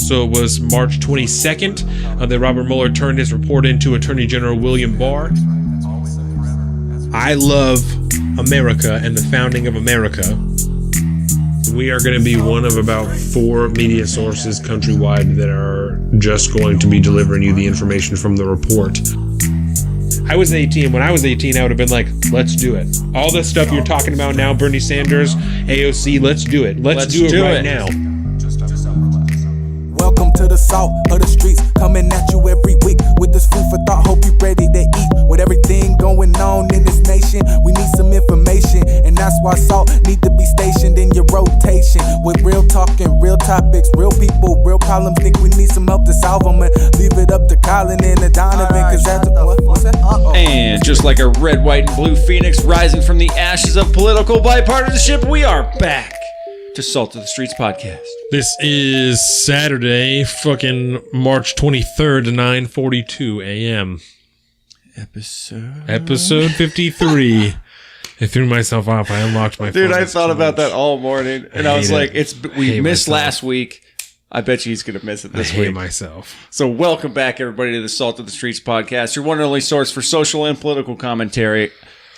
So it was March 22nd that Robert Mueller turned his report in to Attorney General William Barr. I love America and the founding of America. We are going to be one of about 4 media sources countrywide that are just going to be delivering you the information from the report. I was 18. When I was 18, I would have been like, let's do it. All the stuff you're talking about now, Bernie Sanders, AOC, let's do it. Let's do it right now. Welcome to the salt of the streets, coming at you every week with this food for thought. Hope you ready to eat. With everything going on in this nation, we need some information, and that's why salt need to be stationed in your rotation. With real talking, real topics, real people, real problems. Think we need some help to solve them, and leave it up to Colin and the Donovan, cause that's what's that? And just like a red, white, and blue phoenix rising from the ashes of political bipartisanship, we are back to Salt of the Streets podcast. This is Saturday, fucking March 23rd, 9:42 a.m. Episode 53. I threw myself off. I unlocked my phone. Dude, I thought about that all morning, and I was like, we missed last week. I bet you he's going to miss it this week. I hate myself. So welcome back, everybody, to the Salt of the Streets podcast, your one and only source for social and political commentary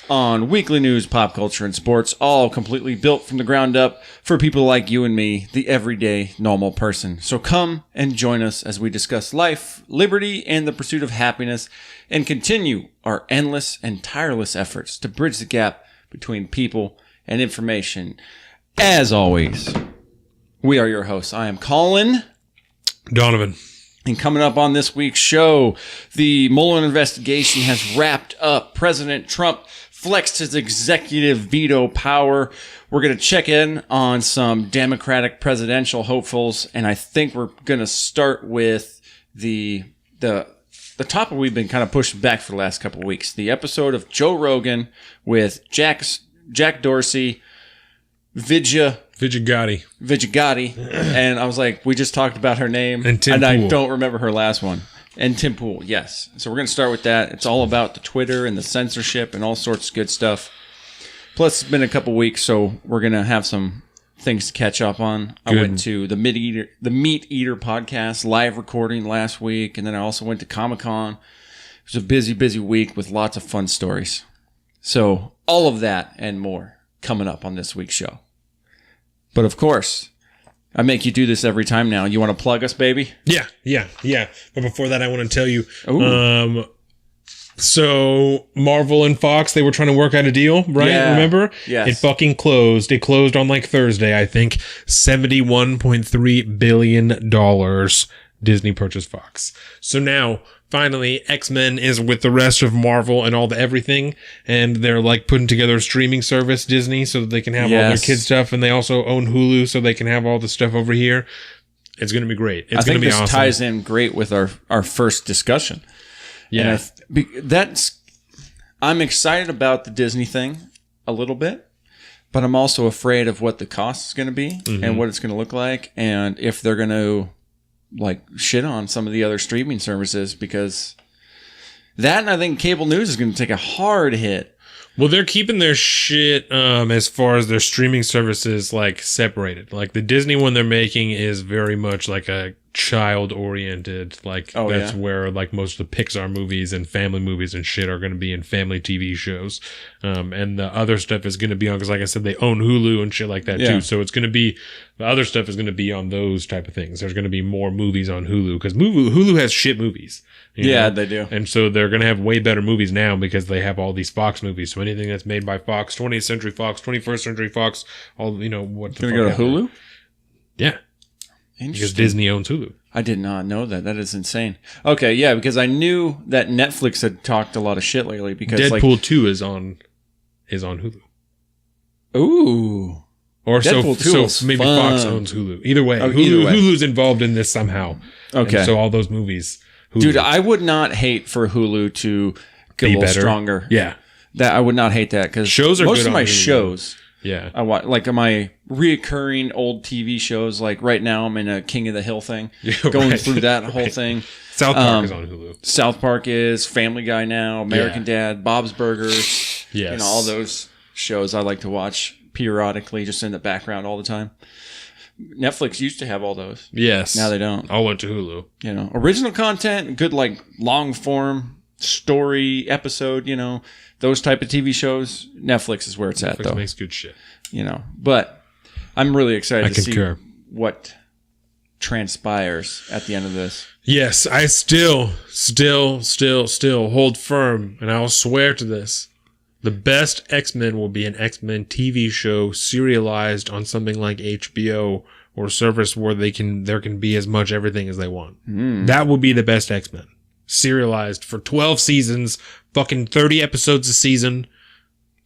on weekly news, pop culture, and sports, all completely built from the ground up for people like you and me, the everyday normal person. So come and join us as we discuss life, liberty, and the pursuit of happiness, and continue our endless and tireless efforts to bridge the gap between people and information. As always, we are your hosts. I am Colin Donovan. And coming up on this week's show, the Mueller investigation has wrapped up. President Trump flexed his executive veto power. We're going to check in on some Democratic presidential hopefuls, and I think we're going to start with the topic we've been kind of pushing back for the last couple of weeks. The episode of Joe Rogan with Jack Dorsey, Vidya Gotti. And I was like, we just talked about her name, and I don't remember her last one. And Tim Pool, yes. So we're going to start with that. It's all about the Twitter and the censorship and all sorts of good stuff. Plus, it's been a couple weeks, so we're going to have some things to catch up on. Good. I went to the Meat Eater podcast live recording last week, and then I also went to Comic-Con. It was a busy, busy week with lots of fun stories. So all of that and more coming up on this week's show. But of course, I make you do this every time now. You want to plug us, baby? Yeah. But before that, I want to tell you, so Marvel and Fox, they were trying to work out a deal, right? Yeah. Remember? Yes. It fucking closed. It closed on like Thursday, I think. $71.3 billion Disney purchased Fox. So now, finally, X-Men is with the rest of Marvel and all the everything, and they're like putting together a streaming service, Disney, so that they can have all their kid stuff, and they also own Hulu, so they can have all the stuff over here. It's going to be great. It's going to be awesome. I think this ties in great with our first discussion. Yeah. I'm excited about the Disney thing a little bit, but I'm also afraid of what the cost is going to be and what it's going to look like, and if they're going to like shit on some of the other streaming services, because that, and I think cable news is going to take a hard hit. Well, they're keeping their shit as far as their streaming services like separated. Like the Disney one they're making is very much like a child oriented, like that's where like most of the Pixar movies and family movies and shit are going to be in family TV shows. And the other stuff is going to be on, because like I said, they own Hulu and shit like that too. So it's going to be, the other stuff is going to be on those type of things. There's going to be more movies on Hulu, because Hulu has shit movies. You know? They do. And so they're going to have way better movies now because they have all these Fox movies. So anything that's made by Fox, 20th Century Fox, 21st Century Fox, all, you know, what the fuck. Going to go to Hulu? Yeah. Because Disney owns Hulu. I did not know that. That is insane. Okay, yeah, because I knew that Netflix had talked a lot of shit lately. Because Deadpool 2 is on Hulu. Ooh. Or Deadpool so maybe fun. Fox owns Hulu. Either way, either way. Hulu's involved in this somehow. Okay. And so all those movies. Hulu. Dude, I would not hate for Hulu to get a little stronger. Yeah. That I would not hate that, because shows are most good of my on Hulu. shows. Yeah. I watch, like my reoccurring old TV shows. Like right now, I'm in a King of the Hill thing, going through that whole thing. South Park is on Hulu. South Park is, Family Guy now, American Dad, Bob's Burgers. Yes. You know, all those shows I like to watch periodically, just in the background all the time. Netflix used to have all those. Yes. Now they don't. All went to Hulu. You know, original content, good like long form story episode. You know, those type of TV shows. Netflix is where it's at, Netflix though. makes good shit. You know, but I'm really excited to concur. see what transpires at the end of this. Yes, I still hold firm, and I'll swear to this. The best X-Men will be an X-Men TV show serialized on something like HBO or a service where there can be as much everything as they want. That will be the best X-Men. Serialized for 12 seasons, fucking 30 episodes a season.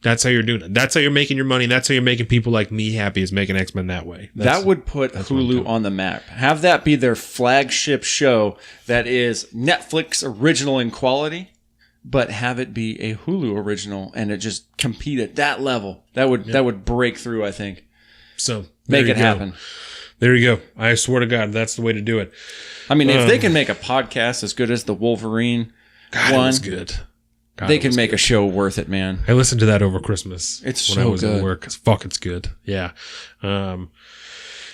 That's how you're doing it. That's how you're making your money. That's how you're making people like me happy, is making X-Men that way. That would put Hulu on the map. Have that be their flagship show that is Netflix original in quality, but have it be a Hulu original and it just compete at that level. That would break through, I think. So Make it happen. There you go. I swear to God, that's the way to do it. I mean, if they can make a podcast as good as the Wolverine God, one, it was good. God, they it can was make good. a show worth it, man. I listened to that over Christmas. It's when so I was good. at work. Fuck, it's good. Yeah.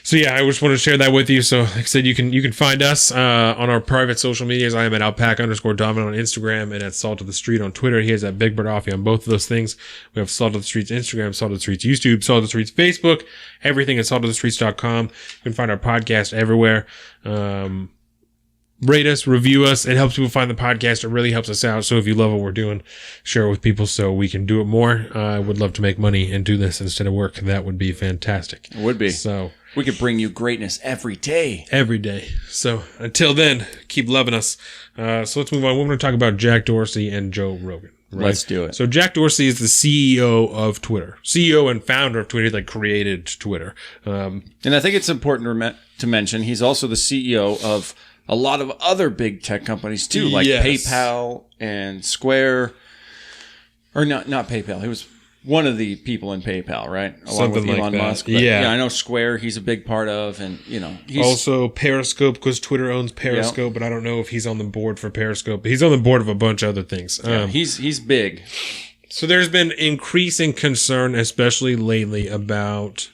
So yeah, I just want to share that with you. So like I said, you can find us on our private social medias. I am at Alpaca_Dominant on Instagram and at Salt of the Street on Twitter. He is at Big Bird Offie on both of those things. We have Salt of the Streets Instagram, Salt of the Streets YouTube, Salt of the Streets Facebook, everything at saltofthestreets.com. You can find our podcast everywhere. Rate us, review us. It helps people find the podcast. It really helps us out. So if you love what we're doing, share it with people so we can do it more. I would love to make money and do this instead of work. That would be fantastic. It would be. So We could bring you greatness every day. every day. So until then, keep loving us. So let's move on. We're going to talk about Jack Dorsey and Joe Rogan. Right? Let's do it. So Jack Dorsey is the CEO of Twitter, CEO and founder of Twitter, like created Twitter. And I think it's important to mention he's also the CEO of a lot of other big tech companies too, like Yes. PayPal and Square. Or not PayPal. He was one of the people in PayPal, right? Along Something with like Elon that. Musk. But Yeah. I know Square he's a big part of, and he's Also Periscope, because Twitter owns Periscope, but I don't know if he's on the board for Periscope. He's on the board of a bunch of other things. he's big. So there's been increasing concern, especially lately, about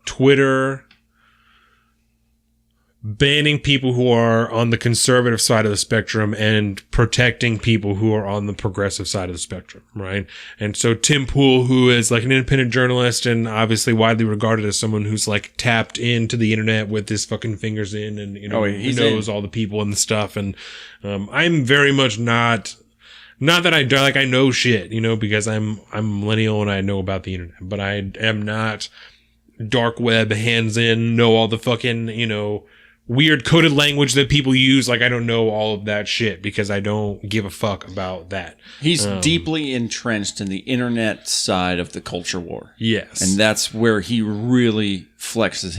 Twitter banning people who are on the conservative side of the spectrum and protecting people who are on the progressive side of the spectrum, right? And so Tim Pool, who is like an independent journalist and obviously widely regarded as someone who's like tapped into the internet with his fucking fingers in, and he knows all the people and the stuff. And I'm very much not that I know shit, because I'm a millennial and I know about the internet, but I am not dark web, hands in, know all the fucking, weird coded language that people use. Like, I don't know all of that shit because I don't give a fuck about that. He's deeply entrenched in the internet side of the culture war. Yes. And that's where he really flexes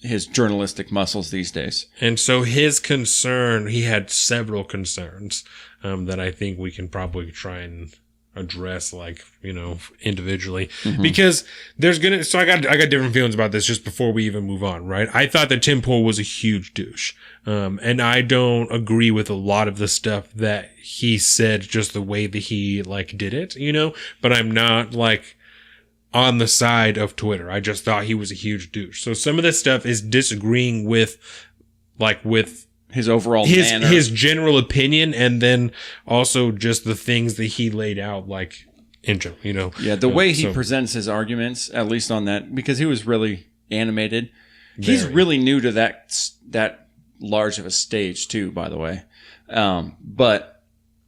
his journalistic muscles these days. And so his concern, he had several concerns that I think we can probably try and address, individually, because so I got different feelings about this just before we even move on, right? I thought that Tim Pool was a huge douche. And I don't agree with a lot of the stuff that he said, just the way that he did it, but I'm not on the side of Twitter. I just thought he was a huge douche. So some of this stuff is disagreeing with his overall manner. His general opinion, and then also just the things that he laid out, in general, Yeah, the way he presents his arguments, at least on that, because he was really animated. He's really new to that large of a stage too, by the way. But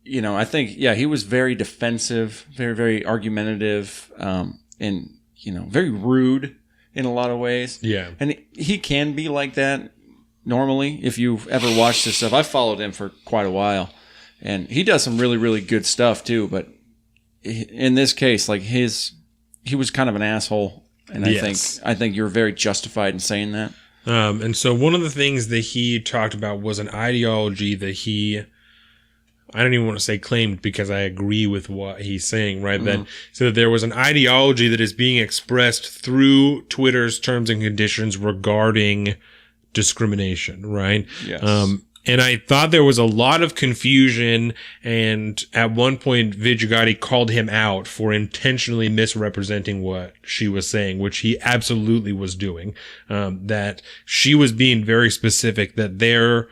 I think he was very defensive, very very argumentative, and very rude in a lot of ways. Yeah, and he can be like that. Normally, if you've ever watched this stuff, I've followed him for quite a while, and he does some really, really good stuff too. But in this case, he was kind of an asshole, and I think you're very justified in saying that. And so one of the things that he talked about was an ideology that I don't even want to say claimed, because I agree with what he's saying, right? That so that there was an ideology that is being expressed through Twitter's terms and conditions regarding discrimination, right? Yes. And I thought there was a lot of confusion, and at one point Vigigati called him out for intentionally misrepresenting what she was saying, which he absolutely was doing. That she was being very specific that their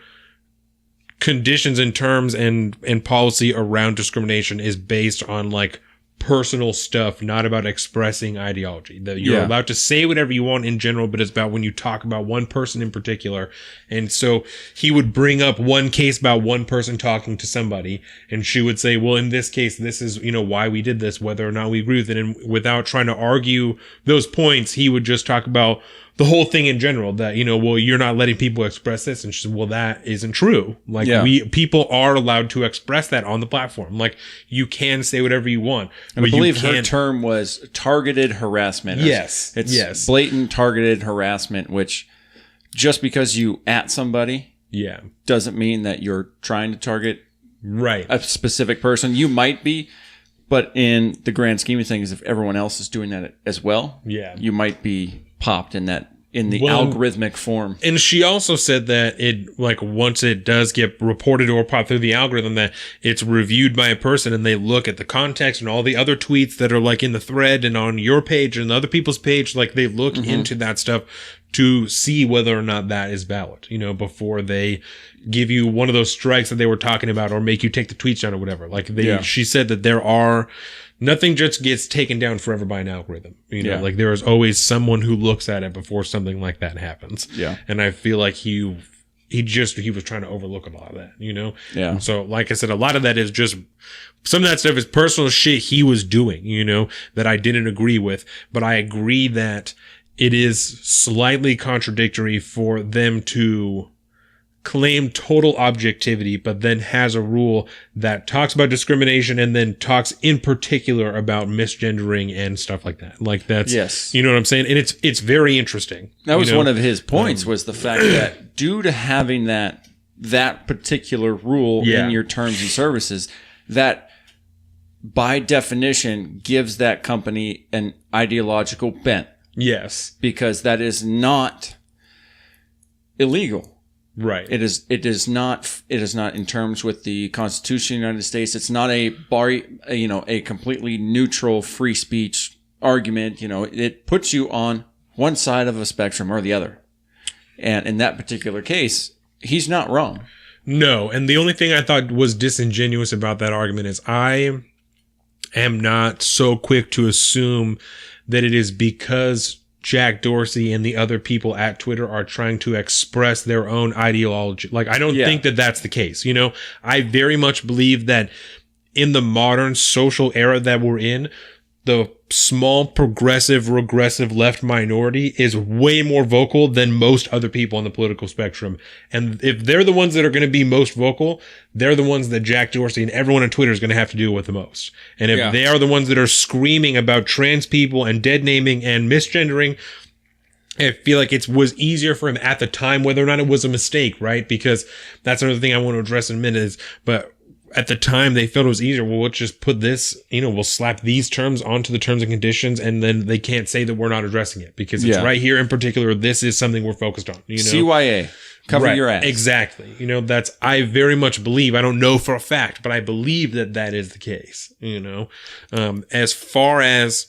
conditions and terms and policy around discrimination is based on like personal stuff, not about expressing ideology. That you're allowed to say whatever you want in general, but it's about when you talk about one person in particular. And so he would bring up one case about one person talking to somebody, and she would say, well, in this case, this is, why we did this, whether or not we agree with it. And without trying to argue those points, he would just talk about the whole thing in general, that, well, you're not letting people express this. And she said, well, that isn't true. Like people are allowed to express that on the platform. Like you can say whatever you want. And I believe her term was targeted harassment. Yes. It's blatant targeted harassment, which just because you at somebody doesn't mean that you're trying to target a specific person. You might be, but in the grand scheme of things, if everyone else is doing that as well, you might be popped in the algorithmic form. And she also said that it, like, once it does get reported or pop through the algorithm, that it's reviewed by a person and they look at the context and all the other tweets that are like in the thread and on your page and other people's page. Like they look into that stuff to see whether or not that is valid, before they give you one of those strikes that they were talking about or make you take the tweets down or whatever. Like she said that nothing just gets taken down forever by an algorithm. Like there is always someone who looks at it before something like that happens. Yeah. And I feel like he was trying to overlook a lot of that, Yeah. And so, like I said, a lot of that is just, some of that stuff is personal shit he was doing, that I didn't agree with. But I agree that it is slightly contradictory for them to claim total objectivity, but then has a rule that talks about discrimination and then talks in particular about misgendering and stuff like that. Like that's, you know what I'm saying? And it's very interesting. That was one of his points, was the fact that due to having that particular rule in your terms and services, that by definition gives that company an ideological bent. Yes. Because that is not illegal. Right. It is not in terms with the Constitution of the United States. It's not a completely neutral free speech argument. It puts you on one side of a spectrum or the other. And in that particular case, he's not wrong. No. And the only thing I thought was disingenuous about that argument is I am not so quick to assume that it is because Jack Dorsey and the other people at Twitter are trying to express their own ideology. Like, I don't think that that's the case. I very much believe that in the modern social era that we're in, the small, progressive, regressive left minority is way more vocal than most other people on the political spectrum. And if they're the ones that are going to be most vocal, they're the ones that Jack Dorsey and everyone on Twitter is going to have to deal with the most. And if they are the ones that are screaming about trans people and dead naming and misgendering, I feel like it was easier for him at the time, whether or not it was a mistake, right? Because that's another thing I want to address in a minute but at the time they felt it was easier. Well, let's just put this, we'll slap these terms onto the terms and conditions, and then they can't say that we're not addressing it because it's right here in particular. This is something we're focused on. CYA, cover your ass. Exactly. I very much believe, I don't know for a fact, but I believe that is the case, as far as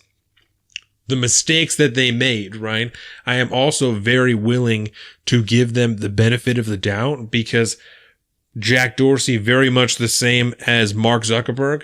the mistakes that they made, right? I am also very willing to give them the benefit of the doubt, because Jack Dorsey, very much the same as Mark Zuckerberg,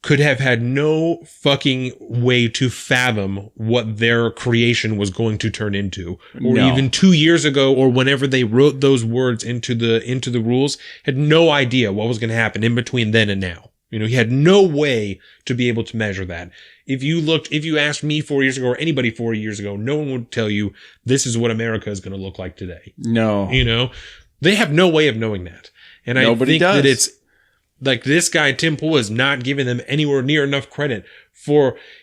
could have had no fucking way to fathom what their creation was going to turn into. Or even 2 years ago, or whenever they wrote those words into the rules, had no idea what was going to happen in between then and now. He had no way to be able to measure that. If you asked me 4 years ago or anybody 4 years ago, no one would tell you this is what America is going to look like today. No. They have no way of knowing that. And Nobody I think that it's like this guy, Tim Pool, is not giving them anywhere near enough credit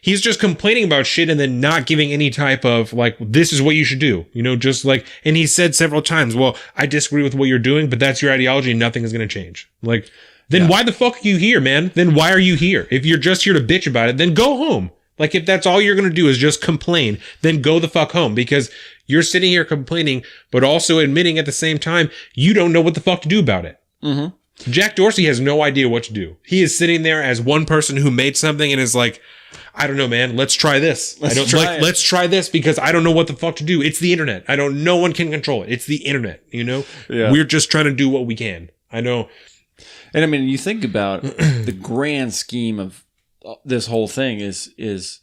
he's just complaining about shit and then not giving any type of like, this is what you should do. Just like, and he said several times, well, I disagree with what you're doing, but that's your ideology and nothing is going to change. Like, then why the fuck are you here, man? Then why are you here? If you're just here to bitch about it, then go home. Like, if that's all you're going to do is just complain, then go the fuck home, because you're sitting here complaining, but also admitting at the same time, you don't know what the fuck to do about it. Mm-hmm. Jack Dorsey has no idea what to do. He is sitting there as one person who made something and is like, I don't know, man. Let's try this. Let's try this because I don't know what the fuck to do. It's the internet. No one can control it. It's the internet, you know? Yeah. We're just trying to do what we can. I know. And I mean, you think about the grand scheme of this whole thing is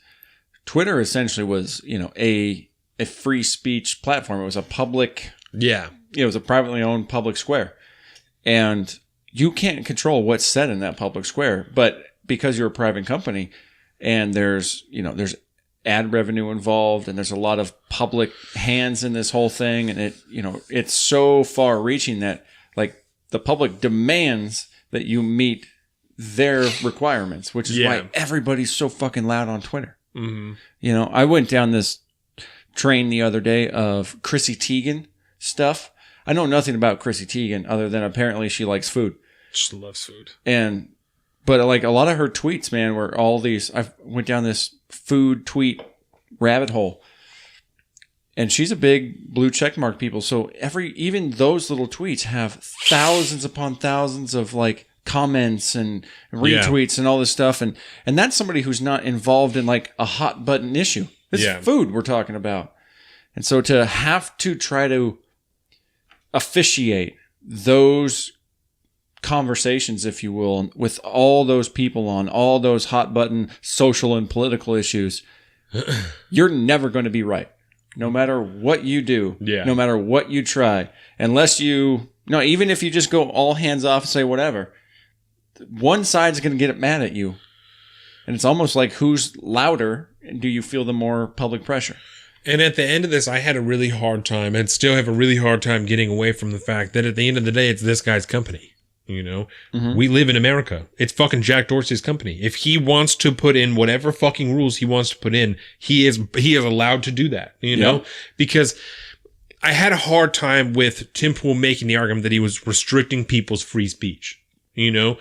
Twitter essentially was, you know, a free speech platform. It was a public, Yeah. it was a privately owned public square. And you can't control what's said in that public square, but because you're a private company and there's ad revenue involved and there's a lot of public hands in this whole thing, and it's so far reaching that like the public demands that you meet their requirements, which is why everybody's so fucking loud on Twitter. Mm-hmm. You know, I went down this train the other day of Chrissy Teigen stuff. I know nothing about Chrissy Teigen other than apparently she likes food. She loves food. But like a lot of her tweets, man, were all these. I went down this food tweet rabbit hole, and she's a big blue checkmark people. So even those little tweets have thousands upon thousands of like comments and retweets and all this stuff, and that's somebody who's not involved in like a hot button issue. This is food we're talking about, and so to have to try to officiate those conversations, if you will, with all those people on all those hot button social and political issues, you're never going to be right. No matter what you do, no matter what you try, unless even if you just go all hands off and say whatever, one side's going to get mad at you. And it's almost like who's louder, and do you feel the more public pressure? And at the end of this, I had a really hard time and still have a really hard time getting away from the fact that at the end of the day, it's this guy's company. You know, we live in America. It's fucking Jack Dorsey's company. If he wants to put in whatever fucking rules he wants to put in, he is allowed to do that, you know, because I had a hard time with Tim Pool making the argument that he was restricting people's free speech, you know,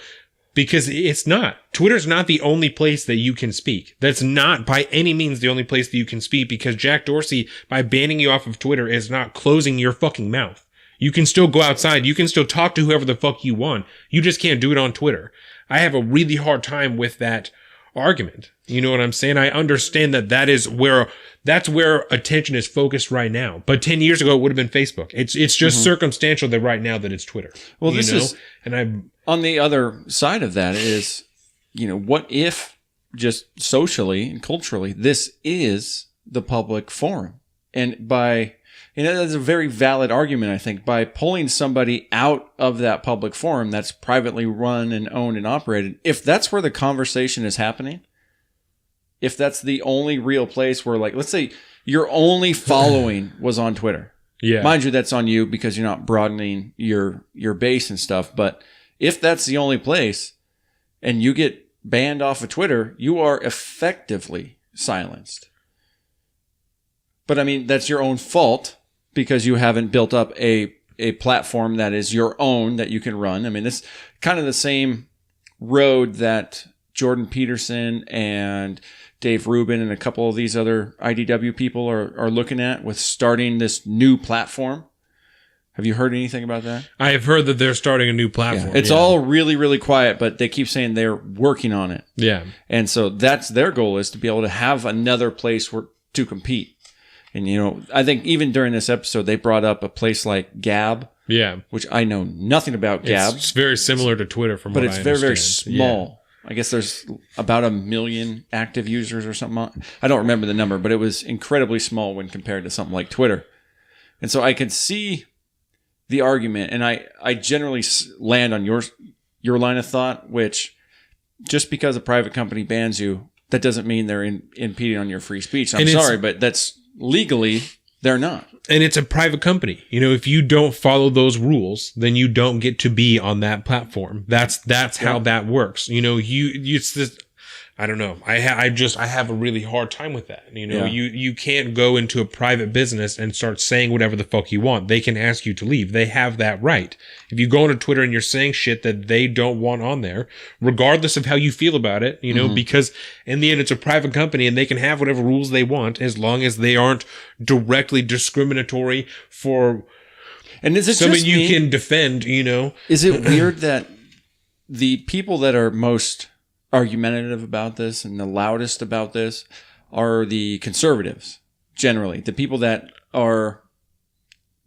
because it's not. Twitter's not the only place that you can speak. That's not by any means the only place that you can speak, because Jack Dorsey, by banning you off of Twitter, is not closing your fucking mouth. You can still go outside. You can still talk to whoever the fuck you want. You just can't do it on Twitter. I have a really hard time with that argument. You know what I'm saying? I understand that that's where attention is focused right now. But 10 years ago, it would have been Facebook. It's just circumstantial that right now that it's Twitter. Well, on the other side of that is, you know, what if just socially and culturally, this is the public forum? And that's a very valid argument, I think. By pulling somebody out of that public forum that's privately run and owned and operated, if that's where the conversation is happening, if that's the only real place where, like, let's say your only following was on Twitter. Yeah. Mind you, that's on you because you're not broadening your base and stuff. But if that's the only place and you get banned off of Twitter, you are effectively silenced. But I mean, that's your own fault, because you haven't built up a platform that is your own that you can run. I mean, it's kind of the same road that Jordan Peterson and Dave Rubin and a couple of these other IDW people are looking at with starting this new platform. Have you heard anything about that? I have heard that they're starting a new platform. Yeah. It's all really, really quiet, but they keep saying they're working on it. Yeah. And so that's their goal, is to be able to have another place to compete. And, you know, I think even during this episode, they brought up a place like Gab. Yeah. Which I know nothing about Gab. It's very similar to Twitter from what I understand. But it's very, very small. Yeah. I guess there's about 1 million active users or something. I don't remember the number, but it was incredibly small when compared to something like Twitter. And so I could see the argument, and I generally land on your line of thought, which just because a private company bans you, that doesn't mean they're impeding on your free speech. I'm sorry, but that's... legally, they're not. And it's a private company. You know, if you don't follow those rules, then you don't get to be on that platform. That's how that works. You know, it's this, I don't know. I have a really hard time with that. You know, Yeah. you can't go into a private business and start saying whatever the fuck you want. They can ask you to leave. They have that right. If you go onto Twitter and you're saying shit that they don't want on there, regardless of how you feel about it, you know, because in the end it's a private company and they can have whatever rules they want as long as they aren't directly discriminatory for And is it someone just you me? can defend, you know? Is it weird that the people that are most argumentative about this and the loudest about this are the conservatives, generally? The people that are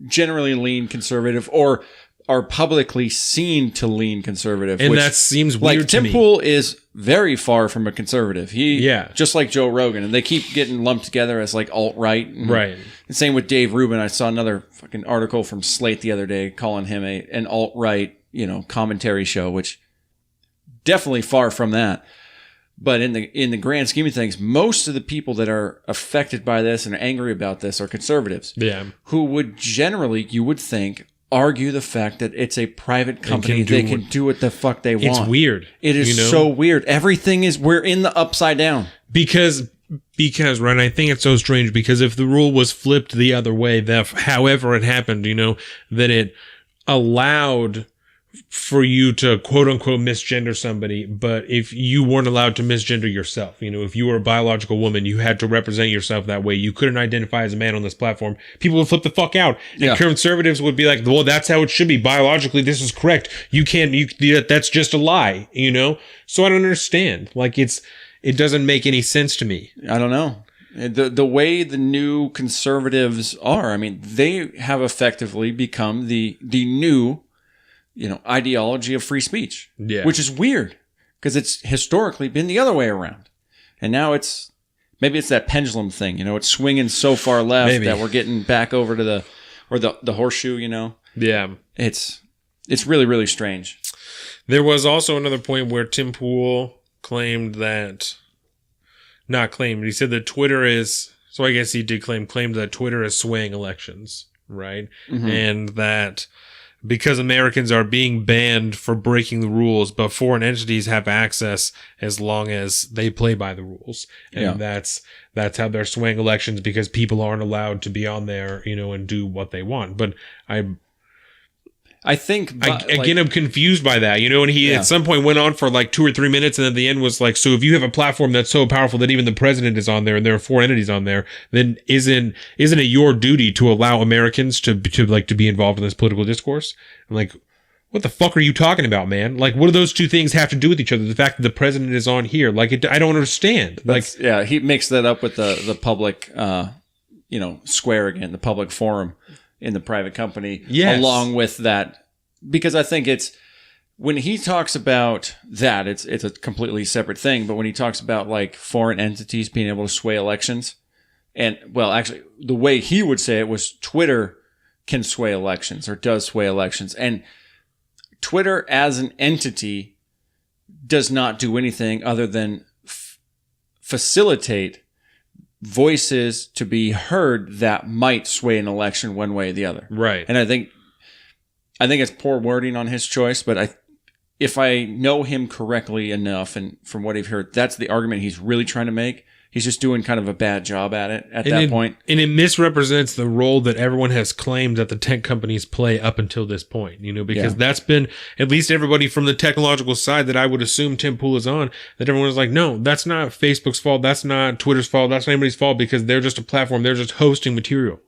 generally lean conservative or are publicly seen to lean conservative. And which, that seems weird like to Tim me. Pool is very far from a conservative. Yeah. Just like Joe Rogan, and they keep getting lumped together as like alt-right. Right. The same with Dave Rubin. I saw another fucking article from Slate the other day calling him an alt-right, commentary show, which definitely far from that. But in the grand scheme of things, most of the people that are affected by this and are angry about this are conservatives. Yeah. Who would generally, you would think, argue the fact that it's a private company. They can do what the fuck they want. It's weird. It is so weird. Everything is, we're in the upside down. Because right, I think it's so strange because if the rule was flipped the other way, that however it happened, that it allowed for you to quote unquote misgender somebody, but if you weren't allowed to misgender yourself, if you were a biological woman, you had to represent yourself that way. You couldn't identify as a man on this platform. People would flip the fuck out. Yeah. And conservatives would be like, well, that's how it should be. Biologically, this is correct. That's just a lie, So I don't understand. Like it doesn't make any sense to me. I don't know. The way the new conservatives are, I mean, they have effectively become the new ideology of free speech, which is weird because it's historically been the other way around. And now maybe it's that pendulum thing, it's swinging so far left that we're getting back over to the horseshoe, Yeah. It's really, really strange. There was also another point where Tim Pool claimed that, not claimed, he said that Twitter is, so I guess he did claim that Twitter is swaying elections, right? Mm-hmm. And that because Americans are being banned for breaking the rules, but foreign entities have access as long as they play by the rules. And that's how they're swaying elections because people aren't allowed to be on there, and do what they want. But I think I'm confused by that, and he at some point went on for like 2 or 3 minutes, and at the end was like, so if you have a platform that's so powerful that even the president is on there and there are foreign entities on there, then isn't it your duty to allow Americans to be involved in this political discourse? I'm like, what the fuck are you talking about, man? Like, what do those two things have to do with each other? The fact that the president is on here, I don't understand. He mixed that up with the public, square again, the public forum in the private company, along with that, because I think when he talks about that, it's a completely separate thing. But when he talks about like foreign entities being able to sway elections, and well, actually, the way he would say it was Twitter can sway elections or does sway elections, and Twitter as an entity does not do anything other than facilitate voices to be heard that might sway an election one way or the other. Right. And I think it's poor wording on his choice, but if I know him correctly enough, and from what I've heard, that's the argument he's really trying to make. He's just doing kind of a bad job at it at that point. And it misrepresents the role that everyone has claimed that the tech companies play up until this point, because that's been, at least everybody from the technological side that I would assume Tim Pool is on, that everyone was like, no, that's not Facebook's fault. That's not Twitter's fault. That's not anybody's fault because they're just a platform. They're just hosting material,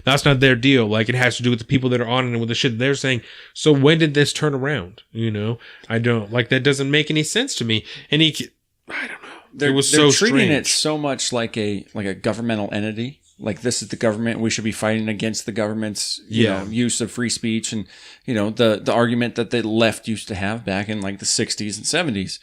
That's not their deal. Like, it has to do with the people that are on it and with the shit they're saying. So when did this turn around? I don't, that doesn't make any sense to me. And I don't know. They're so treating strange. it so much like a governmental entity. Like, this is the government. We should be fighting against the government's use of free speech, and the argument that the left used to have back in like the 60s and 70s.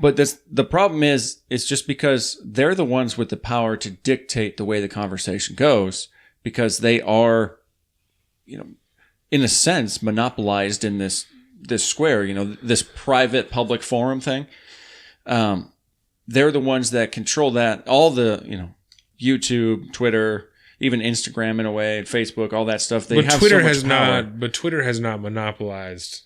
But the problem is, it's just because they're the ones with the power to dictate the way the conversation goes, because they are, in a sense, monopolized in this square. This private public forum thing. They're the ones that control that. All the, YouTube, Twitter, even Instagram in a way, Facebook, all that stuff. They have Twitter so much has power. But Twitter has not monopolized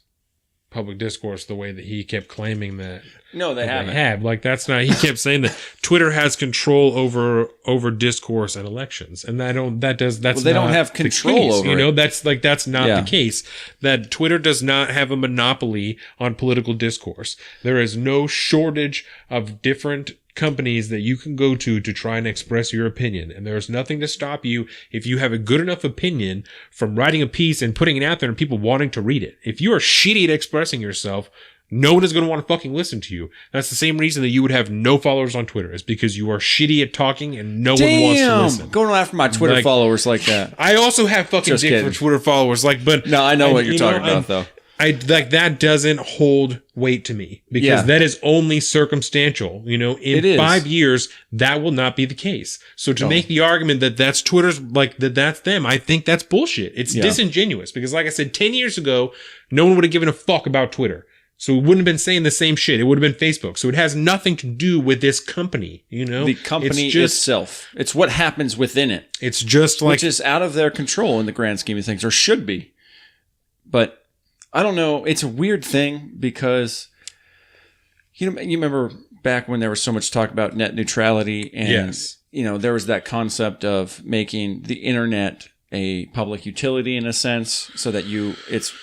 public discourse the way that he kept claiming that. No, they haven't. Have. Like, that's not, he kept saying that Twitter has control over discourse and elections. And that's Well, they not don't have the control case, over you know, it. that's not Yeah. the case. That Twitter does not have a monopoly on political discourse. There is no shortage of different companies that you can go to try and express your opinion. And there's nothing to stop you if you have a good enough opinion from writing a piece and putting it out there and people wanting to read it. If you are shitty at expressing yourself, no one is going to want to fucking listen to you. That's the same reason that you would have no followers on Twitter, is because you are shitty at talking and no one wants to listen. Going after my Twitter Like- followers like that. I also have fucking Just dick kidding. for Twitter followers, but No, I know what you're you know, talking about, though. I like that doesn't hold weight to me because Yeah. that is only circumstantial. You know, It in is. 5 years, that will not be the case. So to make the argument that that's Twitter's, like that's them, I think that's bullshit. It's Yeah. disingenuous because, like I said, 10 years ago, no one would have given a fuck about Twitter. So it wouldn't have been saying the same shit. It would have been Facebook. So it has nothing to do with this company, you know? The company it's just, itself. It's what happens within it, it's just like, which is out of their control in the grand scheme of things, or should be. But I don't know. It's a weird thing because you remember back when there was so much talk about net neutrality, and Yes. there was that concept of making the internet a public utility in a sense, so that it's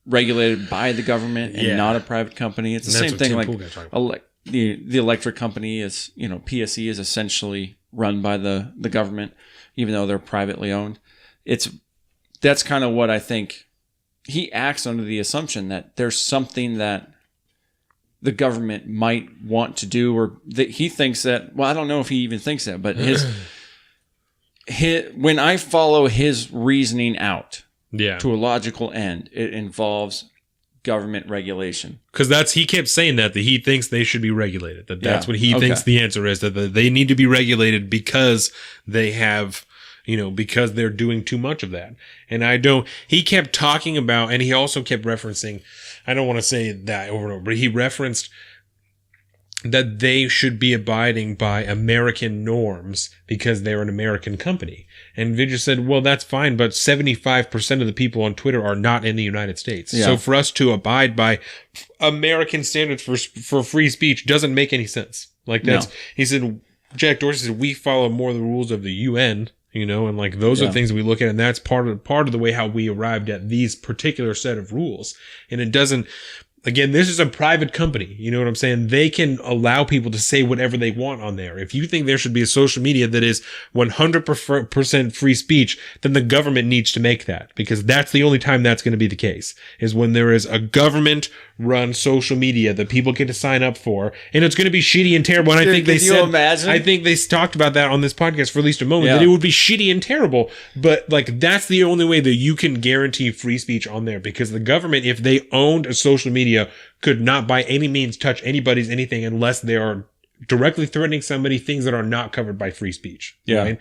regulated by the government and Yeah. not a private company. It's the And that's same what thing. Tim Like Pool got talking about. the electric company is, PSE is essentially run by the government, even though they're privately owned. That's kind of what I think. He acts under the assumption that there's something that the government might want to do, or that he thinks that, well, I don't know if he even thinks that, but when I follow his reasoning out yeah. to a logical end, it involves government regulation. Because he kept saying that he thinks they should be regulated. That's Yeah. what he thinks the answer is, that they need to be regulated because they have, because they're doing too much of that. And he kept talking about, and he also kept referencing, I don't want to say that over and over, but he referenced that they should be abiding by American norms because they're an American company. And Vidya said, well, that's fine, but 75% of the people on Twitter are not in the United States. Yeah. So for us to abide by American standards for free speech doesn't make any sense. Like that's, No. He said, Jack Dorsey said, we follow more of the rules of the UN, and like those are things we look at, and that's part of the way how we arrived at these particular set of rules. And it doesn't, again, this is a private company. You know what I'm saying? They can allow people to say whatever they want on there. If you think there should be a social media that is 100% free speech, then the government needs to make that, because that's the only time that's going to be the case, is when there is a government run social media that people get to sign up for, and it's going to be shitty and terrible. And I think they said, imagine? I think they talked about that on this podcast for at least a moment, that it would be shitty and terrible. But like, that's the only way that you can guarantee free speech on there, because the government, if they owned a social media, could not by any means touch anybody's anything unless they are directly threatening somebody, things that are not covered by free speech. Yeah. Right?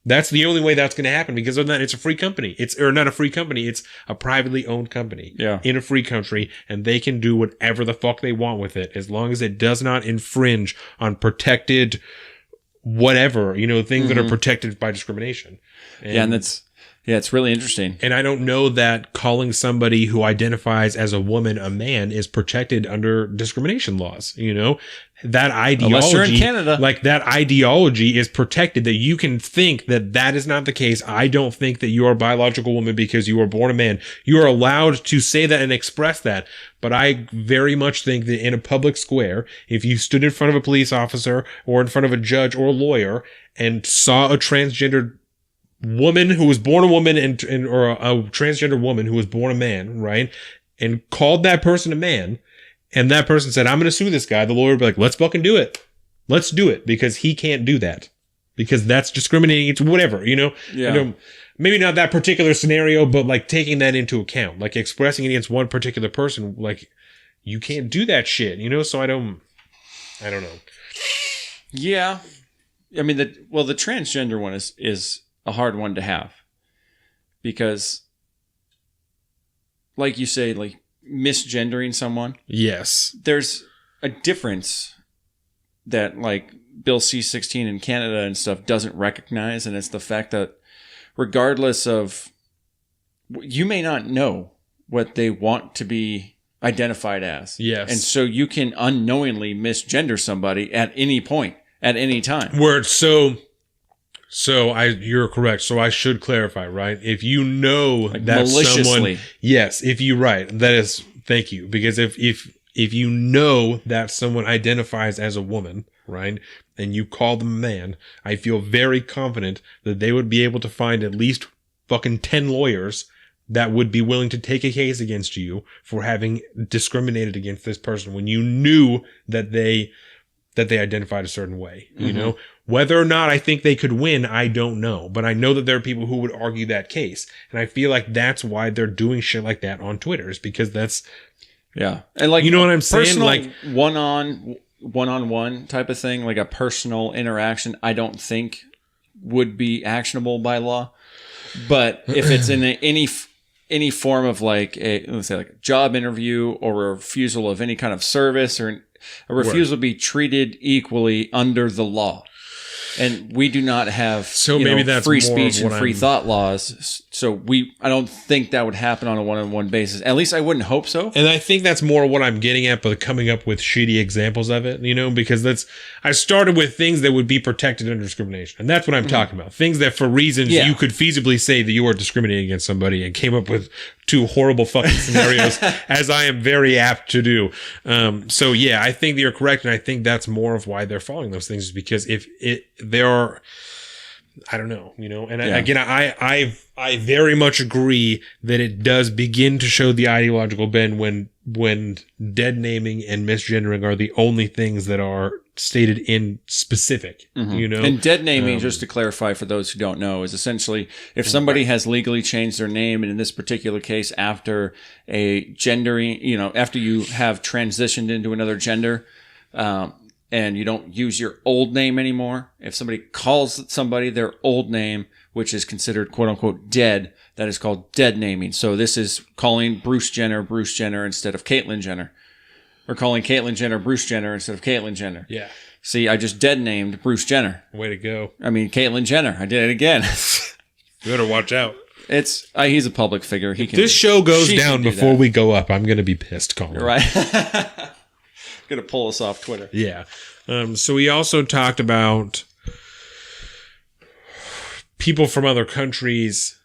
That's the only way that's going to happen, because other than that, it's a free company. Or not a free company. It's a privately owned company in a free country, and they can do whatever the fuck they want with it, as long as it does not infringe on protected whatever, things that are protected by discrimination. And it's really interesting. And I don't know that calling somebody who identifies as a woman a man is protected under discrimination laws. That ideology, Unless you're in Canada. like that ideology is protected, that you can think that is not the case. I don't think that you are a biological woman because you were born a man. You are allowed to say that and express that. But I very much think that in a public square, if you stood in front of a police officer or in front of a judge or a lawyer and saw a transgendered woman who was born a woman or a transgender woman who was born a man, right? And called that person a man, and that person said, I'm going to sue this guy, the lawyer would be like, let's fucking do it. Let's do it, because he can't do that, because that's discriminating. It's whatever, Yeah. Maybe not that particular scenario, but like taking that into account, like expressing it against one particular person, like you can't do that shit, so I don't know. Yeah. I mean, the transgender one is a hard one to have, because like you say, like misgendering someone, Yes. there's a difference that like Bill C-16 in Canada and stuff doesn't recognize. And it's the fact that regardless of, you may not know what they want to be identified as. Yes. And so you can unknowingly misgender somebody at any point, at any time. Where you're correct. So I should clarify, right? If you know that maliciously. if you right, that is, thank you. Because if you know that someone identifies as a woman, right, and you call them a man, I feel very confident that they would be able to find at least fucking 10 lawyers that would be willing to take a case against you for having discriminated against this person when you knew that they identified a certain way, you know? Whether or not I think they could win, I don't know. But I know that there are people who would argue that case. And I feel like that's why they're doing shit like that on Twitter, is because that's... Yeah. And like, you know what I'm saying? Personal, Like one-on-one type of thing, like a personal interaction, I don't think would be actionable by law. But if it's in any form of like let's say like a job interview or a refusal of any kind of service, or a refusal to be treated equally under the law. And we do not have that's free more speech of and what free I'm- thought laws. So I don't think that would happen on a one-on-one basis. At least I wouldn't hope so. And I think that's more what I'm getting at, but coming up with shitty examples of it, you know, because I started with things that would be protected under discrimination. And that's what I'm talking about. Things that for reasons you could feasibly say that you are discriminating against somebody, and came up with two horrible fucking scenarios, as I am very apt to do. So yeah, I think that you're correct. And I think that's more of why they're following those things, is because there are, I don't know, you know, and again, I very much agree that it does begin to show the ideological bend when dead naming and misgendering are the only things that are stated in specific, you know. And dead naming, just to clarify for those who don't know, is essentially if somebody has legally changed their name, and in this particular case, after a gendering, you know, after you have transitioned into another gender, and you don't use your old name anymore. If somebody calls somebody their old name, which is considered quote unquote dead, that is called dead naming. So this is calling Bruce Jenner instead of Caitlyn Jenner, or calling Caitlyn Jenner Bruce Jenner instead of Caitlyn Jenner. Yeah. See, I just dead named Bruce Jenner. Way to go. I mean, Caitlyn Jenner. I did it again. You better watch out. He's a public figure. He can. This show goes she down can do before that. we go up, I'm going to be pissed, Colin. Right. Gonna pull us off Twitter. Yeah. So we also talked about people from other countries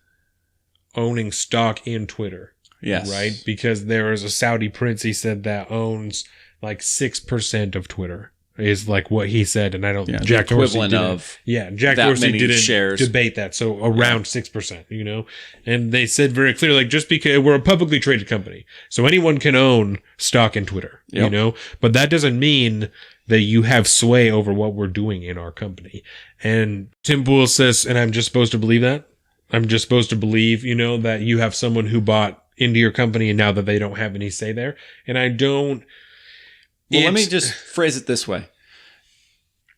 owning stock in Twitter. Yes. Right? Because there is a Saudi prince, he said, that owns like 6% of Twitter. Is like what he said, and I don't. Yeah, Jack the Dorsey equivalent didn't. of Jack that Dorsey many didn't shares. debate that. So around 6%, you know, and they said very clearly, like, just because we're a publicly traded company, so anyone can own stock in Twitter, you know, but that doesn't mean that you have sway over what we're doing in our company. And Tim Pool says, and I'm just supposed to believe that. I'm just supposed to believe, you know, that you have someone who bought into your company, and now that they don't have any say there, and I don't. Well, let me just phrase it this way.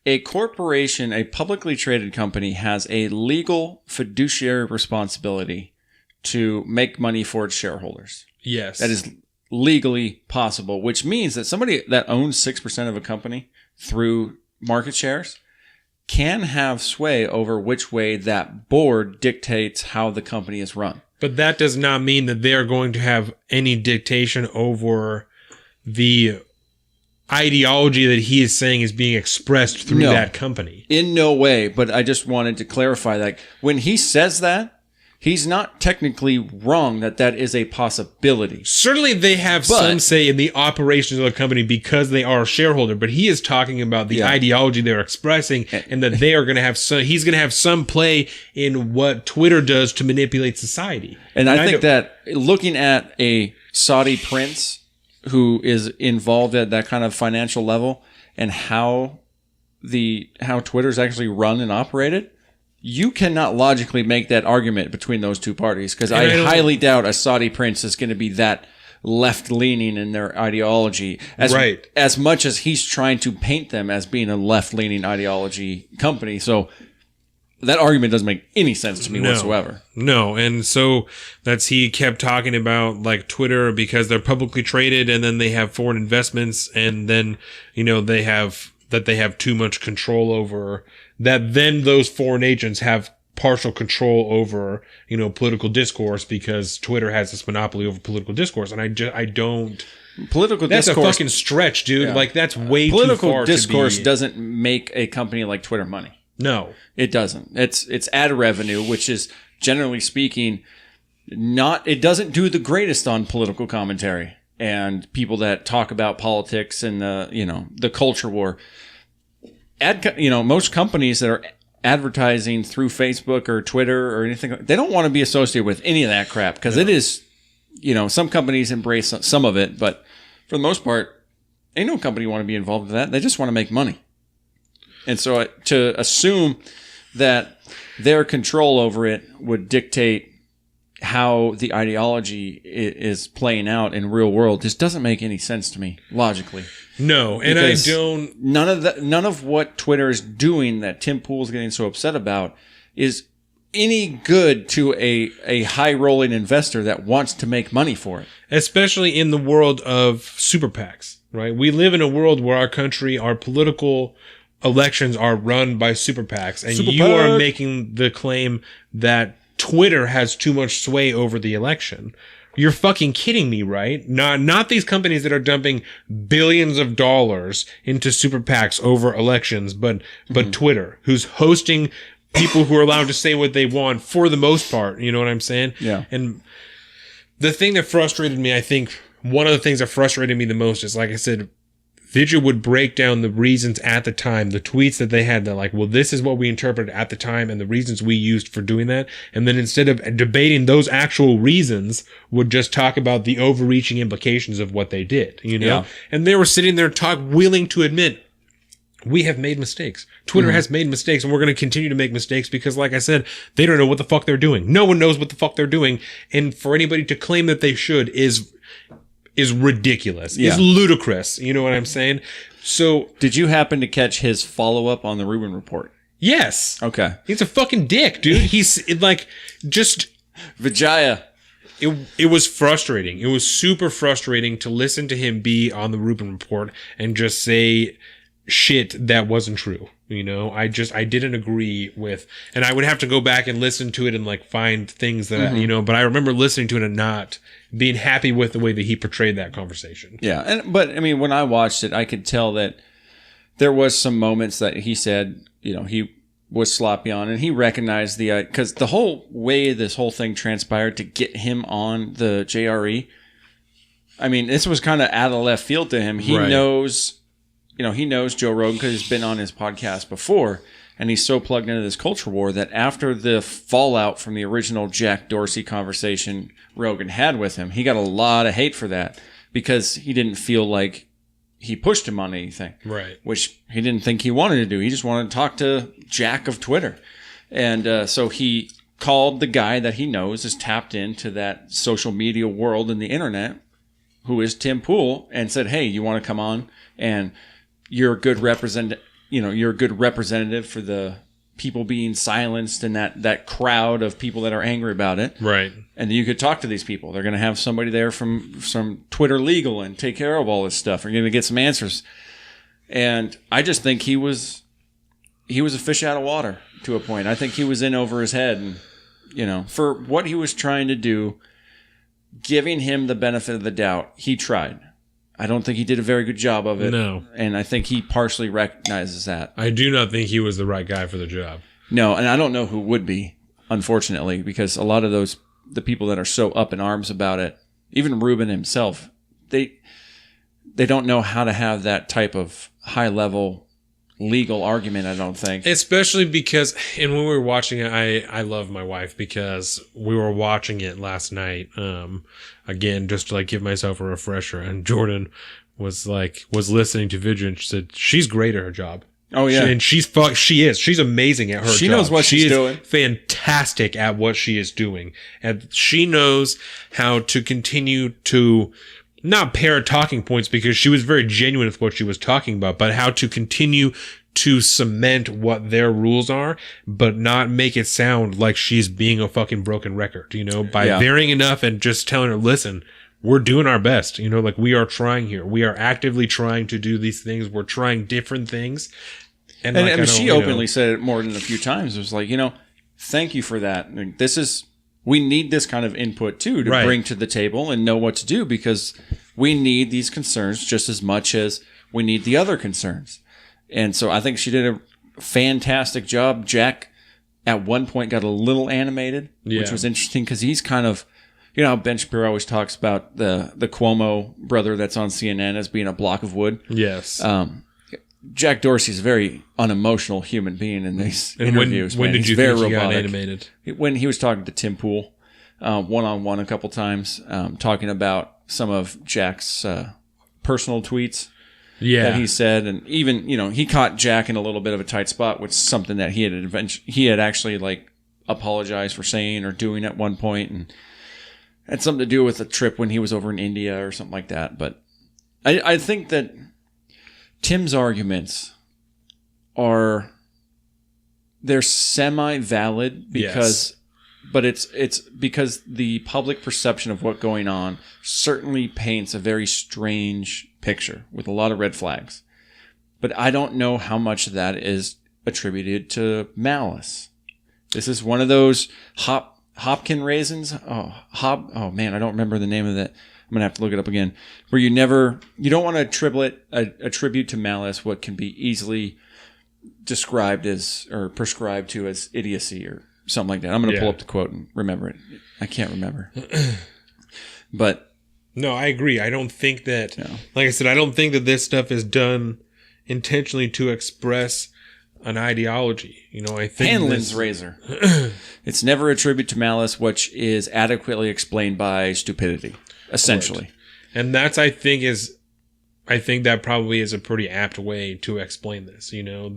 A corporation, a publicly traded company, has a legal fiduciary responsibility to make money for its shareholders. Yes. That is legally possible, which means that somebody that owns 6% of a company through market shares can have sway over which way that board dictates how the company is run. But that does not mean that they are going to have any dictation over the ideology that he is saying is being expressed through that company. In no way, but I just wanted to clarify that when he says that, he's not technically wrong that is a possibility. Certainly they have some say in the operations of the company because they are a shareholder, but he is talking about the ideology they're expressing, and that they are going to have he's going to have some play in what Twitter does to manipulate society. And I think that looking at a Saudi prince who is involved at that kind of financial level, and how Twitter's actually run and operated, you cannot logically make that argument between those two parties, because I highly doubt a Saudi prince is going to be that left-leaning in their ideology, as much as he's trying to paint them as being a left-leaning ideology company. So that argument doesn't make any sense to me whatsoever. No, and so he kept talking about like Twitter because they're publicly traded, and then they have foreign investments, and then, you know, they have too much control over that. Then those foreign agents have partial control over, you know, political discourse, because Twitter has this monopoly over political discourse, and I don't. Political That's discourse. a fucking stretch, dude. Yeah. Like that's way too Political far discourse to be. doesn't make a company like Twitter money. No. It doesn't. It's ad revenue, which is generally speaking it doesn't do the greatest on political commentary and people that talk about politics and the culture war. Most companies that are advertising through Facebook or Twitter or anything, they don't want to be associated with any of that crap because it is, some companies embrace some of it, but for the most part, ain't no company want to be involved in that. They just want to make money. And so to assume that their control over it would dictate how the ideology is playing out in real world just doesn't make any sense to me logically. No, and Because I don't. None of what Twitter is doing that Tim Pool's getting so upset about is any good to a high rolling investor that wants to make money for it. Especially in the world of super PACs, right? We live in a world where our country, our political elections are run by super PACs, and Super you are PAC. making the claim that Twitter has too much sway over the election. You're fucking kidding me, right? Not these companies that are dumping billions of dollars into super PACs over elections, but Twitter, who's hosting people who are allowed to say what they want for the most part. You know what I'm saying? Yeah. And the thing that frustrated me, I think one of the things that frustrated me the most is, like I said, Vigil would break down the reasons at the time, the tweets that they had that like, well, this is what we interpreted at the time and the reasons we used for doing that. And then instead of debating those actual reasons, would just talk about the overreaching implications of what they did, Yeah. And they were sitting there willing to admit, we have made mistakes. Twitter has made mistakes, and we're going to continue to make mistakes because, like I said, they don't know what the fuck they're doing. No one knows what the fuck they're doing. And for anybody to claim that they should is ridiculous. Yeah. Is ludicrous. You know what I'm saying? So, Did you happen to catch his follow-up on the Rubin Report? yes. Okay. He's a fucking dick, dude. He's like, just, Vijaya. it was frustrating. It was super frustrating to listen to him be on the Rubin Report and just say shit that wasn't true. I didn't agree with, and I would have to go back and listen to it and like find things that, but I remember listening to it and not being happy with the way that he portrayed that conversation. Yeah, but I mean, when I watched it, I could tell that there was some moments that he said, he was sloppy on, and he recognized because the whole way this whole thing transpired to get him on the JRE, I mean, this was kind of out of left field to him. He Right. knows, he knows Joe Rogan because he's been on his podcast before, and he's so plugged into this culture war that after the fallout from the original Jack Dorsey conversation Rogan had with him, he got a lot of hate for that because he didn't feel like he pushed him on anything. Right. Which he didn't think he wanted to do. He just wanted to talk to Jack of Twitter. And so he called the guy that he knows is tapped into that social media world and the internet, who is Tim Pool, and said, hey, you want to come on? And you're a good you're a good representative for the people being silenced and that crowd of people that are angry about it. Right. And you could talk to these people. They're going to have somebody there from Twitter Legal and take care of all this stuff. You're going to get some answers. And I just think he was a fish out of water to a point. I think he was in over his head. And, for what he was trying to do, giving him the benefit of the doubt, he tried. I don't think he did a very good job of it. No. And I think he partially recognizes that. I do not think he was the right guy for the job. No, and I don't know who would be, unfortunately, because a lot of the people that are so up in arms about it, even Rubin himself, they don't know how to have that type of high level legal argument, I don't think. Especially because, and when we were watching it, I love my wife because we were watching it last night. Again, just to like give myself a refresher. And Jordan was listening to Vidya and she said, she's great at her job. Oh yeah. She's amazing at her job. She knows what she's is doing. Fantastic at what she is doing. And she knows how to continue to not parrot talking points because she was very genuine with what she was talking about, but how to continue to cement what their rules are, but not make it sound like she's being a fucking broken record, by varying enough and just telling her, listen, we're doing our best, like we are trying here. We are actively trying to do these things. We're trying different things. And I mean, she openly said it more than a few times. It was like, thank you for that. I mean, we need this kind of input too to Right. bring to the table and know what to do because we need these concerns just as much as we need the other concerns. And so I think she did a fantastic job. Jack at one point got a little animated, which was interesting because he's kind of, you know, how Ben Shapiro always talks about the Cuomo brother that's on CNN as being a block of wood. Yes. Jack Dorsey's a very unemotional human being in these interviews. When did you very think he robotic. got animated? When he was talking to Tim Pool one-on-one a couple times, talking about some of Jack's personal tweets that he said. And even, you know, he caught Jack in a little bit of a tight spot, which is something that he had actually like apologized for saying or doing at one point, and had something to do with a trip when he was over in India or something like that. But I think that Tim's arguments they're semi-valid because, but it's because the public perception of what's going on certainly paints a very strange picture with a lot of red flags. But I don't know how much of that is attributed to malice. This is one of those Hopkin raisins. Oh man, I don't remember the name of that. I'm gonna have to look it up again. Where you don't want to attribute to malice what can be easily described as or prescribed to as idiocy or something like that. I'm gonna pull up the quote and remember it. I can't remember. But no, I agree. I don't think that, like I said, I don't think that this stuff is done intentionally to express an ideology. You know, I think Hanlon's razor. It's never attributed to malice, which is adequately explained by stupidity, essentially. Correct. And that's, I think that probably is a pretty apt way to explain this. You know,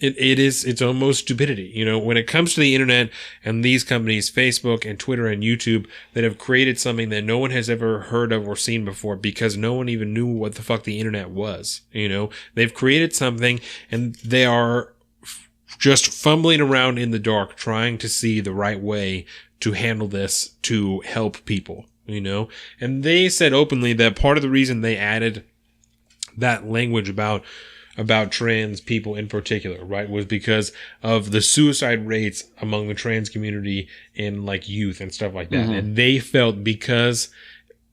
it's almost stupidity. You know, when it comes to the internet and these companies, Facebook and Twitter and YouTube, that have created something that no one has ever heard of or seen before because no one even knew what the fuck the internet was. You know, they've created something and they are just fumbling around in the dark trying to see the right way to handle this to help people, you know? And they said openly that part of the reason they added that language about trans people in particular, right, was because of the suicide rates among the trans community in like youth and stuff like that. Mm-hmm. And they felt because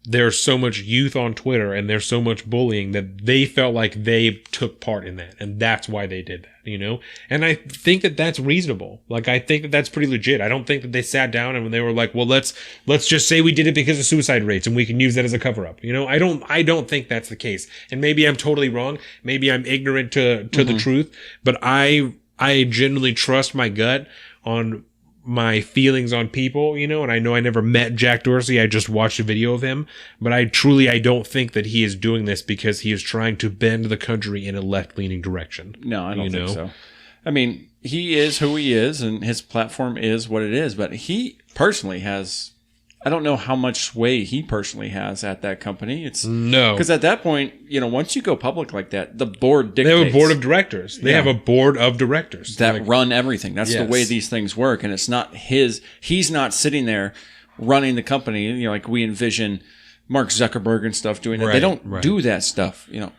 there's so much youth on Twitter and there's so much bullying that they felt like they took part in that. And that's why they did that, you know? And I think that that's reasonable. Like, I think that that's pretty legit. I don't think that they sat down and they were like, well, let's just say we did it because of suicide rates and we can use that as a cover up. You know, I don't think that's the case. And maybe I'm totally wrong. Maybe I'm ignorant to the truth, but I genuinely trust my gut on my feelings on people, you know, and I know I never met Jack Dorsey. I just watched a video of him, but I don't think that he is doing this because he is trying to bend the country in a left-leaning direction. No, I don't think so. I mean, he is who he is and his platform is what it is, but he personally has, I don't know how much sway he personally has at that company. Because at that point, you know, once you go public like that, the board dictates. They have a board of directors. They have a board of directors that run everything. That's the way these things work. And it's not he's not sitting there running the company, you know, like we envision Mark Zuckerberg and stuff doing that. They don't do that stuff. You know,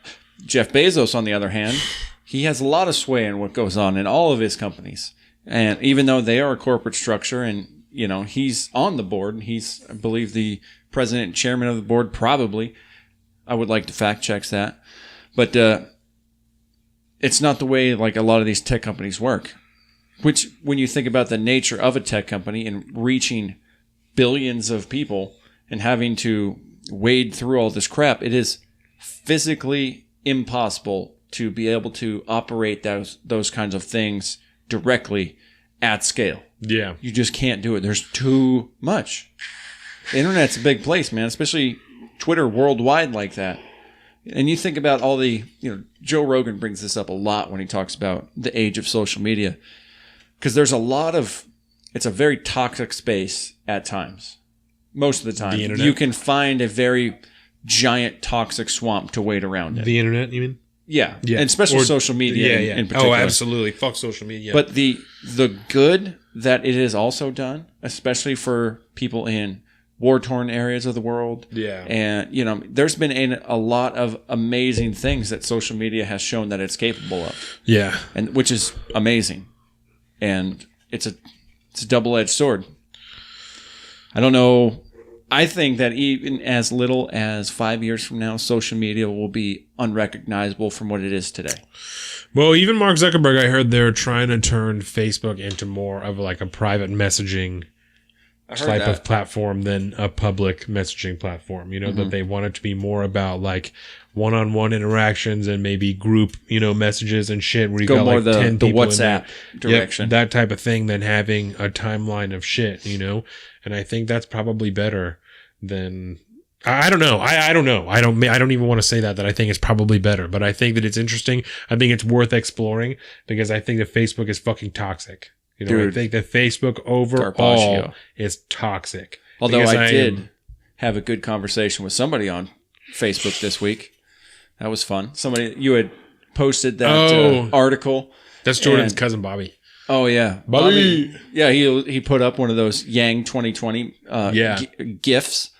Jeff Bezos, on the other hand, he has a lot of sway in what goes on in all of his companies. And even though they are a corporate structure and, you know, he's on the board. He's, I believe, the president and chairman of the board, probably. I would like to fact check that. But it's not the way, like, a lot of these tech companies work. Which, when you think about the nature of a tech company and reaching billions of people and having to wade through all this crap, it is physically impossible to be able to operate those kinds of things directly at scale. Yeah. You just can't do it. There's too much. The internet's a big place, man, especially Twitter worldwide like that. And you think about all the, you know, Joe Rogan brings this up a lot when he talks about the age of social media. Because there's it's a very toxic space at times. Most of the time. The internet? You can find a very giant toxic swamp to wade around in. The internet, you mean? Yeah. And especially social media in particular. Oh, absolutely. Fuck social media. But the good that it has also done, especially for people in war-torn areas of the world. Yeah. And, you know, there's been a lot of amazing things that social media has shown that it's capable of. Yeah. And which is amazing. And it's a double-edged sword. I don't know I think that even as little as 5 years from now, social media will be unrecognizable from what it is today. Well, even Mark Zuckerberg, I heard they're trying to turn Facebook into more of like a private messaging type of platform than a public messaging platform. You know, that they want it to be more about like one-on-one interactions and maybe group, you know, messages and shit where you Go got more like 10 the people in WhatsApp there. direction. Yep, that type of thing than having a timeline of shit, you know? And I think that's probably better than... I don't know. I don't know. I don't even want to say that I think it's probably better, but I think that it's interesting. I think it's worth exploring because I think that Facebook is fucking toxic. You know, Dude, I think that Facebook overall Garbaggio. is toxic. Although Because I did have a good conversation with somebody on Facebook this week. That was fun. You had posted that article. That's Jordan's and- cousin Bobby. Oh yeah, Bobby. Yeah, he put up one of those Yang 2020 GIFs.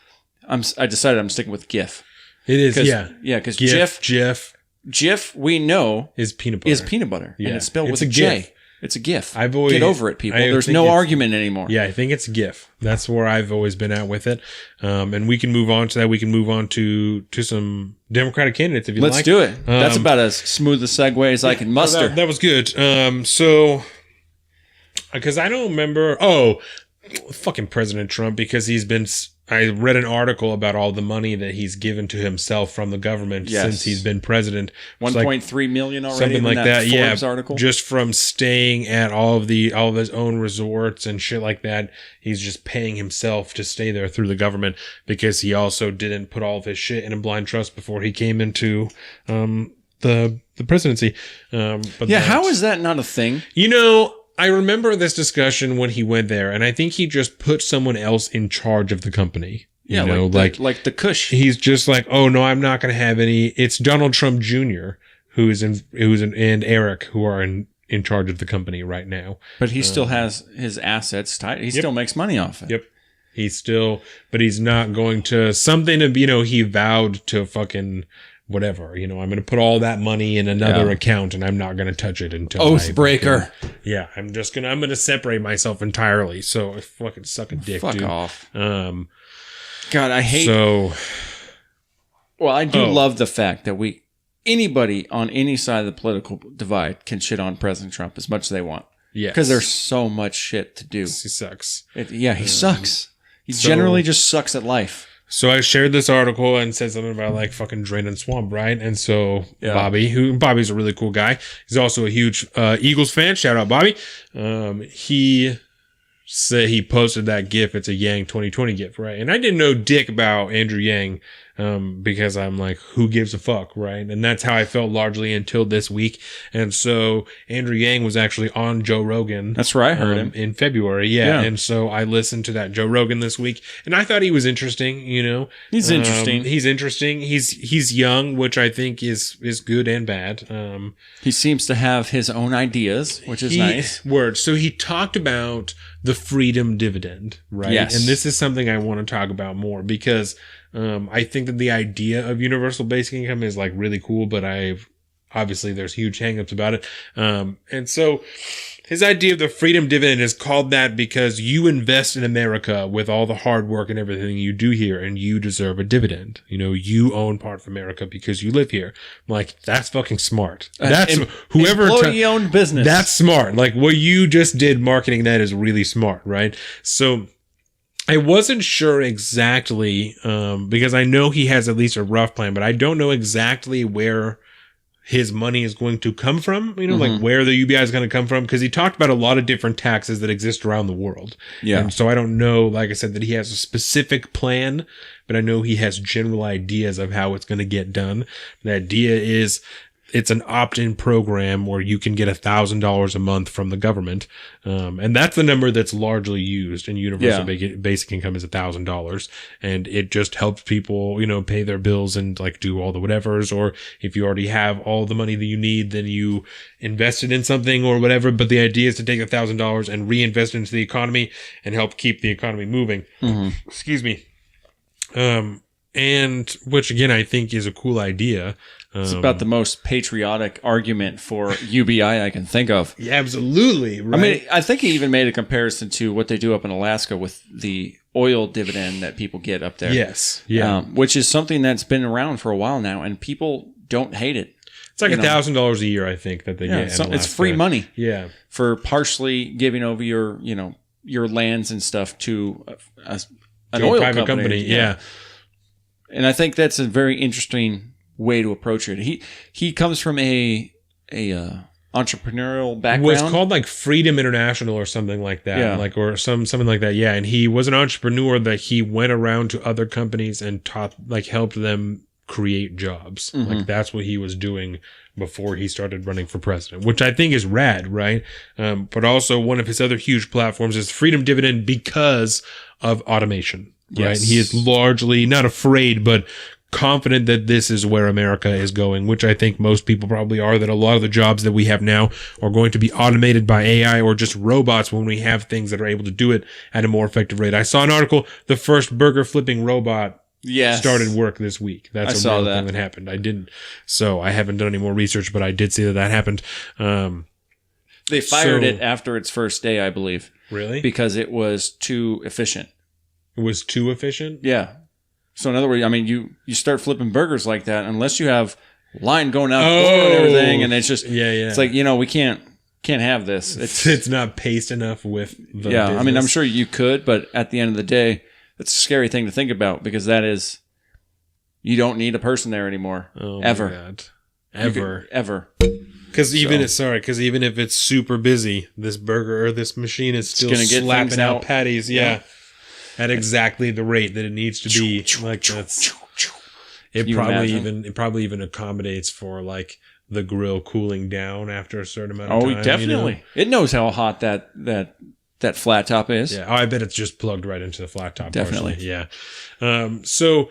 I decided I'm sticking with GIF. It is, yeah. Yeah, because GIF we know is peanut butter. and Yeah. it's spelled It's with a a J. GIF. It's a GIF. Get over it, people. I There's think no it's- argument anymore. Yeah, I think it's GIF. That's where I've always been at with it. And we can move on to that. We can move on to some Democratic candidates if you like. Let's do it. That's about as smooth a segue as I can muster. That was good. So, because I don't remember. Oh, fucking President Trump, because I read an article about all the money that he's given to himself from the government since he's been president. 1.3 million already. Something in like that. Yeah. Forbes article. Just from staying at all of his own resorts and shit like that. He's just paying himself to stay there through the government because he also didn't put all of his shit in a blind trust before he came into, the presidency. How is that not a thing? You know, I remember this discussion when he went there, and I think he just put someone else in charge of the company. Yeah, you know, like the Kush. He's just like, oh no, I'm not going to have any. It's Donald Trump Jr. and Eric who are in charge of the company right now. But he still has his assets tied. He still makes money off it. Yep. But he's not going to he vowed to fucking whatever, I'm going to put all that money in another account and I'm not going to touch it until Oathbreaker. Yeah. I'm going to separate myself entirely. So I fucking suck a dick, Fuck dude. off. God, I hate. Well, I do love the fact that anybody on any side of the political divide can shit on President Trump as much as they want. Yeah. Because there's so much shit to do. He sucks. He sucks. He generally just sucks at life. So I shared this article and said something about like fucking Drain and Swamp, right? And so Bobby's a really cool guy. He's also a huge Eagles fan. Shout out Bobby. He said he posted that GIF. It's a Yang 2020 GIF, right? And I didn't know dick about Andrew Yang. Because I'm like, who gives a fuck, right? And that's how I felt largely until this week. And so Andrew Yang was actually on Joe Rogan. That's right. I heard him in February. Yeah. And so I listened to that Joe Rogan this week and I thought he was interesting, He's interesting. He's interesting. He's young, which I think is good and bad. He seems to have his own ideas, which is nice. So he talked about the freedom dividend, right? Yes. And this is something I want to talk about more because I think that the idea of universal basic income is like really cool, but obviously there's huge hangups about it. And so his idea of the freedom dividend is called that because you invest in America with all the hard work and everything you do here and you deserve a dividend. You own part of America because you live here. I'm like, that's fucking smart. That's whoever employee-owned business. That's smart. Like what you just did marketing that is really smart, right? So I wasn't sure exactly, because I know he has at least a rough plan, but I don't know exactly where his money is going to come from, like where the UBI is going to come from, because he talked about a lot of different taxes that exist around the world. Yeah. And so I don't know, like I said, that he has a specific plan, but I know he has general ideas of how it's going to get done. The idea is it's an opt-in program where you can get $1,000 a month from the government. And that's the number that's largely used in universal basic income is $1,000. And it just helps people, pay their bills and like do all the whatevers. Or if you already have all the money that you need, then you invest it in something or whatever. But the idea is to take $1,000 and reinvest it into the economy and help keep the economy moving. Excuse me. And which again, I think is a cool idea. It's about the most patriotic argument for UBI I can think of. Yeah, absolutely. Right? I mean, I think he even made a comparison to what they do up in Alaska with the oil dividend that people get up there. Yes. Yeah. Which is something that's been around for a while now, and people don't hate it. It's like $1,000 a year, I think, that they get. It's free money. Yeah. For partially giving over your lands and stuff to an oil private company. Yeah. And I think that's a very interesting way to approach it. He comes from a entrepreneurial background. Was called like Freedom International or something like that. Yeah. Or something like that. Yeah. And he was an entrepreneur that he went around to other companies and helped them create jobs. Mm-hmm. Like that's what he was doing before he started running for president, which I think is rad, right? But also one of his other huge platforms is Freedom Dividend because of automation, right? Yes. He is largely not afraid, but confident that this is where America is going, which I think most people probably are, that a lot of the jobs that we have now are going to be automated by AI or just robots when we have things that are able to do it at a more effective rate. I saw an article, the first burger flipping robot started work this week. That's a real thing that happened. I didn't, so I haven't done any more research, but I did see that happened. They fired it after its first day, I believe. Really? Because it was too efficient. It was too efficient? Yeah. So in other words, I mean, you start flipping burgers like that, unless you have line going out the door and everything, and it's just it's like, we can't have this. It's not paced enough with the business. I mean, I'm sure you could, but at the end of the day, it's a scary thing to think about, because you don't need a person there anymore. Oh, ever. My God. Ever. Because even if it's super busy, this burger or this machine is still slapping out patties. Yeah. At exactly the rate that it needs to be. Like that's, it probably even accommodates for like the grill cooling down after a certain amount of time. Oh, definitely. It knows how hot that flat top is. Yeah. Oh, I bet it's just plugged right into the flat top. Definitely. Partially. Yeah.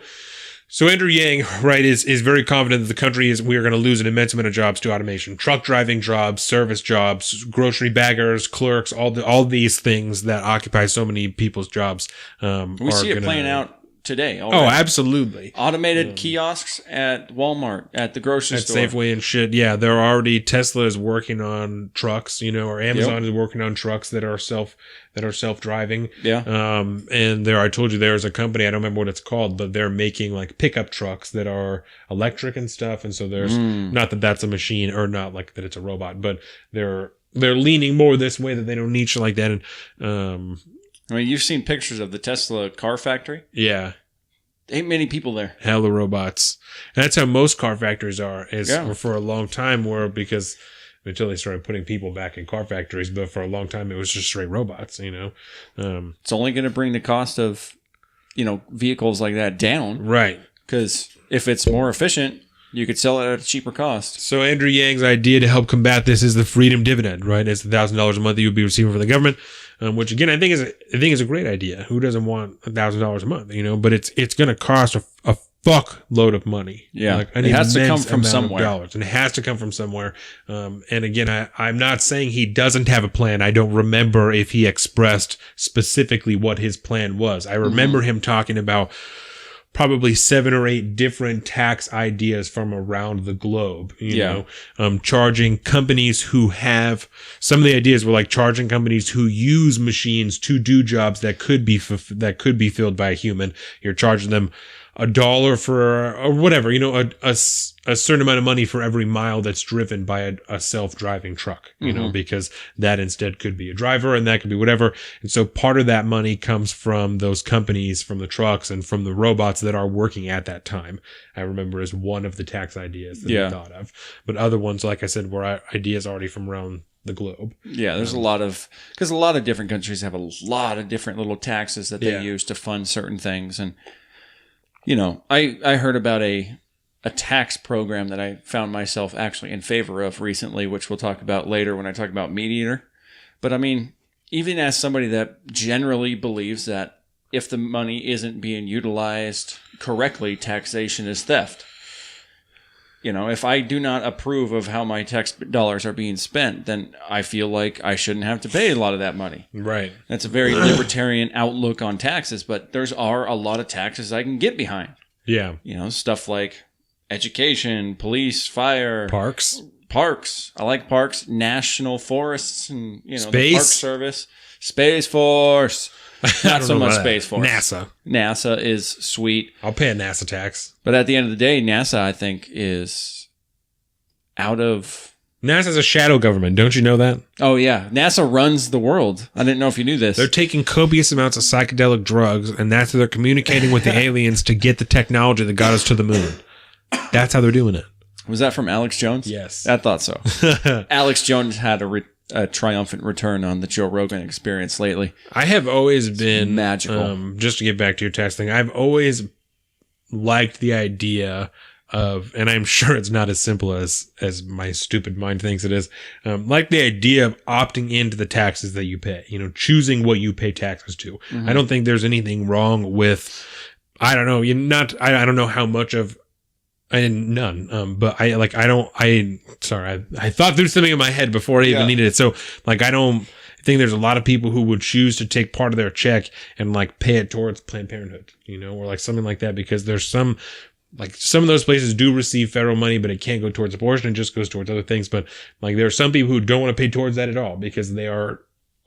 So Andrew Yang, right, is very confident that the country we are going to lose an immense amount of jobs to automation. Truck driving jobs, service jobs, grocery baggers, clerks, all these things that occupy so many people's jobs. We see it playing out today. Already. Oh, absolutely. Automated kiosks at Walmart, at the grocery store. At Safeway and shit. Yeah, there are already, Tesla is working on trucks, or Amazon is working on trucks that are self-driving. Yeah. And I told you there's a company, I don't remember what it's called, but they're making like pickup trucks that are electric and stuff. And so there's not that that's a machine, or not like that it's a robot, but they're leaning more this way, that they don't need shit like that. And, I mean, you've seen pictures of the Tesla car factory. Yeah. Ain't many people there. Hella robots. And that's how most car factories are, for a long time because until they started putting people back in car factories, but for a long time it was just straight robots, It's only going to bring the cost of, vehicles like that down. Right. Because if it's more efficient, you could sell it at a cheaper cost. So Andrew Yang's idea to help combat this is the Freedom Dividend, right? It's $1,000 a month that you would be receiving from the government, which again I think is a great idea. Who doesn't want $1,000 a month? But it's going to cost a fuck load of money. Yeah, it has to come from somewhere. And it has to come from somewhere. And again, I'm not saying he doesn't have a plan. I don't remember if he expressed specifically what his plan was. I remember him talking about probably 7 or 8 different tax ideas from around the globe, charging companies who have, some of the ideas were like charging companies who use machines to do jobs that could be filled by a human. You're charging them $1 for, or whatever, a certain amount of money for every mile that's driven by a self-driving truck, because that instead could be a driver and that could be whatever. And so part of that money comes from those companies, from the trucks and from the robots that are working at that time. I remember as one of the tax ideas that I thought of, but other ones, like I said, were ideas already from around the globe. Yeah, there's because a lot of different countries have a lot of different little taxes that they use to fund certain things. And I heard about a tax program that I found myself actually in favor of recently, which we'll talk about later when I talk about Meat Eater. But I mean, even as somebody that generally believes that if the money isn't being utilized correctly, taxation is theft. If I do not approve of how my tax dollars are being spent, then I feel like I shouldn't have to pay a lot of that money. Right. That's a very libertarian outlook on taxes, but there are a lot of taxes I can get behind. Yeah. Stuff like education, police, fire. Parks. I like parks, national forests, and, Space. the Park Service. Space Force. Not so much Space Force. NASA. NASA is sweet. I'll pay a NASA tax. But at the end of the day, NASA, I think, is out of... NASA's a shadow government. Don't you know that? Oh, yeah. NASA runs the world. I didn't know if you knew this. They're taking copious amounts of psychedelic drugs, and that's how they're communicating with the aliens to get the technology that got us to the moon. That's how they're doing it. Was that from Alex Jones? Yes. I thought so. Alex Jones had a triumphant return on the Joe Rogan Experience lately. I have always been... magical. Just to get back to your tax thing, I've always liked the idea of, and I'm sure it's not as simple as my stupid mind thinks it is, like the idea of opting into the taxes that you pay, choosing what you pay taxes to. I don't think there's anything wrong with, I don't know, I don't know how much of, but I thought through something in my head before I even needed it. So I don't think there's a lot of people who would choose to take part of their check and pay it towards Planned Parenthood, or something like that, because there's some of those places do receive federal money, but it can't go towards abortion. It just goes towards other things. But there are some people who don't want to pay towards that at all because they are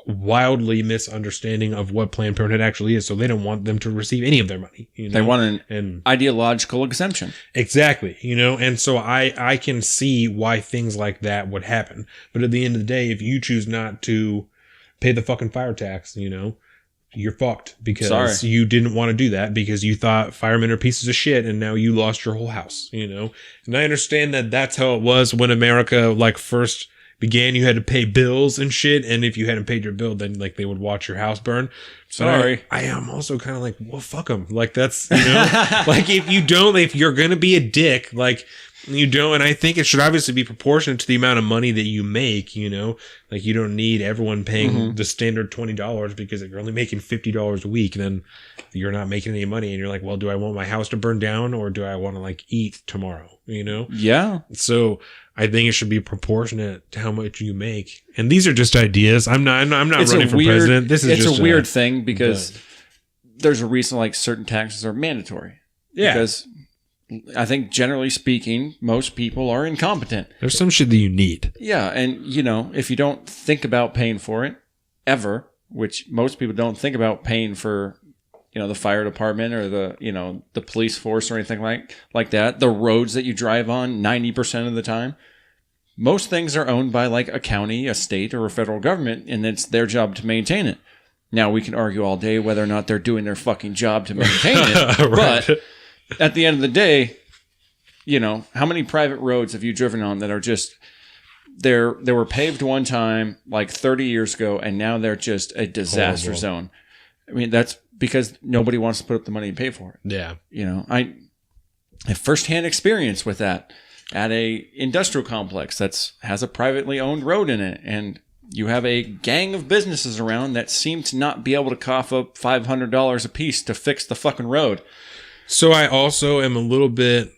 wildly misunderstanding of what Planned Parenthood actually is. So they don't want them to receive any of their money. They want an ideological exemption. Exactly. And so I can see why things like that would happen. But at the end of the day, if you choose not to pay the fucking fire tax, you're fucked because you didn't want to do that because you thought firemen are pieces of shit and now you lost your whole house, And I understand that that's how it was when America first began. You had to pay bills and shit, and if you hadn't paid your bill, then they would watch your house burn. Sorry. I am also kind of well, fuck them. That's, if you're going to be a dick, you don't, and I think it should obviously be proportionate to the amount of money that you make, you don't need everyone paying the standard $20 because if you're only making $50 a week, then you're not making any money. And you're well, do I want my house to burn down or do I want to eat tomorrow? Yeah. So I think it should be proportionate to how much you make. And these are just ideas. I'm not running for president. This is just a weird thing because there's a reason certain taxes are mandatory. Yeah. Because I think generally speaking, most people are incompetent. There's some shit that you need. Yeah. And, if you don't think about paying for it ever, which most people don't think about paying for, the fire department or the police force or anything like that, the roads that you drive on 90% of the time, most things are owned by a county, a state, or a federal government, and it's their job to maintain it. Now, we can argue all day whether or not they're doing their fucking job to maintain it, right. But at the end of the day, how many private roads have you driven on that are just, they were paved one time 30 years ago, and now they're just a disaster zone. I mean, that's because nobody wants to put up the money to pay for it. Yeah. I have firsthand experience with that at a industrial complex that has a privately owned road in it, and you have a gang of businesses around that seem to not be able to cough up $500 a piece to fix the fucking road. So I also am a little bit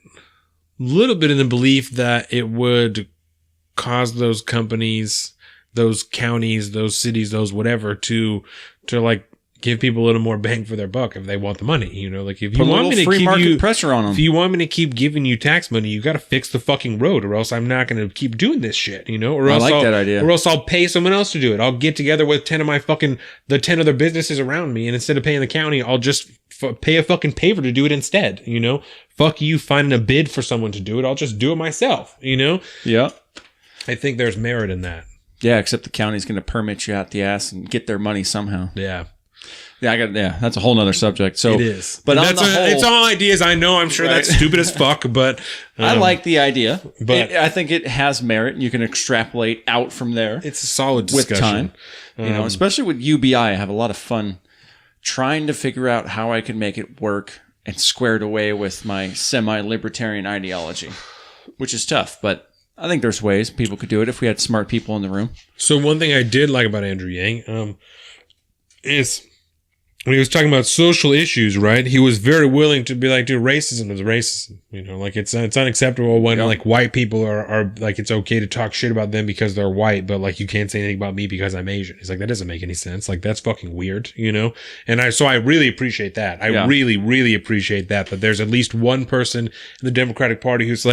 in the belief that it would cause those companies, those counties, those cities, those whatever to give people a little more bang for their buck if they want the money. If you want me to free keep market pressure on them. If you want me to keep giving you tax money, you got to fix the fucking road, or else I'm not going to keep doing this shit. Or else that idea. Or else I'll pay someone else to do it. I'll get together with 10 of the 10 other businesses around me, and instead of paying the county, I'll just pay a fucking paver to do it instead. Fuck you finding a bid for someone to do it. I'll just do it myself. Yeah. I think there's merit in that. Yeah, except the county's going to permit you out the ass and get their money somehow. Yeah. Yeah, that's a whole nother subject. So it is, but it's all ideas. I know. I'm sure that's stupid as fuck, but I like the idea. But I think it has merit, and you can extrapolate out from there. It's a solid discussion with time. Especially with UBI, I have a lot of fun trying to figure out how I can make it work and square it away with my semi-libertarian ideology, which is tough, but I think there's ways people could do it if we had smart people in the room. So one thing I did like about Andrew Yang is when he was talking about social issues, right? He was very willing to be dude, racism is racism. It's unacceptable when white people are it's okay to talk shit about them because they're white, but you can't say anything about me because I'm Asian. He's that doesn't make any sense. That's fucking weird, And I really appreciate that. I really, really appreciate that there's at least one person in the Democratic Party who's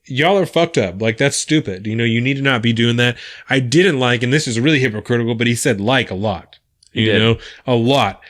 y'all are fucked up. That's stupid. You need to not be doing that. I didn't and this is really hypocritical, but he said a lot. you did. know, a lot.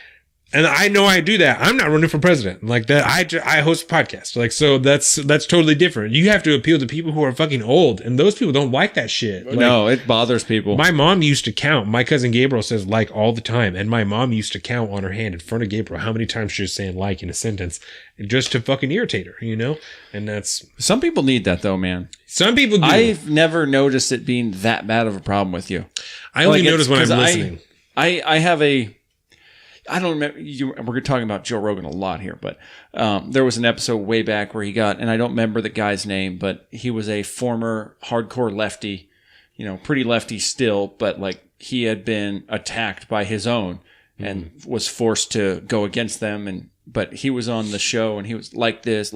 And I know I do that. I'm not running for president like that. I host a podcast. Like, so that's totally different. You have to appeal to people who are fucking old, and those people don't like that shit. Like, No, it bothers people. my mom used to count. My cousin Gabriel says like all the time. And my mom used to count on her hand in front of Gabriel how many times she was saying like in a sentence just to fucking irritate her, you know? And that's, Some people need that though, man. some people do. I've never noticed it being that bad of a problem with you. I only Like, notice when I'm 'cause listening. I have a. I don't remember. We're talking about Joe Rogan a lot here, but there was an episode way back where he got, and I don't remember the guy's name, but he was a former hardcore lefty, you know, pretty lefty still, but like he had been attacked by his own and was forced to go against them, but he was on the show and he was like this,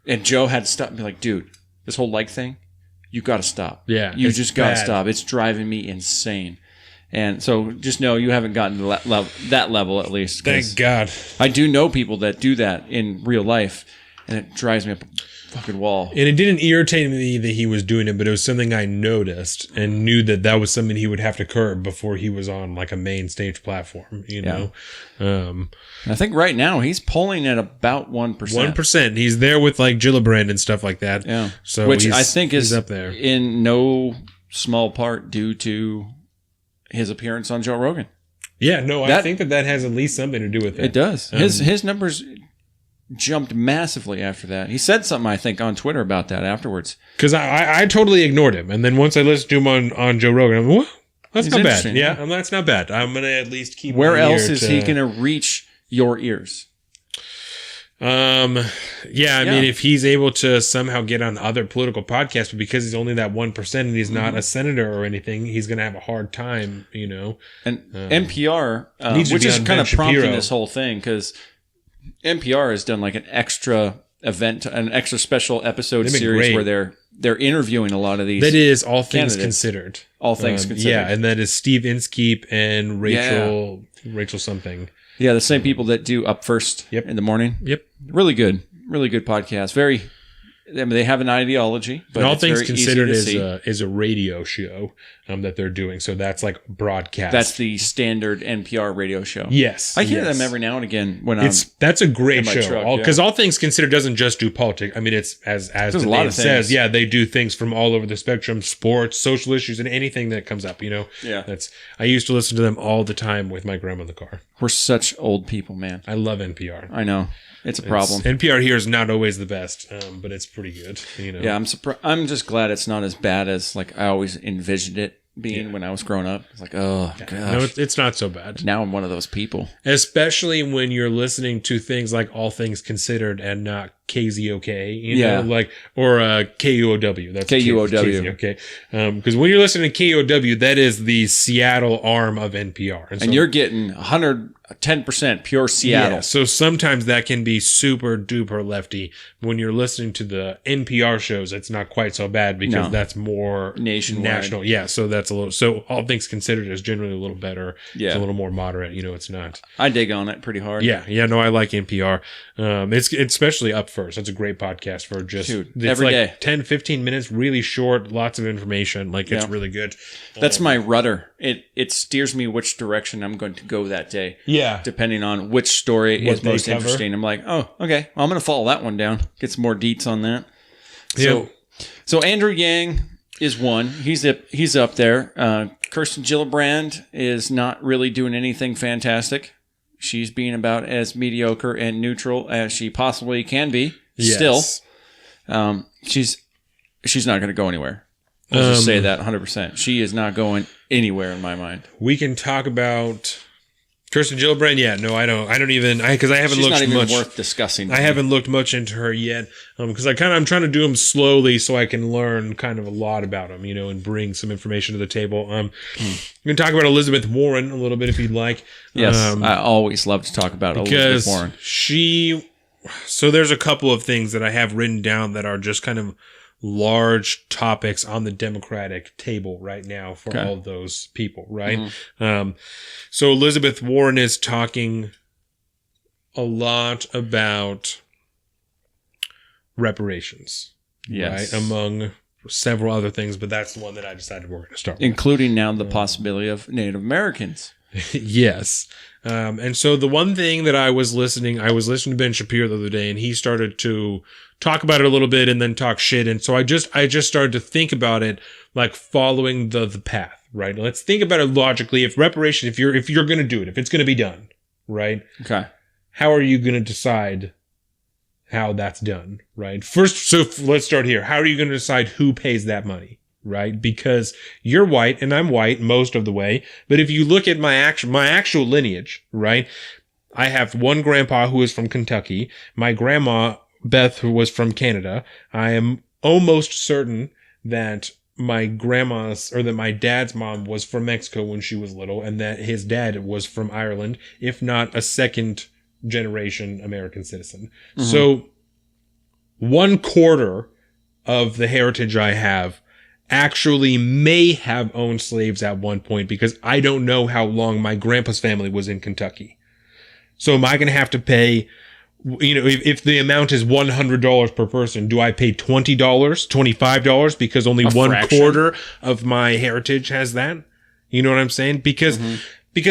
and Joe had to stop and be like, dude, this whole thing, you got to stop. Yeah, you it's just got to bad. stop. It's driving me insane. And so just know you haven't gotten to that level at least. 'cause Thank God. I do know people that do that in real life, and it drives me up a fucking wall. And it didn't irritate me that he was doing it, but it was something I noticed and knew that was something he would have to curb before he was on like a main stage platform, you know? I think right now he's polling at about 1%. 1%. He's there with like Gillibrand and stuff like that. Yeah. So which he's- I think he's is up there. in no small part due to his appearance on Joe Rogan. Yeah, no, I That- think that has at least something to do with it. It does. His numbers jumped massively after that. He said something, I think, on Twitter about that afterwards. Because I totally ignored him. And then once I listened to him on Joe Rogan, I'm like, well, that's He's not bad. interesting. Yeah, that's not bad. I'm going to at least keep Where my else ear is he going to reach your ears? Yeah, I mean, if he's able to somehow get on other political podcasts, but because he's only that 1% and he's not a senator or anything, he's going to have a hard time, you know. And NPR, needs to which be is on kind Ben of prompting Shapiro. this whole thing, because NPR has done like an extra event, an extra special episode They've been series great. where they're interviewing a lot of these. That is All Things candidates. Considered. All Things Considered. Yeah, and that is Steve Inskeep and Rachel something. Yeah, the same people that do Up First Yep. in the morning. Yep. Really good podcast. Very. I mean, they have an ideology, but And All it's Things very Considered easy to see. is a radio show that they're doing. So that's like broadcast. That's the standard NPR radio show. Yes. I hear yes. them every now and again when That's a great in my show. truck, Because All Things Considered doesn't just do politics. I mean, it's as There's the a lot name of says, things. yeah, they do things from all over the spectrum, sports, social issues, and anything that comes up. You know, Yeah. I used to listen to them all the time with my grandma in the car. we're such old people, man. I love NPR. I know it's a problem. NPR here is not always the best, but it's pretty good. You know, Yeah, I'm surprised. I'm just glad it's not as bad as like I always envisioned it being when I was growing up. It's like, oh gosh. no, it's not so bad. Now I'm one of those people. Especially when you're listening to things like All Things Considered and not KZOK, you Yeah. know, like, or KUOW. That's KUOW. Okay. Because when you're listening to KUOW, that is the Seattle arm of NPR. And so, you're getting 110% pure Seattle. yeah, so sometimes that can be super duper lefty. When you're listening to the NPR shows, it's not quite so bad because No. that's more Nationwide. national. Yeah, so that's a little, so All Things Considered is generally a little better. Yeah. It's a little more moderate. You know, it's not. I dig on it pretty hard. Yeah, no, I like NPR. It's especially Up First. That's a great podcast for just Dude, it's every like day. 10-15 minutes, really short, lots of information. Like it's Yeah. really good. That's my rudder. It steers me which direction I'm going to go that day. Yeah. Depending on which story What is they most cover. interesting. I'm like, oh, okay. Well, I'm going to follow that one down. Get some more deets on that. Yeah. So Andrew Yang is one. He's up there. Kirsten Gillibrand is not really doing anything fantastic. She's being about as mediocre and neutral as she possibly can be. Yes. Still, she's not going to go anywhere. I'll just say that 100%. She is not going anywhere in my mind. We can talk about Kirsten Gillibrand. Yeah, no, I don't even, because I haven't She's looked not even much. worth discussing. I haven't looked much into her yet, because I'm trying to do them slowly so I can learn kind of a lot about them, you know, and bring some information to the table. We can talk about Elizabeth Warren a little bit if you'd like. Yes, I always love to talk about Elizabeth Because Warren. so there's a couple of things that I have written down that are just kind of large topics on the Democratic table right now for all of those people, right? So Elizabeth Warren is talking a lot about reparations, Yes. right? Among several other things, but that's the one that I decided we're going to start with. Including now the possibility of Native Americans. Yes. And so the one thing that I was listening to Ben Shapiro the other day, and he started to talk about it a little bit and then talk shit. And so I just started to think about it like following the path, right? Let's think about it logically. If reparation, if you're going to do it, if it's going to be done, right? Okay. How are you going to decide how that's done, right? First, so let's start here. How are you going to decide who pays that money? Right? Because you're white and I'm white most of the way. But if you look at my actual lineage, right? I have one grandpa who is from Kentucky. My grandma, Beth, who was from Canada. I am almost certain that my dad's mom was from Mexico when she was little, and that his dad was from Ireland, if not a second generation American citizen. Mm-hmm. So 1/4 of the heritage I have actually may have owned slaves at one point, because I don't know how long my grandpa's family was in Kentucky. So am I going to have to pay, if the amount is $100 per person, do I pay $20, $25 because only 1/4 of my heritage has that? You know what I'm saying? Because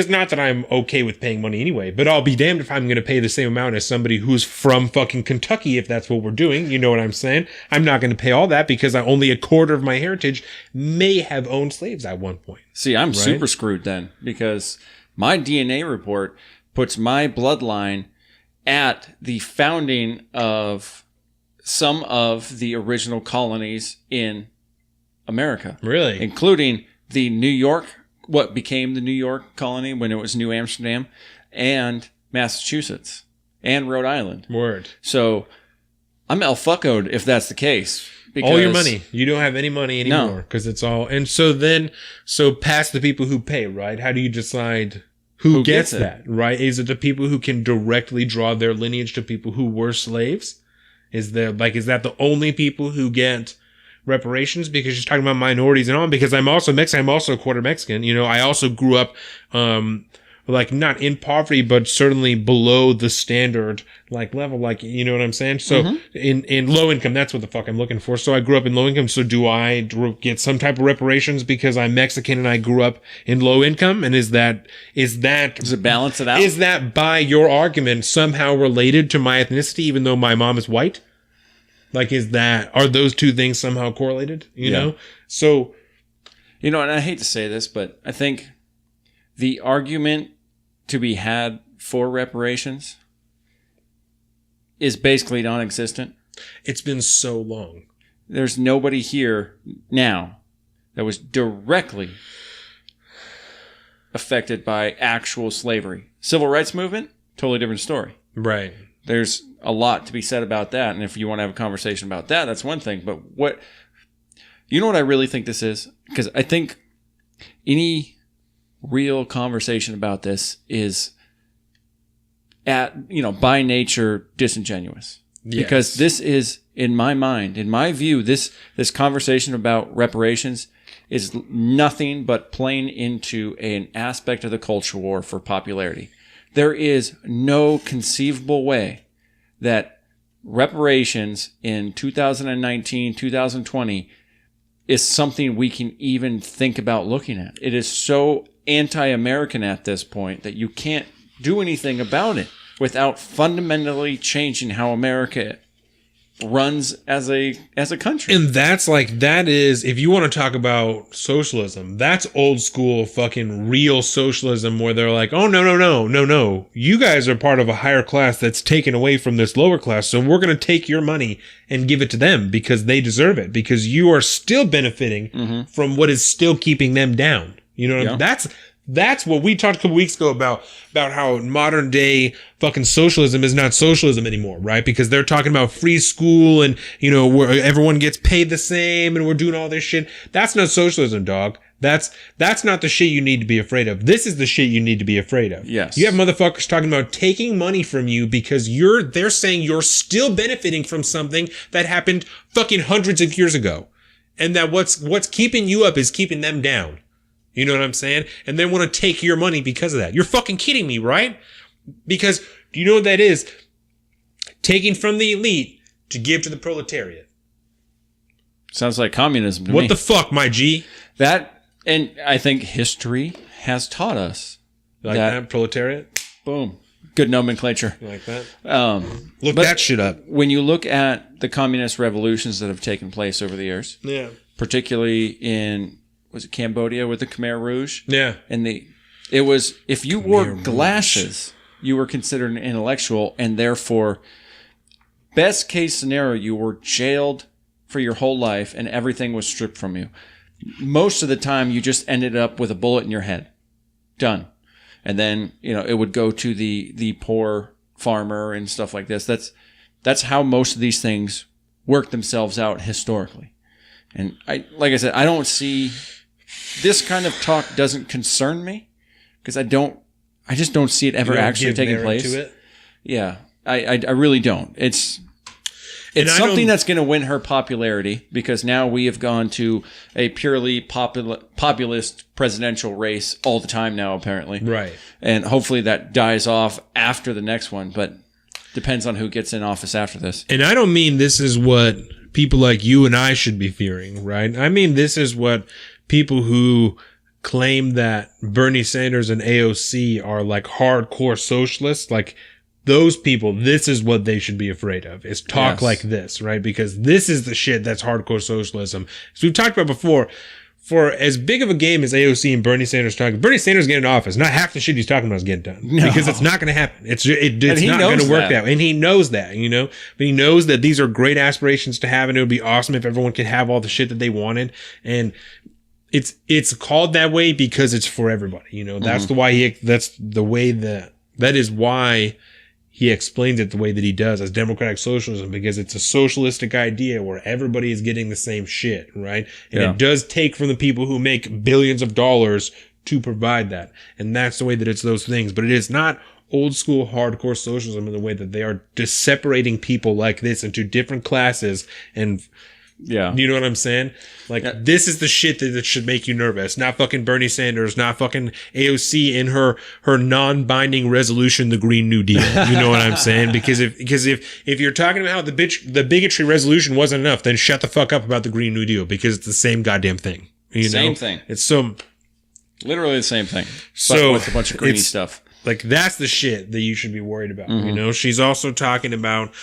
not that I'm okay with paying money anyway, but I'll be damned if I'm going to pay the same amount as somebody who's from fucking Kentucky if that's what we're doing. You know what I'm saying? I'm not going to pay all that because only 1/4 of my heritage may have owned slaves at one point. See, I'm super screwed then, because my DNA report puts my bloodline at the founding of some of the original colonies in America. Really? Including the New York, what became the New York colony when it was New Amsterdam, and Massachusetts, and Rhode Island. Word. So I'm el fuckoed if that's the case. All your money. You don't have any money anymore because it's all. And so past the people who pay, right? How do you decide who gets that, right? Is it the people who can directly draw their lineage to people who were slaves? Is that the only people who get reparations? Because you're talking about minorities and all, because I'm also Mexican. I'm also a quarter Mexican. I also grew up, not in poverty, but certainly below the standard, level, you know what I'm saying? So in low income, that's what the fuck I'm looking for. So I grew up in low income. So do I get some type of reparations because I'm Mexican and I grew up in low income? And does it balance it out? Is that, by your argument, somehow related to my ethnicity, even though my mom is white? Are those two things somehow correlated? You know? So, and I hate to say this, but I think the argument to be had for reparations is basically non-existent. It's been so long. There's nobody here now that was directly affected by actual slavery. Civil rights movement, totally different story. Right. There's a lot to be said about that. And if you want to have a conversation about that, that's one thing. But what I really think this is? Because I think any real conversation about this is by nature disingenuous. Yes. Because this is, in my mind, in my view, this conversation about reparations is nothing but playing into an aspect of the culture war for popularity. There is no conceivable way that reparations in 2019, 2020 is something we can even think about looking at. It is so anti-American at this point that you can't do anything about it without fundamentally changing how America runs as a country. And that is, if you want to talk about socialism, that's old school fucking real socialism, where they're like, oh, no. You guys are part of a higher class that's taken away from this lower class. So we're going to take your money and give it to them because they deserve it, because you are still benefiting from what is still keeping them down. You know what I mean? That's what we talked a couple weeks ago about how modern day fucking socialism is not socialism anymore, right? Because they're talking about free school and, where everyone gets paid the same and we're doing all this shit. That's not socialism, dog. That's not the shit you need to be afraid of. This is the shit you need to be afraid of. Yes. You have motherfuckers talking about taking money from you because they're saying you're still benefiting from something that happened fucking hundreds of years ago. And that what's keeping you up is keeping them down. You know what I'm saying? And they want to take your money because of that. You're fucking kidding me, right? Because do you know what that is? Taking from the elite to give to the proletariat. Sounds like communism to me. What the fuck, my G? That, and I think history has taught us Like that proletariat? Boom. Good nomenclature. You like that? Look that shit up. When you look at the communist revolutions that have taken place over the years, Yeah. particularly in, was it Cambodia with the Khmer Rouge? Yeah. And it was, if you wore glasses, you were considered an intellectual, and therefore, best case scenario, you were jailed for your whole life and everything was stripped from you. Most of the time, you just ended up with a bullet in your head. Done. And then, it would go to the poor farmer and stuff like this. That's how most of these things work themselves out historically. And like I said, I don't see, this kind of talk doesn't concern me because I just don't see it ever actually taking place. To it? Yeah, I really don't. It's something that's going to win her popularity because now we have gone to a purely populist presidential race all the time now, apparently. Right. And hopefully that dies off after the next one, but depends on who gets in office after this. And I don't mean this is what people like you and I should be fearing, right? I mean, this is what people who claim that Bernie Sanders and AOC are like hardcore socialists, like those people, this is what they should be afraid of, is talk like this, right? Because this is the shit that's hardcore socialism. As we've talked about before, for as big of a game as AOC and Bernie Sanders talking, Bernie Sanders getting into office, not half the shit he's talking about is getting done. No. Because it's not going to happen. It's not going to work that way. And he knows that, But he knows that these are great aspirations to have, and it would be awesome if everyone could have all the shit that they wanted. And it's called that way because it's for everybody, That's that is why he explains it the way that he does as democratic socialism, because it's a socialistic idea where everybody is getting the same shit, right? And it does take from the people who make billions of dollars to provide that. And that's the way that it's those things. But it is not old school hardcore socialism in the way that they are just separating people like this into different classes and... Yeah. You know what I'm saying? Like, this is the shit that should make you nervous. Not fucking Bernie Sanders, not fucking AOC in her non-binding resolution, the Green New Deal. You know what I'm saying? Because if you're talking about how the bigotry resolution wasn't enough, then shut the fuck up about the Green New Deal, because it's the same goddamn thing. Same thing. It's so... Literally the same thing. But with a bunch of greeny stuff. Like, that's the shit that you should be worried about. She's also talking about...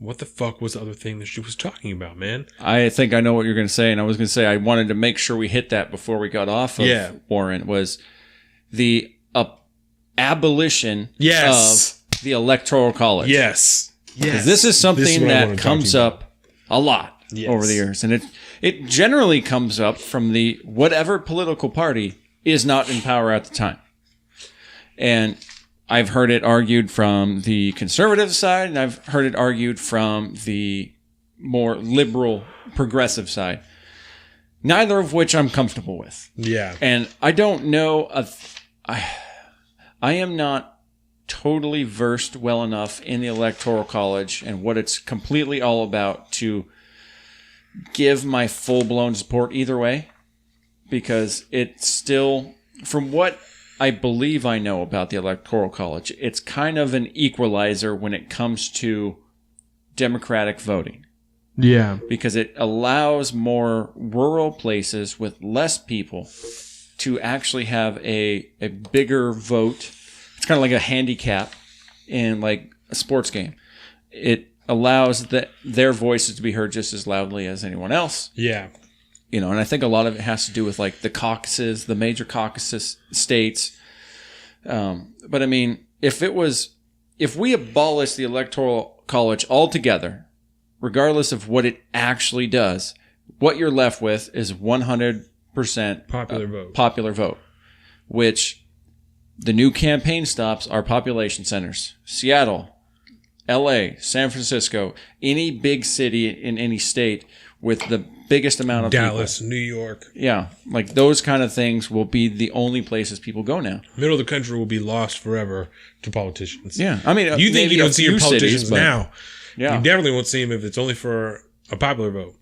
what the fuck was the other thing that she was talking about, man? I think I know what you're going to say, and I was going to say I wanted to make sure we hit that before we got off of Warren, was the abolition of the Electoral College. Yes. Because this is something that comes up a lot over the years, and it generally comes up from the whatever political party is not in power at the time. And I've heard it argued from the conservative side, and I've heard it argued from the more liberal, progressive side. Neither of which I'm comfortable with. Yeah. And I don't know... I am not totally versed well enough in the Electoral College and what it's completely all about to give my full-blown support either way. Because it's still... From what... I believe I know about the Electoral College, it's kind of an equalizer when it comes to democratic voting. Yeah. Because it allows more rural places with less people to actually have a bigger vote. It's kind of like a handicap in like a sports game. It allows their voices to be heard just as loudly as anyone else. Yeah. And I think a lot of it has to do with like the caucuses, the major caucus states. But I mean, if we abolish the Electoral College altogether, regardless of what it actually does, what you're left with is 100% popular vote, which the new campaign stops are population centers. Seattle, LA, San Francisco, any big city in any state with the biggest amount of Dallas, people. New York. Yeah, like those kind of things will be the only places people go now. Middle of the country will be lost forever to politicians. Yeah, I mean, you think you don't see your politicians cities, now? Yeah, you definitely won't see them if it's only for a popular vote.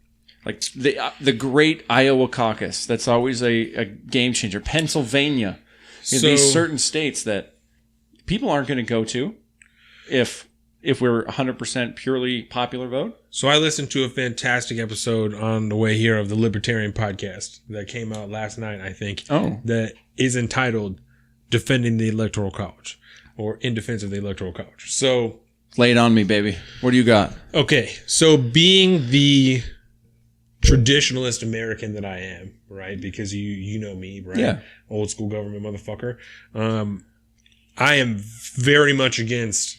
Like the great Iowa caucus, that's always a game changer. Pennsylvania, these certain states that people aren't going to go to if if we're 100% purely popular vote? So I listened to a fantastic episode on the way here of the Libertarian podcast that came out last night, I think. Oh. That is entitled Defending the Electoral College, or In Defense of the Electoral College. So Lay it on me, baby. What do you got? okay, so being the traditionalist American that I am, right? Because you know me, right? Yeah. Old school government motherfucker. I am very much against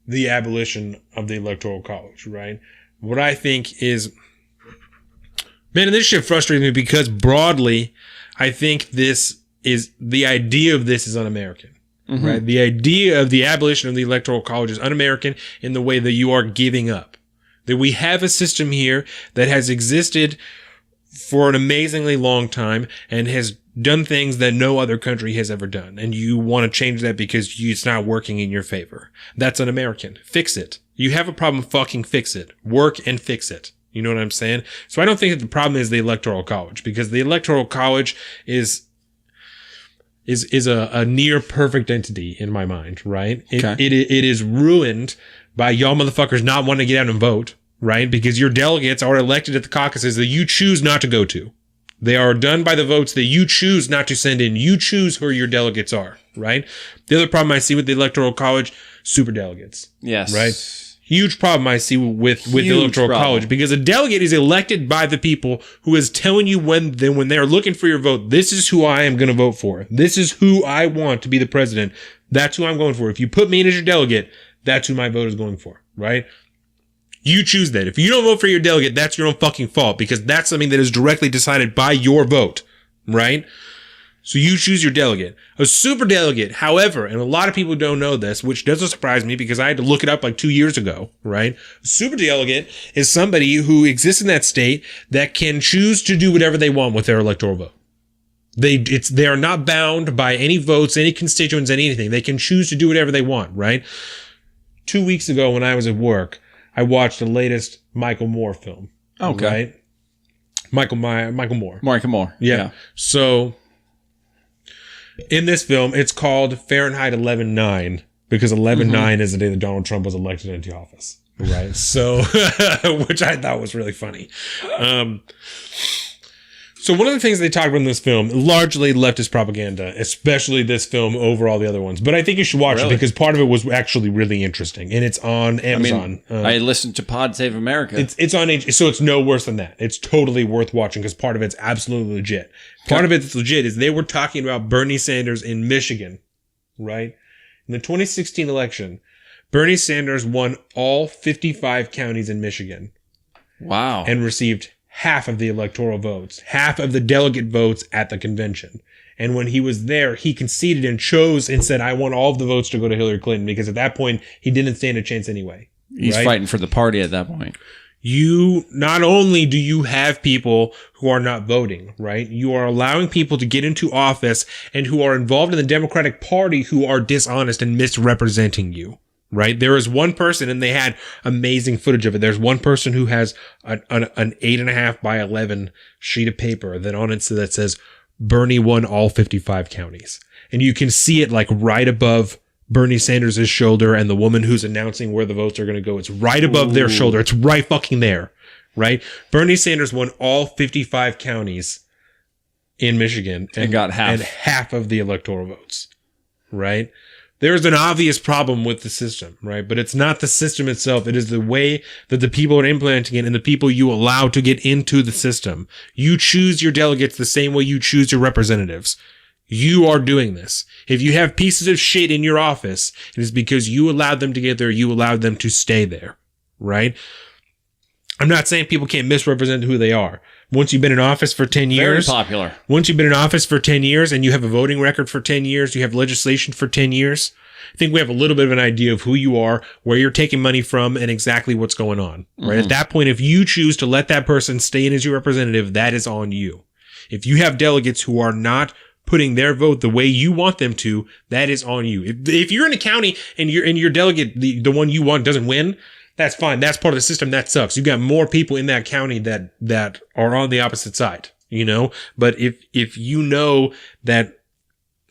the abolition of the Electoral College, right? What I think is, man, and this shit frustrates me because broadly, I think the idea of this is un-American. Right? The idea of the abolition of the Electoral College is un-American in the way that you are giving up. That we have a system here that has existed for an amazingly long time and has done things that no other country has ever done. And you want to change that because it's not working in your favor. That's un-American. Fix it. You have a problem, fucking fix it. Work and fix it. You know what I'm saying? So I don't think that the problem is the Electoral College, because the Electoral College is a near perfect entity in my mind, right? It is ruined by y'all motherfuckers not wanting to get out and vote, right? Because your delegates are elected at the caucuses that you choose not to go to. They are done by the votes that you choose not to send in. You choose who your delegates are, right? The other problem I see with the Electoral College, super delegates. Yes. Right? Huge problem I see with the Huge Electoral problem. College, because a delegate is elected by the people who is telling you when they're looking for your vote, this is who I am going to vote for. This is who I want to be the president. That's who I'm going for. If you put me in as your delegate, that's who my vote is going for, right? You choose that. If you don't vote for your delegate, that's your own fucking fault, because that's something that is directly decided by your vote, right? So you choose your delegate. A super delegate, however, and a lot of people don't know this, which doesn't surprise me because I had to look it up like 2 years ago, right? A super delegate is somebody who exists in that state that can choose to do whatever they want with their electoral vote. They are not bound by any votes, any constituents, anything. They can choose to do whatever they want, right? 2 weeks ago when I was at work, I watched the latest Michael Moore film. Okay. Right? Michael Moore. Michael Moore. Yeah. So in this film, it's called Fahrenheit 11/9 because 11/9 is the day that Donald Trump was elected into office, right? So, which I thought was really funny. So one of the things they talk about in this film, largely leftist propaganda, especially this film over all the other ones. But I think you should watch it because part of it was actually really interesting, and it's on Amazon. I listened to Pod Save America. It's on so it's no worse than that. It's totally worth watching because part of it's absolutely legit. Part of it that's legit is they were talking about Bernie Sanders in Michigan, right? In the 2016 election, Bernie Sanders won all 55 counties in Michigan. Wow. And received half of the electoral votes, half of the delegate votes at the convention. And when he was there, he conceded and chose and said, I want all of the votes to go to Hillary Clinton, because at that point, he didn't stand a chance anyway. He's fighting for the party at that point. You, not only do you have people who are not voting, right? You are allowing people to get into office and who are involved in the Democratic Party who are dishonest and misrepresenting you. Right? There is one person, and they had amazing footage of it. There's one person who has an 8.5 by 11 sheet of paper that on it that says Bernie won all 55 counties. And you can see it like right above Bernie Sanders' shoulder, and the woman who's announcing where the votes are going to go. It's right above their shoulder. It's right fucking there. Right? Bernie Sanders won all 55 counties in Michigan and got half. And half of the electoral votes. Right? There's an obvious problem with the system, right? But it's not the system itself. It is the way that the people are implementing it and the people you allow to get into the system. You choose your delegates the same way you choose your representatives. You are doing this. If you have pieces of shit in your office, it is because you allowed them to get there. You allowed them to stay there, right? I'm not saying people can't misrepresent who they are. Once you've been in office for 10 years. Very popular. Once you've been in office for 10 years and you have a voting record for 10 years, you have legislation for 10 years, I think we have a little bit of an idea of who you are, where you're taking money from, and exactly what's going on. Right? At that point, if you choose to let that person stay in as your representative, that is on you. If you have delegates who are not putting their vote the way you want them to, that is on you. If you're in a county and your delegate, the one you want, doesn't win, that's fine. That's part of the system. That sucks. You got more people in that county that are on the opposite side, you know? But if you know that,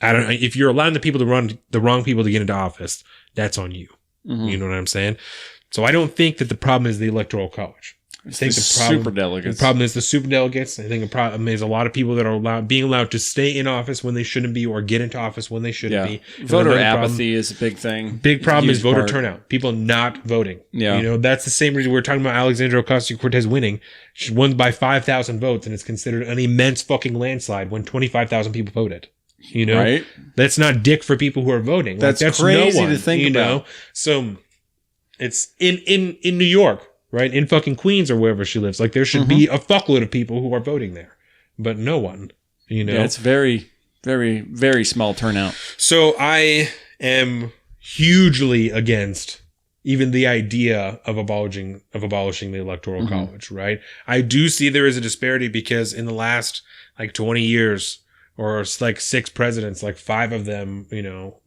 I don't know, if you're allowing the people to run the wrong people to get into office, that's on you. You know what I'm saying? So I don't think that the problem is the Electoral College. I think the problem is the superdelegates. I think the problem is a lot of people that are being allowed to stay in office when they shouldn't be, or get into office when they shouldn't be. Voter apathy is a big thing. Big problem is voter turnout. People not voting. Yeah. You know, that's the same reason we're talking about Alexandria Ocasio-Cortez winning. She won by 5,000 votes, and it's considered an immense fucking landslide when 25,000 people voted. You know, right? That's not dick for people who are voting. That's crazy to think about. Know? So it's in New York. Right? In fucking Queens or wherever she lives. Like, there should be a fuckload of people who are voting there. But no one, you know? Yeah, it's very, very, very small turnout. So I am hugely against even the idea of abolishing the Electoral College, right? I do see there is a disparity because in the last, 20 years, or like 6 presidents, 5 of them,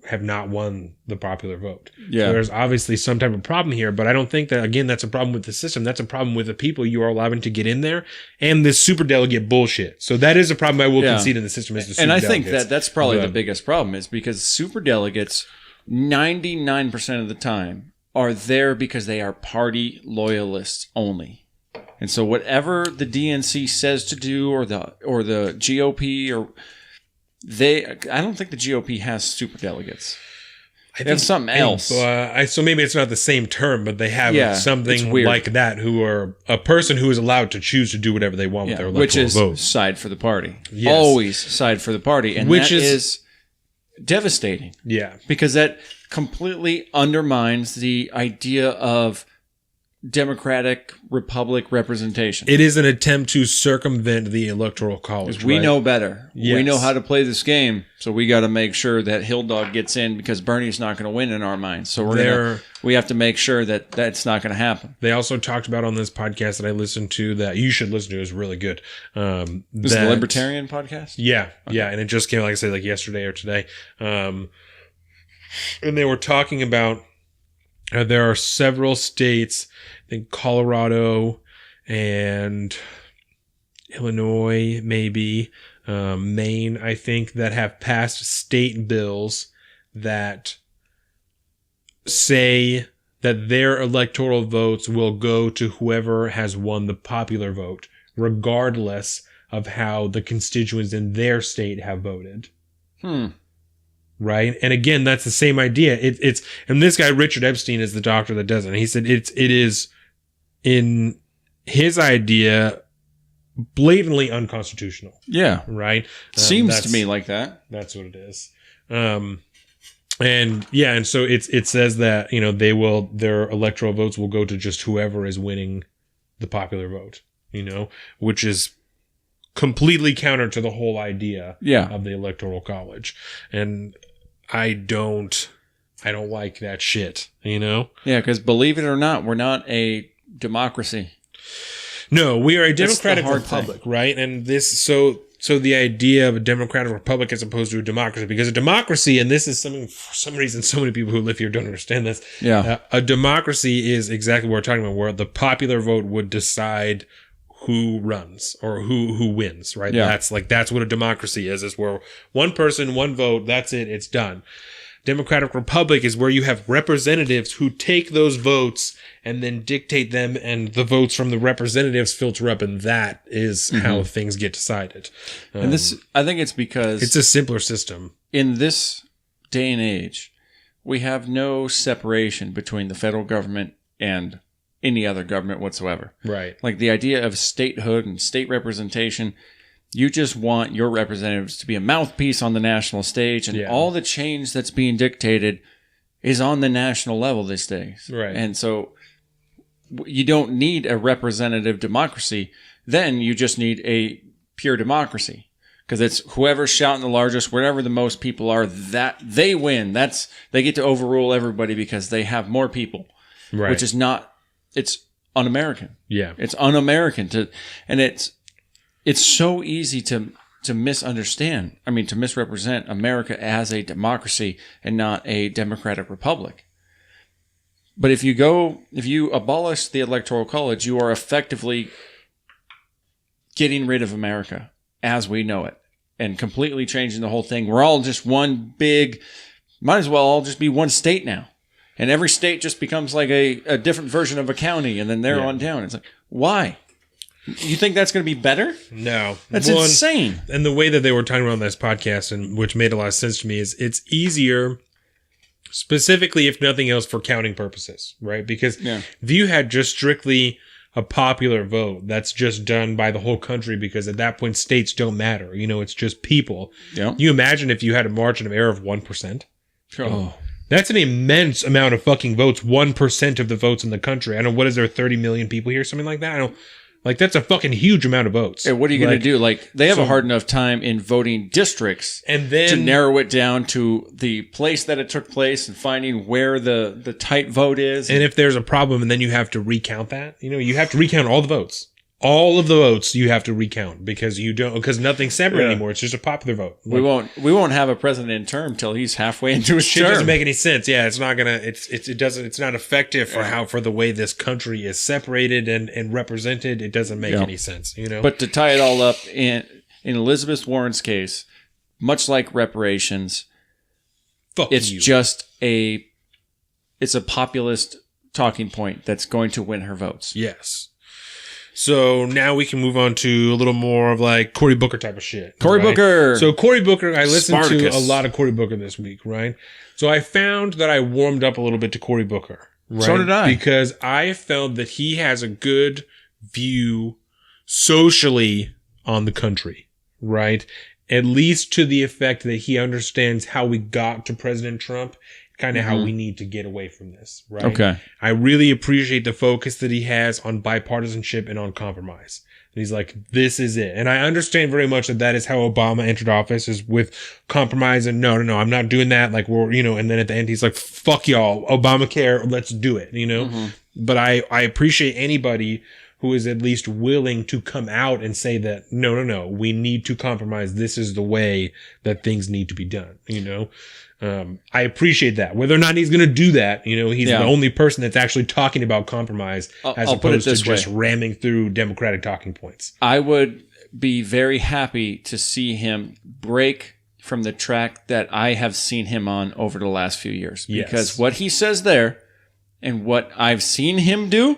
have not won the popular vote. Yeah. So there's obviously some type of problem here, but I don't think that, again, that's a problem with the system. That's a problem with the people you are allowing to get in there and this superdelegate bullshit. So that is a problem I will concede in the system is the superdelegates. And I think that's probably the biggest problem is because superdelegates, 99% of the time, are there because they are party loyalists only. And so whatever the DNC says to do or the GOP or I don't think the GOP has superdelegates. They have something else. So maybe it's not the same term, but they have something like that who are a person who is allowed to choose to do whatever they want with their electoral vote. Which is side for the party. Yes. Always side for the party. And that is devastating. Yeah. Because that completely undermines the idea of Democratic Republic representation. It is an attempt to circumvent the Electoral College. Because we know better. Yes. We know how to play this game, so we got to make sure that Hill Dog gets in because Bernie's not going to win in our minds. So we have to make sure that that's not going to happen. They also talked about on this podcast that I listened to that you should listen to. Is really good. This is the Libertarian podcast? Yeah. Okay. Yeah. And it just came, like I said, yesterday or today. And they were talking about there are several states, I think Colorado and Illinois, maybe, Maine, I think, that have passed state bills that say that their electoral votes will go to whoever has won the popular vote, regardless of how the constituents in their state have voted. Right. And again, that's the same idea. It's and this guy, Richard Epstein, is the doctor that does it. And he said it is in his idea blatantly unconstitutional. Yeah. Right. Seems to me like that. That's what it is. And so it says that, their electoral votes will go to just whoever is winning the popular vote, which is completely counter to the whole idea of the Electoral College. And I don't like that shit, Yeah, because believe it or not, we're not a democracy. No, we are a democratic republic, right? And this, so the idea of a democratic republic as opposed to a democracy, because a democracy, and this is something, for some reason, so many people who live here don't understand this. Yeah. A democracy is exactly what we're talking about, where the popular vote would decide who runs or who wins, right? Yeah. That's what a democracy is where one person, one vote, that's it, it's done. Democratic Republic is where you have representatives who take those votes and then dictate them, and the votes from the representatives filter up, and that is how things get decided. And this, I think it's because it's a simpler system. In this day and age, we have no separation between the federal government and any other government whatsoever. Right. Like the idea of statehood and state representation, you just want your representatives to be a mouthpiece on the national stage, and all the change that's being dictated is on the national level these days. Right. And so you don't need a representative democracy. Then you just need a pure democracy. Because it's whoever's shouting the largest, wherever the most people are, that they win. They get to overrule everybody because they have more people. Right. Which is not, it's un-American. Yeah. It's un-American and it's so easy to misunderstand. I mean, to misrepresent America as a democracy and not a democratic republic. But if you abolish the Electoral College, you are effectively getting rid of America as we know it and completely changing the whole thing. We're all just one big, might as well all just be one state now. and every state just becomes like a different version of a county, and then they're on down. It's like, why? You think that's going to be better? No. That's insane. And the way that they were talking about on this podcast, and which made a lot of sense to me, is it's easier, specifically, if nothing else, for counting purposes, right? Because if you had just strictly a popular vote that's just done by the whole country, because at that point states don't matter, it's just people. You imagine if you had a margin of error of 1%. That's an immense amount of fucking votes. 1% of the votes in the country. I don't know, what is there, 30 million people here, something like that? I don't. Like, that's a fucking huge amount of votes. Yeah, what are you going to do? Like, they have a hard enough time in voting districts and then, to narrow it down to the place that it took place and finding where the tight vote is. And if there's a problem, and then you have to recount that, you have to recount all the votes. All of the votes you have to recount because nothing's separate anymore. It's just a popular vote. Like, we won't have a president in term till he's halfway into his term. It doesn't make any sense. Yeah, it's not gonna. It's not effective for the way this country is separated and represented. It doesn't make any sense. But to tie it all up in Elizabeth Warren's case, much like reparations, it's a populist talking point that's going to win her votes. Yes. So now we can move on to a little more of like Cory Booker type of shit. Cory Booker. So Cory Booker, I listened to a lot of Cory Booker this week, right? So I found that I warmed up a little bit to Cory Booker. Right? So did I. Because I felt that he has a good view socially on the country, right? At least to the effect that he understands how we got to President Trump, kind of how we need to get away from this, right? Okay. I really appreciate the focus that he has on bipartisanship and on compromise. And he's like, this is it. And I understand very much that is how Obama entered office, is with compromise and no, I'm not doing that. Like, and then at the end, he's like, fuck y'all, Obamacare, let's do it, But I appreciate anybody who is at least willing to come out and say that, no, we need to compromise. This is the way that things need to be done, I appreciate that. Whether or not he's going to do that, he's the only person that's actually talking about compromise as opposed to just ramming through Democratic talking points. I would be very happy to see him break from the track that I have seen him on over the last few years. Because what he says there and what I've seen him do,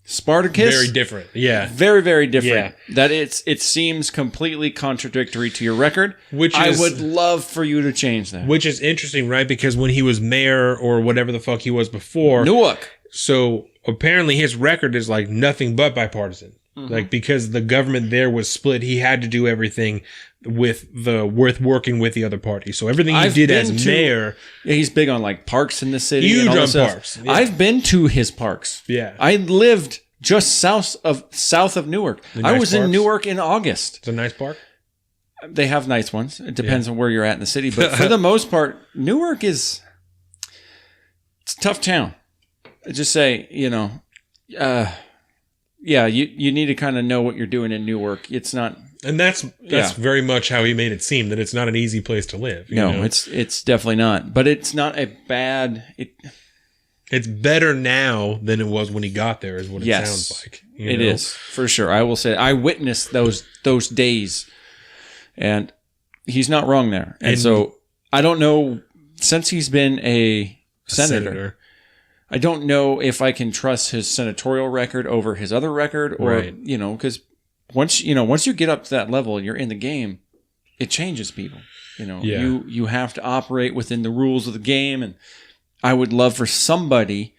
Spartacus, very different. Yeah. Very, very different. Yeah. That it seems completely contradictory to your record. I would love for you to change that. Which is interesting, right? Because when he was mayor or whatever the fuck he was before. Newark. So apparently his record is like nothing but bipartisan. Like, because the government there was split, he had to do everything worth working with the other party. So everything he did as mayor. Yeah, he's big on like parks in the city. Huge on parks. Yeah. I've been to his parks. Yeah. I lived just south of Newark. I was in Newark in August. It's a nice park. They have nice ones. It depends on where you're at in the city. But for the most part, Newark it's a tough town. I just say, you need to kind of know what you're doing in Newark. It's not, and that's very much how he made it seem, that it's not an easy place to live. No, it's definitely not. But it's not a bad. It's better now than it was when he got there, is what it sounds like. It is for sure. I will say I witnessed those days, and he's not wrong there. And so I don't know, since he's been a senator. I don't know if I can trust his senatorial record over his other record, or because once you get up to that level and you're in the game, it changes people. You have to operate within the rules of the game, and I would love for somebody,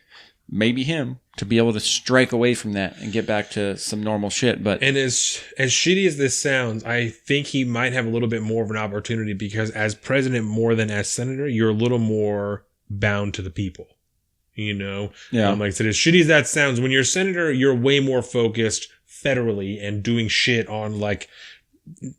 maybe him, to be able to strike away from that and get back to some normal shit. But as shitty as this sounds, I think he might have a little bit more of an opportunity, because as president more than as senator, you're a little more bound to the people. Like I said, as shitty as that sounds, when you're a senator, you're way more focused federally and doing shit on like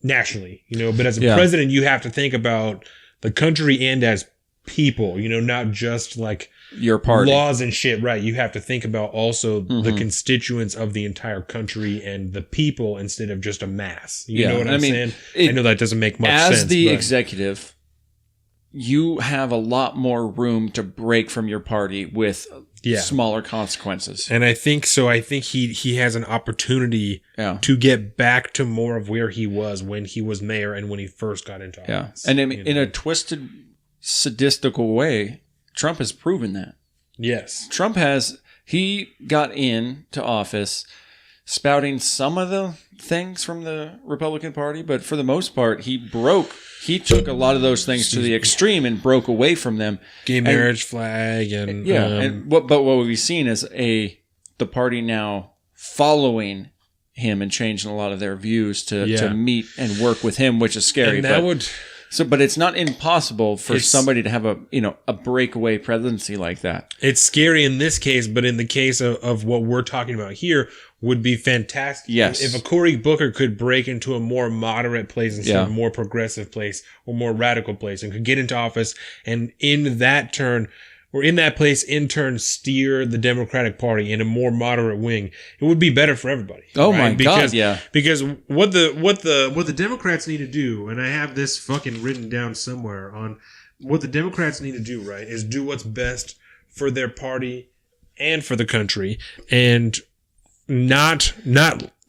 nationally, but as a president, you have to think about the country and as people, not just like your party laws and shit. Right. You have to think about also the constituents of the entire country and the people instead of just a mass. You know what I'm saying? I know that doesn't make much sense. As the executive, you have a lot more room to break from your party with smaller consequences. And I think he has an opportunity to get back to more of where he was when he was mayor and when he first got into office. And in a twisted, sadistical way, Trump has proven that. Yes. Trump he got into office spouting some of the things from the Republican Party, but for the most part, he took a lot of those things to the extreme and broke away from them. Gay marriage flag and but what we've seen is the party now following him and changing a lot of their views to meet and work with him, which is scary. And but it's not impossible for somebody to have a breakaway presidency like that. It's scary in this case, but in the case of what we're talking about here, would be fantastic. Yes. If a Cory Booker could break into a more moderate place instead of a more progressive place or more radical place and could get into office and in that place in turn steer the Democratic Party in a more moderate wing, it would be better for everybody. Oh my God, yeah. Because what the Democrats need to do, and I have this fucking written down somewhere on what the Democrats need to do, right, is do what's best for their party and for the country and not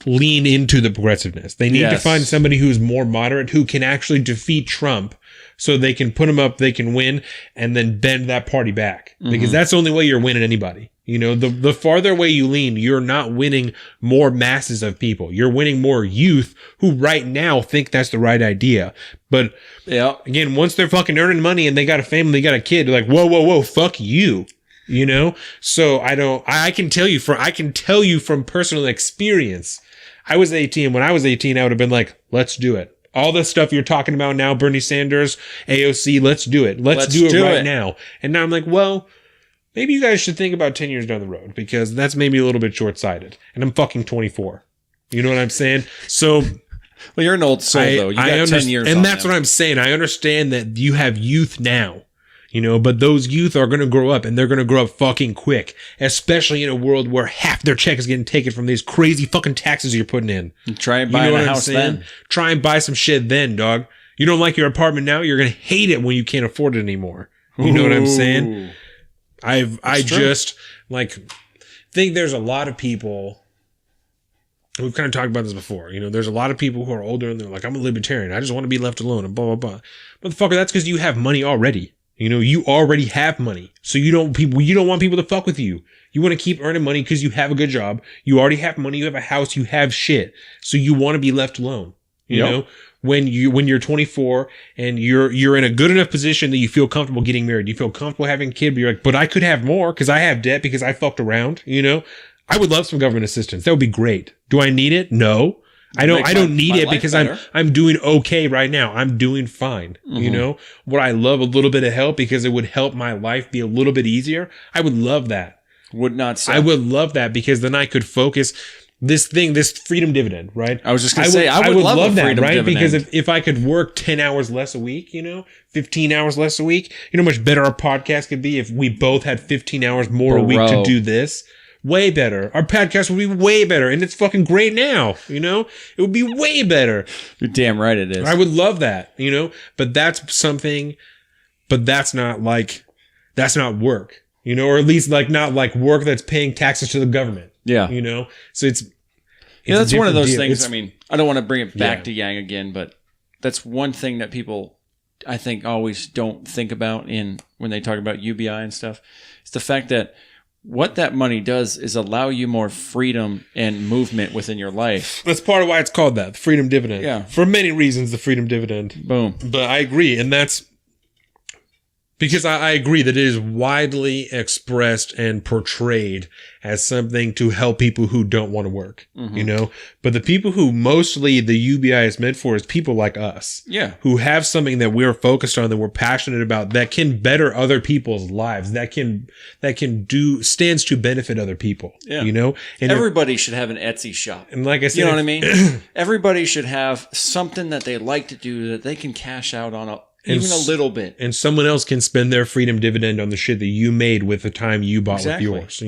lean into the progressiveness. They need to find somebody who's more moderate who can actually defeat Trump so they can put him up, they can win, and then bend that party back. Because that's the only way you're winning anybody. You know, the farther away you lean, you're not winning more masses of people. You're winning more youth who right now think that's the right idea. But again, once they're fucking earning money and they got a family, they got a kid, they're like, whoa, fuck you. You know? So I can tell you from personal experience. I was 18. When I was 18, I would have been like, let's do it. All the stuff you're talking about now, Bernie Sanders, AOC, let's do it. Let's do it right now. And now I'm like, well, maybe you guys should think about 10 years down the road because that's maybe a little bit short-sighted. And I'm fucking 24. You know what I'm saying? So, well, you're an old soul, though. You got 10 years and that's what I'm saying. I understand that you have youth now. You know, but those youth are going to grow up and they're going to grow up fucking quick, especially in a world where half their check is getting taken from these crazy fucking taxes you're putting in. Try and buy a house then. Try and buy some shit then, dog. You don't like your apartment now, you're going to hate it when you can't afford it anymore. You know what I'm saying? I just think there's a lot of people. We've kind of talked about this before. You know, there's a lot of people who are older and they're like, I'm a libertarian. I just want to be left alone and blah, blah, blah. Motherfucker, that's because you have money already. You know, you already have money. So you don't want people to fuck with you. You want to keep earning money because you have a good job. You already have money. You have a house. You have shit. So you want to be left alone. You know, when you're 24 and you're in a good enough position that you feel comfortable getting married. You feel comfortable having a kid, but you're like, but I could have more because I have debt because I fucked around. You know, I would love some government assistance. That would be great. Do I need it? No. I don't need it because I'm doing okay right now. I'm doing fine. You know, would I love a little bit of help because it would help my life be a little bit easier? I would love that. Would not say. I would love that because then I could focus this freedom dividend, right? I was just going to say, I would love that, right? Dividend. Because if I could work 10 hours less a week, 15 hours less a week, you know how much better our podcast could be if we both had 15 hours more a week to do this. Way better. Our podcast would be way better. And it's fucking great now. It would be way better. You're damn right it is. I would love that, but that's not work, or at least not work that's paying taxes to the government. Yeah. So it's that's one of those things. I mean, I don't want to bring it back to Yang again, but that's one thing that people, I think, always don't think about when they talk about UBI and stuff. It's the fact that what that money does is allow you more freedom and movement within your life. That's part of why it's called that, the freedom dividend. Yeah. For many reasons, the freedom dividend. Boom. But I agree, and that's because I agree that it is widely expressed and portrayed as something to help people who don't want to work, But the people who mostly the UBI is meant for is people like us. Yeah. Who have something that we're focused on, that we're passionate about, that can better other people's lives, that stands to benefit other people. Yeah. And everybody should have an Etsy shop. And like I said, you know what I mean? Everybody should have something that they like to do that they can cash out on even a little bit. And someone else can spend their freedom dividend on the shit that you made with the time you bought with yours.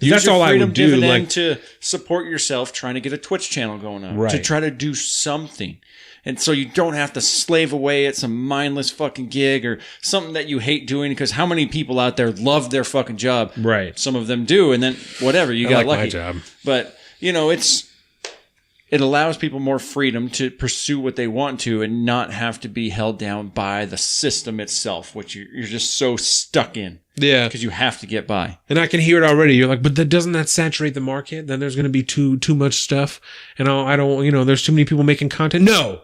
That's all I would do. To support yourself, trying to get a Twitch channel going on. Right. To try to do something. And so you don't have to slave away at some mindless fucking gig or something that you hate doing, because how many people out there love their fucking job? Right. Some of them do, and then whatever, you got lucky. My job. But, it allows people more freedom to pursue what they want to and not have to be held down by the system itself, which you're just so stuck in. Yeah. because you have to get by. And I can hear it already. You're like, but doesn't that saturate the market? Then there's going to be too much stuff. And I don't, there's too many people making content. No.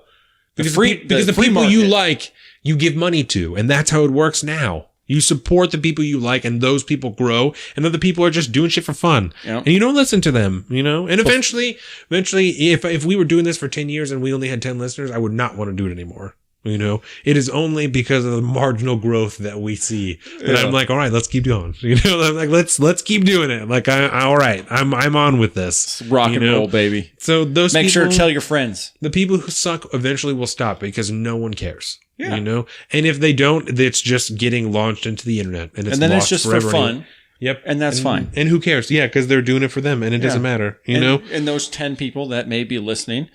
Because the free people you market. like, you give money to. And that's how it works now. You support the people you like, and those people grow, and other people are just doing shit for fun. Yep. And you don't listen to them, And eventually, if we were doing this for 10 years and we only had 10 listeners, I would not want to do it anymore. It is only because of the marginal growth that we see that I'm like, all right, let's keep going. I'm like, let's keep doing it. Like, all right, I'm on with this. Rock and roll, baby. So those Make people, sure to tell your friends. the people who suck eventually will stop because no one cares. Yeah. And if they don't, it's just getting launched into the internet, and And then it's lost just for forever fun. anyway. Yep, And that's fine. And who cares? Yeah, because they're doing it for them, and it doesn't matter. And those 10 people that may be listening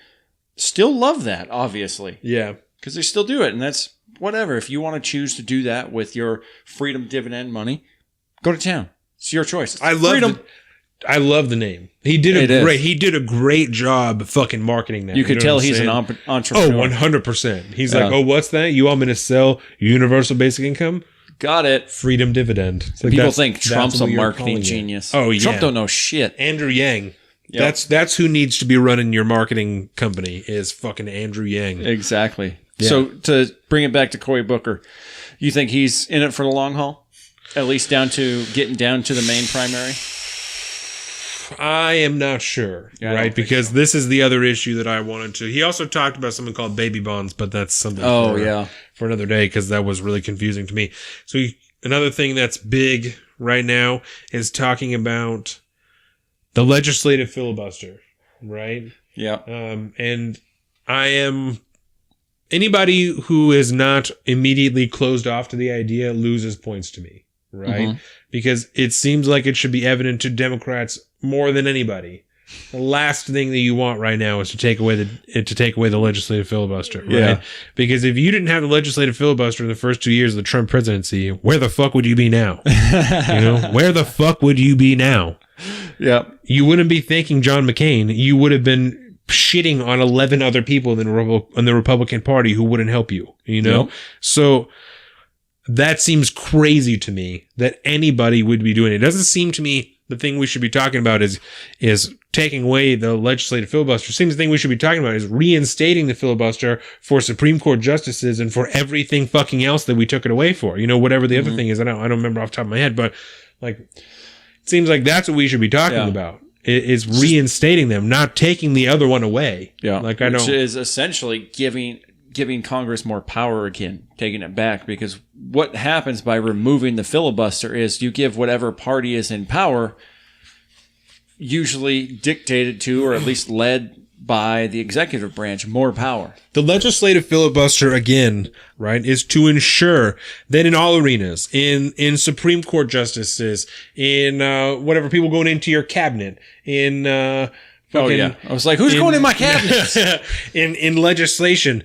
still love that, obviously, Yeah. because they still do it. And that's whatever. If you want to choose to do that with your freedom dividend money, go to town. It's your choice. It's freedom. I love the name. He did a great job fucking marketing that. You could know tell what I'm he's an saying? entrepreneur. Oh, 100%. He's Yeah. like, oh, what's that? You want me to sell universal basic income? Got it. Freedom dividend. It's like, People that's- think Trump's that's a what you're marketing calling it. genius. Oh, yeah. Trump don't know shit. Andrew Yang. Yep. That's who needs to be running your marketing company is fucking Andrew Yang. Exactly. Yeah. So to bring it back to Cory Booker, you think he's in it for the long haul? At least getting down to the main primary? I am not sure, Yeah, I don't right? think Because this is the other issue that I wanted to. He also talked about something called baby bonds, but that's something for another day because that was really confusing to me. So another thing that's big right now is talking about the legislative filibuster, right? Yeah. And I am anybody who is not immediately closed off to the idea loses points to me, right? Mhm. Because it seems like it should be evident to Democrats more than anybody. The last thing that you want right now is to take away the legislative filibuster, right? Yeah. Because if you didn't have the legislative filibuster in the first 2 years of the Trump presidency, where the fuck would you be now? Where the fuck would you be now? Yeah. You wouldn't be thanking John McCain. You would have been shitting on 11 other people in the Republican Party who wouldn't help you, Yep. So that seems crazy to me that anybody would be doing it. It doesn't seem to me the thing we should be talking about is taking away the legislative filibuster. It seems the thing we should be talking about is reinstating the filibuster for Supreme Court justices and for everything fucking else that we took it away for. Whatever the other thing is. I don't remember off the top of my head, but like, it seems like that's what we should be talking about. Is reinstating them, not taking the other one away. Yeah. Which Which is essentially giving Congress more power again, taking it back, because what happens by removing the filibuster is you give whatever party is in power, usually dictated to or at least led by the executive branch, more power. The legislative filibuster, again, right, is to ensure that in all arenas, in Supreme Court justices, in whatever people going into your cabinet, in I was like, who's going in my cabinet? in legislation,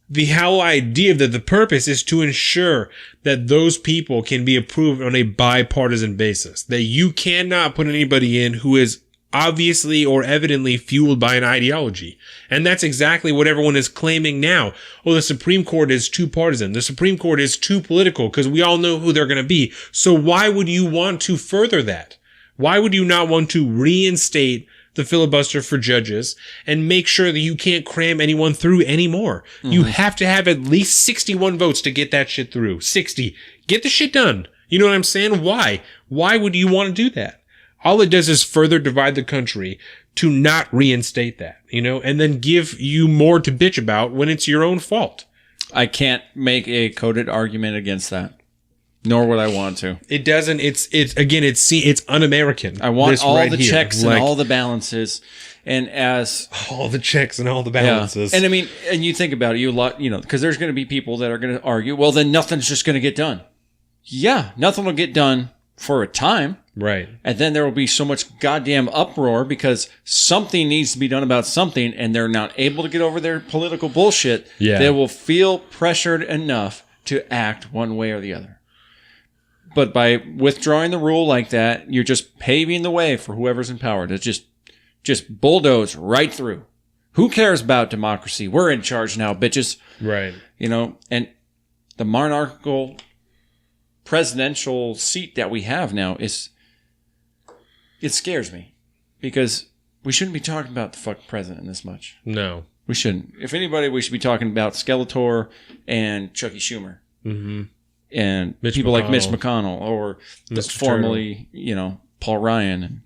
the whole idea that the purpose is to ensure that those people can be approved on a bipartisan basis. That you cannot put anybody in who is obviously or evidently fueled by an ideology. And that's exactly what everyone is claiming now. Oh, the Supreme Court is too partisan. The Supreme Court is too political because we all know who they're going to be. So why would you want to further that? Why would you not want to reinstate the filibuster for judges and make sure that you can't cram anyone through anymore? Mm-hmm. You have to have at least 61 votes to get that shit through. 60. Get the shit done. You know what I'm saying? Why? Why would you want to do that? All it does is further divide the country to not reinstate that, and then give you more to bitch about when it's your own fault. I can't make a coded argument against that, nor would I want to. It doesn't. It's un-American. I want this all right the here. checks and all the balances, and all the checks and all the balances. Yeah. And I mean, and you think about it, because there's going to be people that are going to argue, well, then nothing's just going to get done. Yeah, nothing will get done for a time. Right. And then there will be so much goddamn uproar because something needs to be done about something and they're not able to get over their political bullshit. Yeah. They will feel pressured enough to act one way or the other. But by withdrawing the rule like that, you're just paving the way for whoever's in power to just bulldoze right through. Who cares about democracy? We're in charge now, bitches. Right. And the monarchical presidential seat that we have now it scares me, because we shouldn't be talking about the fucking president this much. No. We shouldn't. If anybody, we should be talking about Skeletor and Chucky Schumer. Mm-hmm. And people like Mitch McConnell, or formerly, Paul Ryan.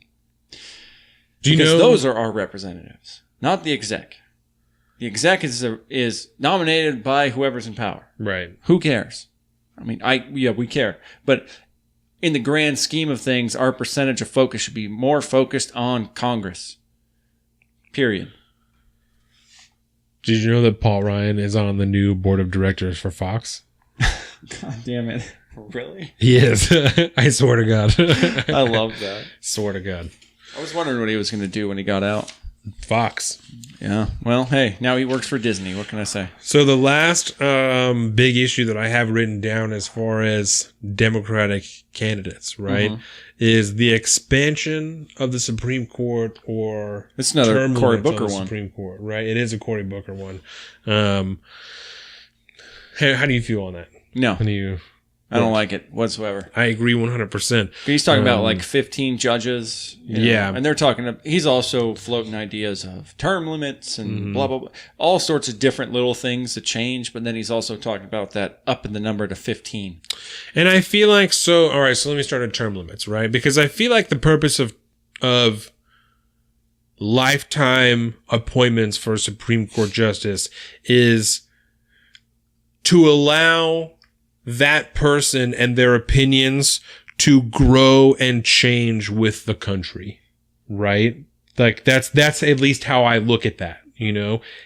Because those are our representatives, not the exec. The exec is nominated by whoever's in power. Right. Who cares? I mean, we care. But in the grand scheme of things, our percentage of focus should be more focused on Congress. Period. Did you know that Paul Ryan is on the new board of directors for Fox? God damn it. Really? He is. I swear to God. I love that. Swear to God. I was wondering what he was going to do when he got out. Fox. Yeah. Well, hey, now he works for Disney. What can I say? So the last big issue that I have written down as far as Democratic candidates, right, is the expansion of the Supreme Court, or it's another term Cory limits Booker on the one. Supreme Court, right? It is a Cory Booker one. How do you feel on that? No. I don't like it whatsoever. I agree 100%. He's talking about like 15 judges. Yeah. And they're talking, he's also floating ideas of term limits and blah, blah, blah. All sorts of different little things to change. But then he's also talking about that up in the number to 15. And I feel like, all right, so let me start at term limits, right? Because I feel like the purpose of lifetime appointments for a Supreme Court justice is to allow that person and their opinions to grow and change with the country, right? Like that's at least how I look at that,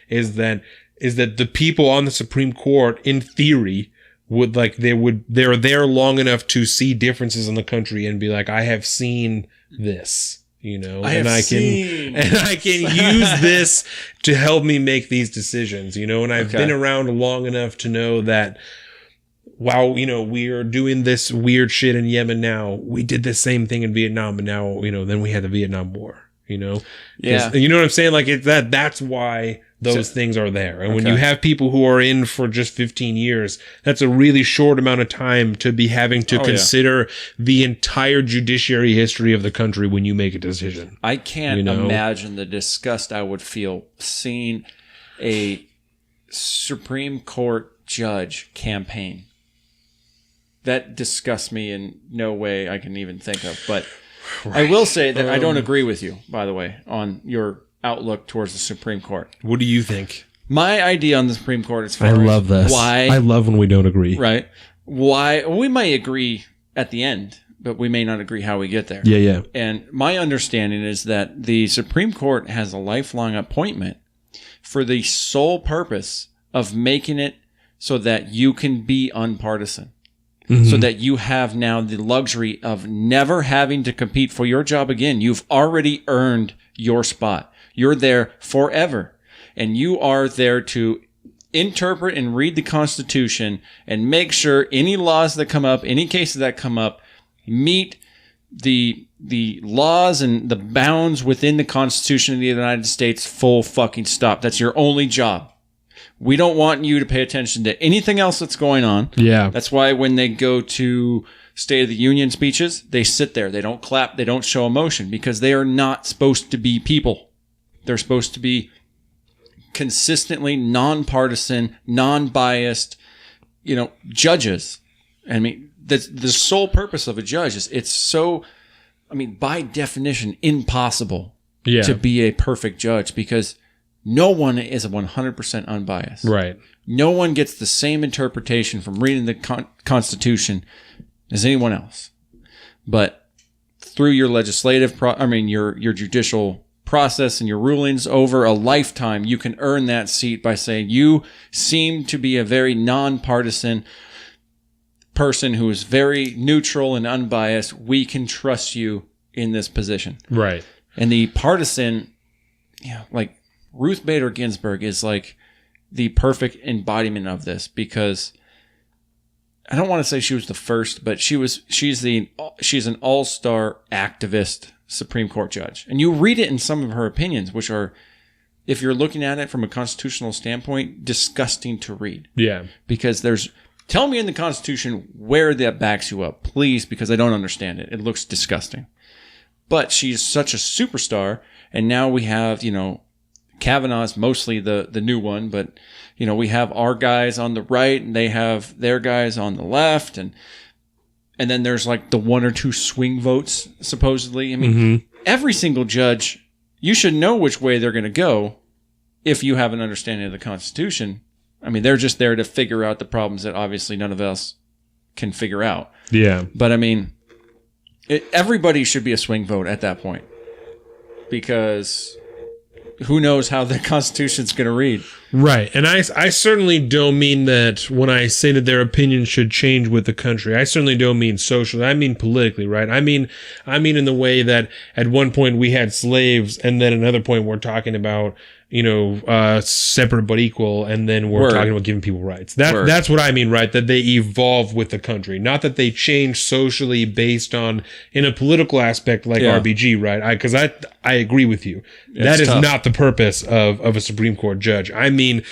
is that the people on the Supreme Court, in theory, they're there long enough to see differences in the country and be like, I have seen this, I can use this to help me make these decisions, and I've been around long enough to know that while, we are doing this weird shit in Yemen now, we did the same thing in Vietnam, but now, then we had the Vietnam War, Yeah. You know what I'm saying? Like that's why those things are there. And when you have people who are in for just 15 years, that's a really short amount of time to be having to consider the entire judiciary history of the country when you make a decision. I can't imagine the disgust I would feel seeing a Supreme Court judge campaign. That disgusts me in no way I can even think of. But I will say that I don't agree with you, by the way, on your outlook towards the Supreme Court. What do you think? My idea on the Supreme Court is I love this. Why? I love when we don't agree. Right. Why? We might agree at the end, but we may not agree how we get there. Yeah. And my understanding is that the Supreme Court has a lifelong appointment for the sole purpose of making it so that you can be unpartisan. So that you have now the luxury of never having to compete for your job again. You've already earned your spot. You're there forever. And you are there to interpret and read the Constitution and make sure any laws that come up, any cases that come up, meet the laws and the bounds within the Constitution of the United States full fucking stop. That's your only job. We don't want you to pay attention to anything else that's going on. Yeah. That's why when they go to State of the Union speeches, they sit there. They don't clap. They don't show emotion because they are not supposed to be people. They're supposed to be consistently nonpartisan, non-biased, judges. I mean, the sole purpose of a judge is by definition, impossible to be a perfect judge because no one is 100% unbiased. Right. No one gets the same interpretation from reading the Constitution as anyone else. But through your your judicial process and your rulings over a lifetime, you can earn that seat by saying you seem to be a very nonpartisan person who is very neutral and unbiased. We can trust you in this position. Right. And the partisan, Ruth Bader Ginsburg is like the perfect embodiment of this because I don't want to say she was the first, but she's an all-star activist Supreme Court judge. And you read it in some of her opinions, which are, if you're looking at it from a constitutional standpoint, disgusting to read. Yeah. Because there's Tell me in the Constitution where that backs you up, please, because I don't understand it. It looks disgusting. But she's such a superstar, and now we have, Kavanaugh's mostly the new one, but, we have our guys on the right, and they have their guys on the left, and then there's like the 1 or 2 swing votes, supposedly. I mean, every single judge, you should know which way they're going to go if you have an understanding of the Constitution. I mean, they're just there to figure out the problems that obviously none of us can figure out. Yeah. But I mean, everybody should be a swing vote at that point, because who knows how the Constitution's going to read. Right. And I certainly don't mean that when I say that their opinion should change with the country. I certainly don't mean socially. I mean politically, right? I mean in the way that at one point we had slaves, and then another point we're talking about, separate but equal, and then we're talking about giving people rights. That's what I mean, right? That they evolve with the country, not that they change socially based on in a political aspect like RBG, right? Because I agree with you. That is not the purpose of a Supreme Court judge. I mean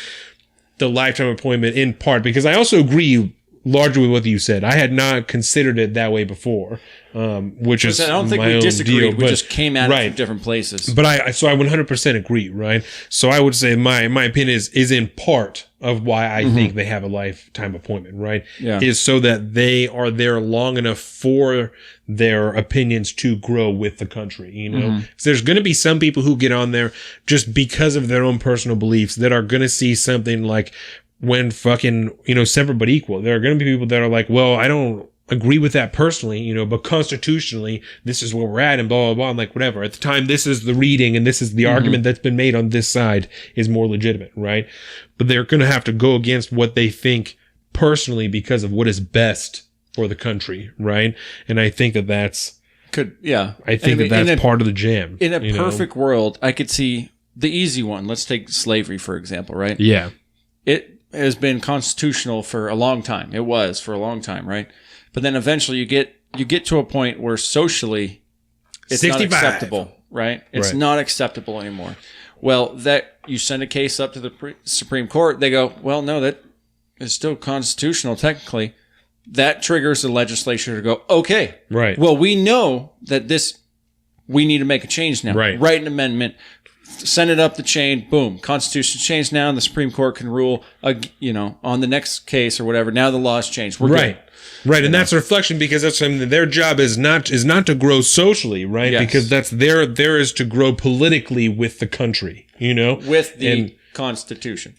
the lifetime appointment in part because I also agree largely with what you said. I had not considered it that way before, which is I don't think we disagreed. We just came at it from different places. But I 100% agree, right? So I would say my opinion is in part of why I think they have a lifetime appointment, right? Yeah. Is so that they are there long enough for their opinions to grow with the country, So there's going to be some people who get on there just because of their own personal beliefs that are going to see something like when fucking, separate but equal. There are going to be people that are like, well, I don't agree with that personally, but constitutionally, this is where we're at and blah, blah, blah. I'm like, whatever. At the time, this is the reading and this is the argument that's been made on this side is more legitimate, right? But they're going to have to go against what they think personally because of what is best for the country, right? And I think that's part of the jam. In a perfect world, I could see the easy one. Let's take slavery, for example, right? Yeah. It has been constitutional for a long time. It was for a long time, right? But then eventually you get to a point where socially it's 65. Not acceptable, right? It's not acceptable anymore. Well, that you send a case up to the Supreme Court, they go, well, no, that is still constitutional technically. That triggers the legislature to go, okay, right. Well, we know that we need to make a change now. Right. Write an amendment. Send it up the chain, boom, Constitution changed now, and the Supreme Court can rule, on the next case or whatever. Now the law's changed. We're good. Right, and that's a reflection because that's something their job is not to grow socially, right? Yes. Because that's there is to grow politically with the country, with the Constitution.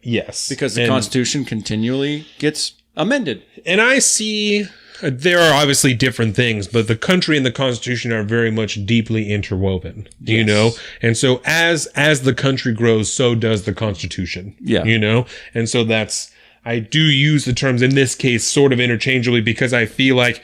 Yes, because the Constitution continually gets amended, and I see. There are obviously different things, but the country and the Constitution are very much deeply interwoven, And so as the country grows, so does the Constitution, And so I do use the terms in this case sort of interchangeably because I feel like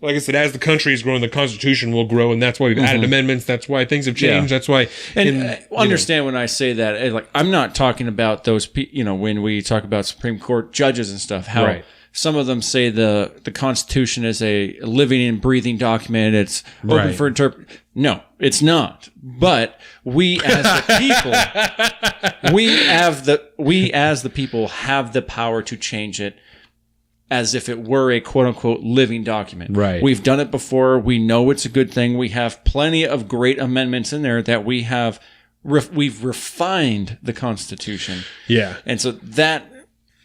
I said, as the country is growing, the Constitution will grow, and that's why we've added amendments. That's why things have changed. Yeah. That's why. And understand when I say that, I'm not talking about those, when we talk about Supreme Court judges and stuff, how. Right. Some of them say the Constitution is a living and breathing document. It's open for interpretation. No, it's not. But we as the people, we as the people have the power to change it as if it were a quote unquote living document. Right. We've done it before. We know it's a good thing. We have plenty of great amendments in there that we have. We've refined the Constitution. Yeah. And so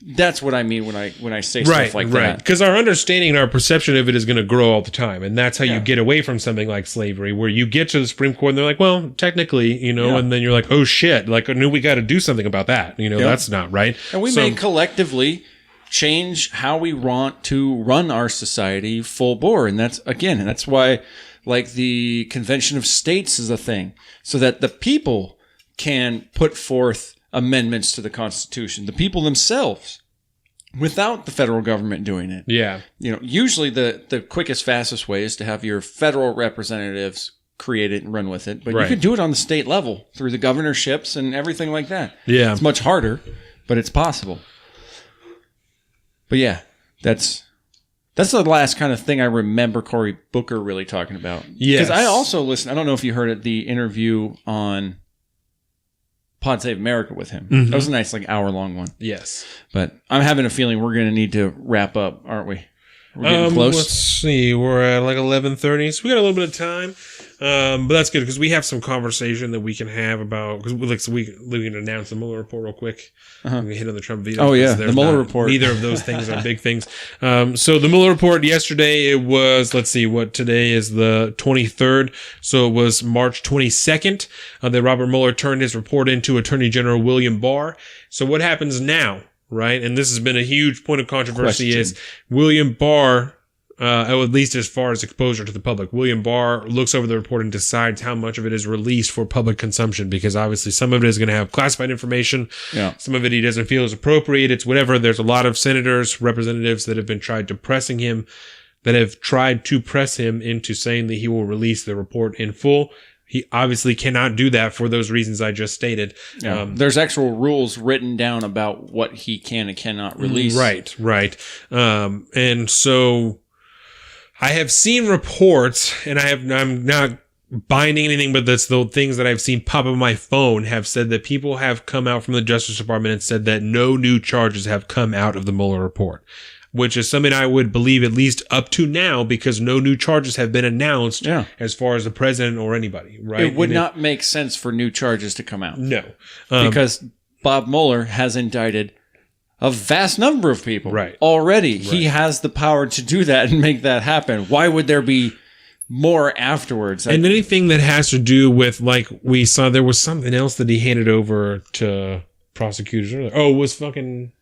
that's what I mean when I say stuff like that. Right, because our understanding and our perception of it is going to grow all the time. And that's how you get away from something like slavery, where you get to the Supreme Court and they're like, well, technically, and then you're like, oh shit, like, no, we got to do something about that. That's not right. And we may collectively change how we want to run our society full bore. And that's why, like, the Convention of States is a thing, so that the people can put forth amendments to the Constitution, the people themselves, without the federal government doing it. Yeah. Usually the quickest, fastest way is to have your federal representatives create it and run with it. But you can do it on the state level through the governorships and everything like that. Yeah. It's much harder, but it's possible. But yeah, that's the last kind of thing I remember Cory Booker really talking about. Yes. Because I also listened, I don't know if you heard it, the interview on Pod Save America with him. Mm-hmm. That was a nice, like, hour-long one. Yes. But I'm having a feeling we're going to need to wrap up, aren't we? We're getting close. Let's see. We're at like 11:30, so we got a little bit of time. But that's good because we have some conversation that we can have about because we can announce the Mueller report real quick. We can hit on the Trump veto. Oh yeah, because the Mueller report. Neither of those things are big things. So the Mueller report yesterday, it was, let's see, what today is the 23rd. So it was March 22nd that Robert Mueller turned his report into Attorney General William Barr. So what happens now, right? And this has been a huge point of controversy is William Barr, at least as far as exposure to the public. William Barr looks over the report and decides how much of it is released for public consumption because obviously some of it is going to have classified information. Yeah. Some of it he doesn't feel is appropriate. It's whatever. There's a lot of senators, representatives that have been tried to press him into saying that he will release the report in full. He obviously cannot do that for those reasons I just stated. Yeah. There's actual rules written down about what he can and cannot release. Right. And so I have seen reports, and I'm not binding anything, but that's the things that I've seen pop up on my phone have said that people have come out from the Justice Department and said that no new charges have come out of the Mueller report, which is something I would believe at least up to now because no new charges have been announced as far as the president or anybody, right? It would not make sense for new charges to come out. No. Because Bob Mueller has indicted a vast number of people already. He has the power to do that and make that happen. Why would there be more afterwards? And anything that has to do with, like we saw, there was something else that he handed over to prosecutors earlier. Oh, it was fucking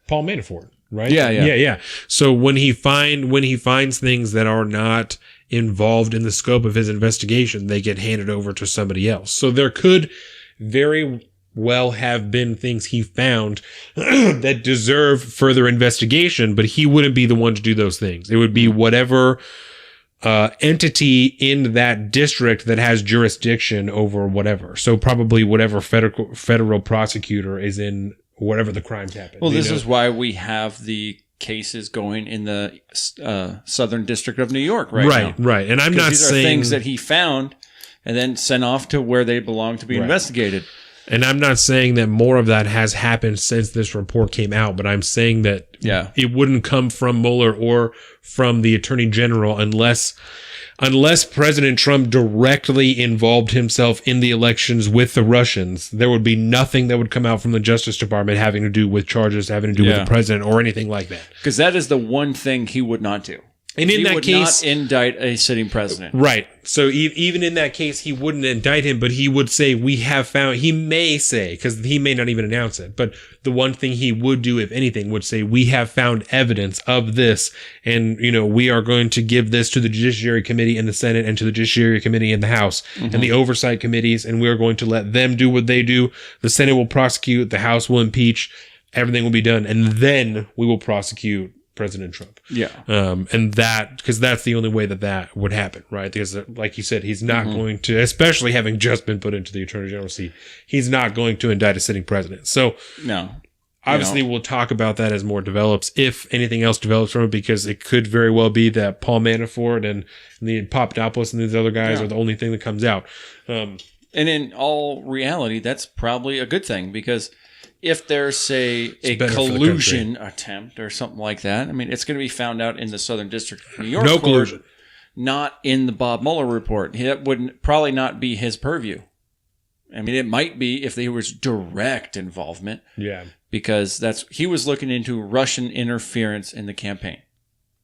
Paul Manafort, right? Yeah. So when he finds things that are not involved in the scope of his investigation, they get handed over to somebody else. So there could very well have been things he found that deserve further investigation, but he wouldn't be the one to do those things. It would be whatever entity in that district that has jurisdiction over whatever. So probably whatever federal prosecutor is in whatever the crimes happen. Well, this is why we have the cases going in the Southern District of New York now. Right. And I'm not these saying are things that he found and then sent off to where they belong to be investigated. And I'm not saying that more of that has happened since this report came out, but I'm saying that it wouldn't come from Mueller or from the Attorney General unless President Trump directly involved himself in the elections with the Russians. There would be nothing that would come out from the Justice Department having to do with charges, having to do with the president or anything like that. Because that is the one thing he would not do. And in that case, not indict a sitting president. Right. So even in that case, he wouldn't indict him, but he would say, we have found, he may say, because he may not even announce it, but the one thing he would do, if anything, would say, we have found evidence of this. And, we are going to give this to the Judiciary Committee in the Senate and to the Judiciary Committee in the House and the oversight committees. And we're going to let them do what they do. The Senate will prosecute. The House will impeach. Everything will be done. And then we will prosecute President Trump. Yeah. And because that's the only way that would happen, right? Because like you said, he's not going to, especially having just been put into the Attorney General seat, he's not going to indict a sitting president. So obviously we'll talk about that as more develops, if anything else develops from it, because it could very well be that Paul Manafort and the Papadopoulos and these other guys are the only thing that comes out. And in all reality, that's probably a good thing because if there's a collusion attempt or something like that, I mean, it's going to be found out in the Southern District of New York. No collusion. Not in the Bob Mueller report. That would probably not be his purview. I mean, it might be if there was direct involvement. Yeah. Because he was looking into Russian interference in the campaign.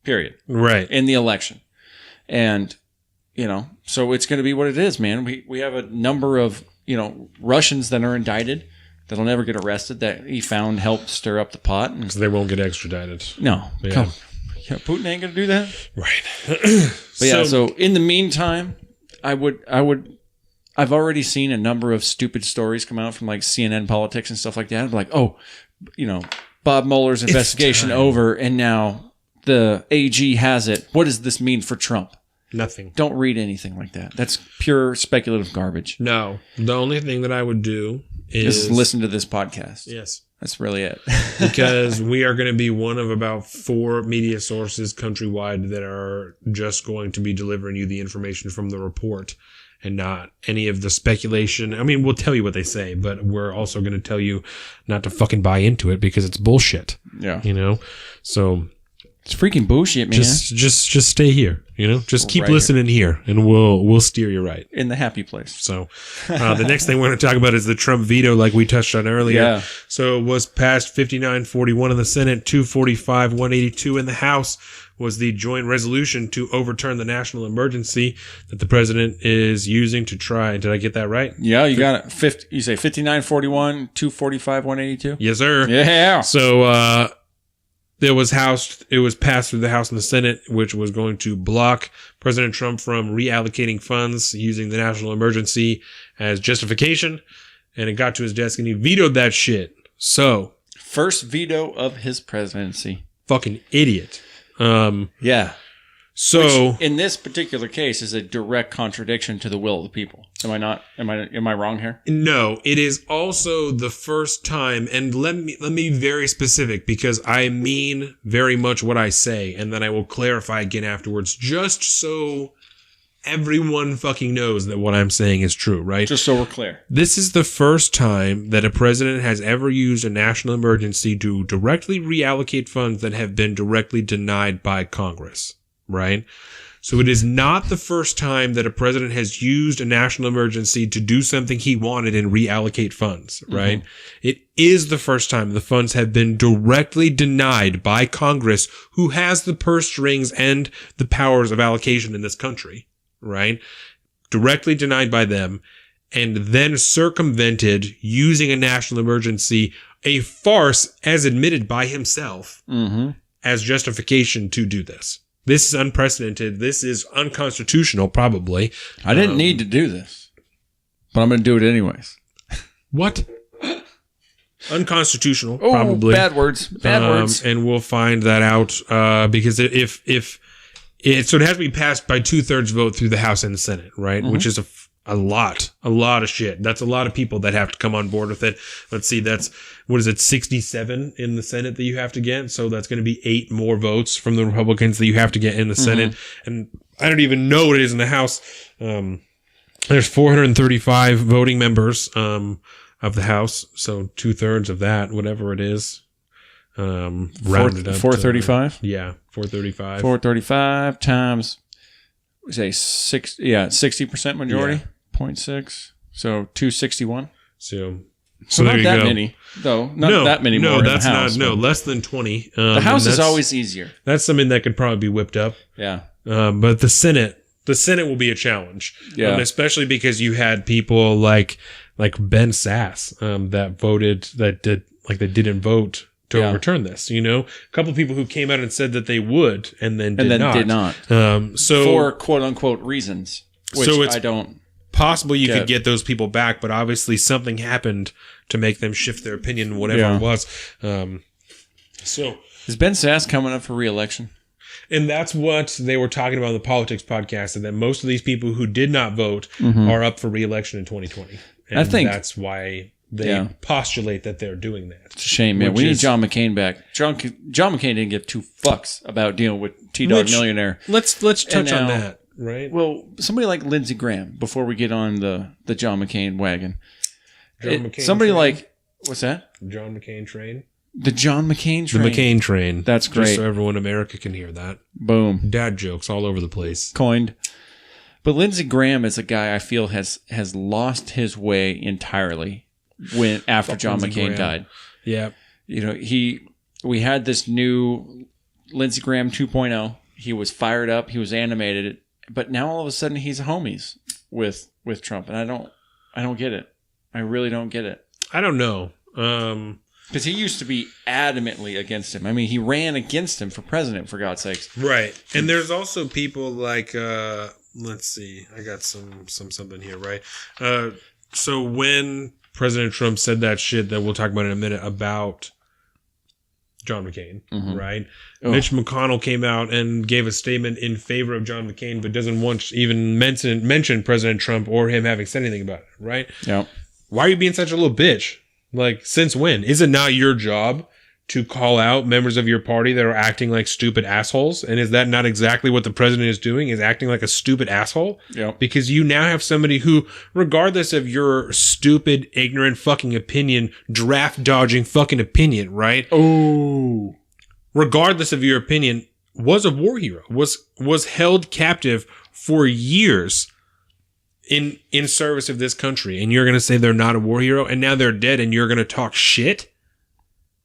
Period. Right. In the election. And, so it's going to be what it is, man. We have a number of, Russians that are indicted that'll never get arrested that he found helped stir up the pot. Because they won't get extradited. No. Yeah. Come. Yeah, Putin ain't going to do that. Right. But so in the meantime, I've already seen a number of stupid stories come out from like CNN Politics and stuff like that. I'm like, Bob Mueller's investigation over and now the AG has it. What does this mean for Trump? Nothing. Don't read anything like that. That's pure speculative garbage. No. The only thing that I would do is just listen to this podcast. Yes. That's really it. Because we are going to be one of about 4 media sources countrywide that are just going to be delivering you the information from the report. and not any of the speculation. I mean, we'll tell you what they say, but we're also going to tell you not to fucking buy into it because it's bullshit. Yeah. You know? So It's freaking bullshit, man. just stay here, you know? Just keep Right listening here and we'll steer you right. In the happy place. So the next thing we're going to talk about is the Trump veto, like we touched on earlier. Yeah. So it was passed 59-41 in the Senate, 245-182 in the House was the joint resolution to overturn the national emergency that the president is using to try. Did I get that right? Yeah, you got it. You say 59-41, 245-182? Yes, sir. Yeah. So it was passed through the House and the Senate, which was going to block President Trump from reallocating funds using the national emergency as justification. And it got to his desk and he vetoed that shit. So First veto of his presidency. fucking idiot. Yeah. So Which, in this particular case, is a direct contradiction to the will of the people. Am I not? Am I wrong here? no, it is also the first time, and let me be very specific because I mean very much what I say, and then I will clarify again afterwards, just so everyone fucking knows that what I'm saying is true, right? Just so we're clear. This is the first time that a president has ever used a national emergency to directly reallocate funds that have been directly denied by Congress, right? So it is not the first time that a president has used a national emergency to do something he wanted and reallocate funds, right? It is the first time the funds have been directly denied by Congress, who has the purse strings and the powers of allocation in this country, right? Directly denied by them and then circumvented using a national emergency, a farce as admitted by himself as justification to do this. This is unprecedented. This is unconstitutional, probably. I didn't need to do this, but I'm going to do it anyways. What? Unconstitutional, probably. Bad words. Bad words. And we'll find that out because so it has to be passed by 2/3 vote through the House and the Senate, right? Which is a lot of shit. That's a lot of people that have to come on board with it. Let's see, that's, 67 in the Senate that you have to get. So that's going to be 8 more votes from the Republicans that you have to get in the Senate. And I don't even know what it is in the House. There's 435 voting members, of the House. So 2/3 of that, whatever it is, rounded up. 435? Yeah. 435. 435 times, we say 60% majority, Yeah. 0.6. So 261. So So there not you that go. many, though. Not that many more. No, that's in the House, not. No, but less than 20. the House and is always easier. that's something that could probably be whipped up. Yeah. But the Senate will be a challenge. Yeah. Especially because you had people like Ben Sass, that didn't vote to overturn this. You know, a couple of people who came out and said that they would, and then did not. So for quote unquote reasons, which So it's I don't. possible you Yeah. could get those people back, but obviously something happened to make them shift their opinion, whatever Yeah. it was. So, Is Ben Sass coming up for re-election? and that's what they were talking about on the Politics Podcast, and that most of these people who did not vote are up for re-election in 2020. And I think that's why they postulate that they're doing that. It's a shame, man. Which We need is- John McCain back. John McCain didn't give 2 fucks about dealing with T-Dog Which- Millionaire. Let's touch on now- that, right? Well, somebody like Lindsey Graham, before we get on the John McCain wagon. John McCain Somebody train? like, what's that? John McCain train. The John McCain train. The McCain train. That's Just great. so everyone in America can hear that. Boom. Dad jokes all over the place. Coined. But Lindsey Graham is a guy I feel has lost his way entirely after John Lindsey McCain Graham. died. Yeah. You know, we had this new Lindsey Graham 2.0. He was fired up, he was animated, but now all of a sudden he's homies with Trump, and I don't get it. I really don't get it. I don't know. Because he used to be adamantly against him. I mean, he ran against him for president, for God's sakes. Right. And there's also people like let's see. I got something here, right? So when President Trump said that shit that we'll talk about in a minute about John McCain, right? Oh. Mitch McConnell came out and gave a statement in favor of John McCain, but doesn't once even mention President Trump or him having said anything about it, right? Yeah. Why are you being such a little bitch? Like, since when? Is it not your job to call out members of your party that are acting like stupid assholes? And is that not exactly what the president is doing, is acting like a stupid asshole? Yeah. Because you now have somebody who, regardless of your stupid, ignorant fucking opinion, draft dodging fucking opinion, right? Oh. Regardless of your opinion, was a war hero, was held captive for years in service of this country. And you're going to say they're not a war hero, and now they're dead, and you're going to talk shit?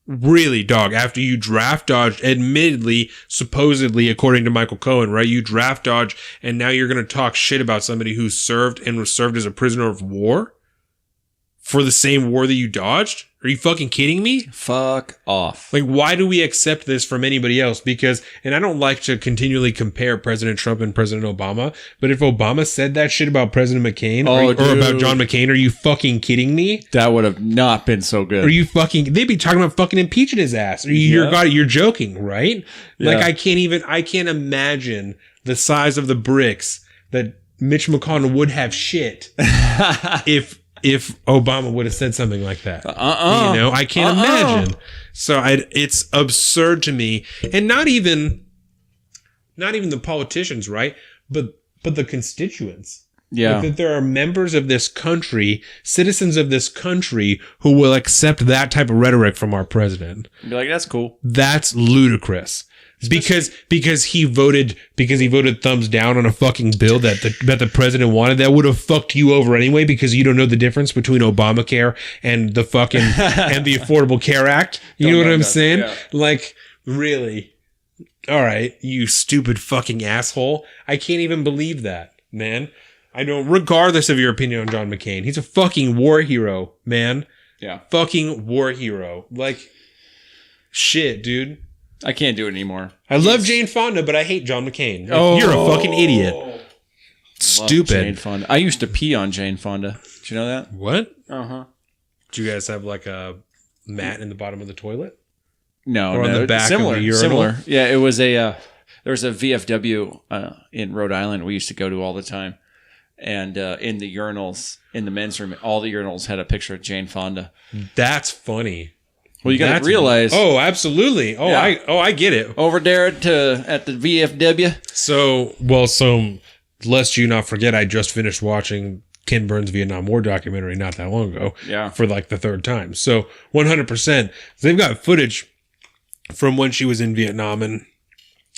Really, dog, after you draft dodged, admittedly, supposedly, according to Michael Cohen, right? You draft dodge, and now you're going to talk shit about somebody who served and was served as a prisoner of war for the same war that you dodged? Are you fucking kidding me? Fuck off. Like, why do we accept this from anybody else? Because, and I don't like to continually compare President Trump and President Obama, but if Obama said that shit about President McCain or about John McCain, are you fucking kidding me? That would have not been so good. Are you fucking, they'd be talking about fucking impeaching his ass. You're joking, right? Like, Yeah. I can't imagine the size of the bricks that Mitch McConnell would have shit if Obama would have said something like that. You know, I can't imagine. So it's absurd to me. And not even the politicians, right? But the constituents. Yeah. Like that there are members of this country, citizens of this country, who will accept that type of rhetoric from our president. Be like, that's cool. That's ludicrous. Because he voted thumbs down on a fucking bill that the president wanted, that would have fucked you over anyway, because you don't know the difference between Obamacare and the fucking and the Affordable Care Act. You know what I'm saying? Yeah. Like, really? All right, you stupid fucking asshole. I can't even believe that, man. I don't, regardless of your opinion on John McCain, he's a fucking war hero, man. Yeah. Fucking war hero. Like, shit, dude. I can't do it anymore. I love Jane Fonda, but I hate John McCain. Oh. You're a fucking idiot. Love Stupid. Jane Fonda. I used to pee on Jane Fonda. Did you know that? What? Uh-huh. Do you guys have like a mat in the bottom of the toilet? No, Or on no, the back similar, of the urinal? similar. Yeah, it was a there was a VFW in Rhode Island we used to go to all the time, and in the urinals in the men's room, all the urinals had a picture of Jane Fonda. That's funny. Well, you got That's- to realize. Oh, absolutely. Oh, Yeah. I get it. Over there at the VFW. So lest you not forget, I just finished watching Ken Burns' Vietnam War documentary not that long ago. Yeah. For like the third time. So 100%. They've got footage from when she was in Vietnam, and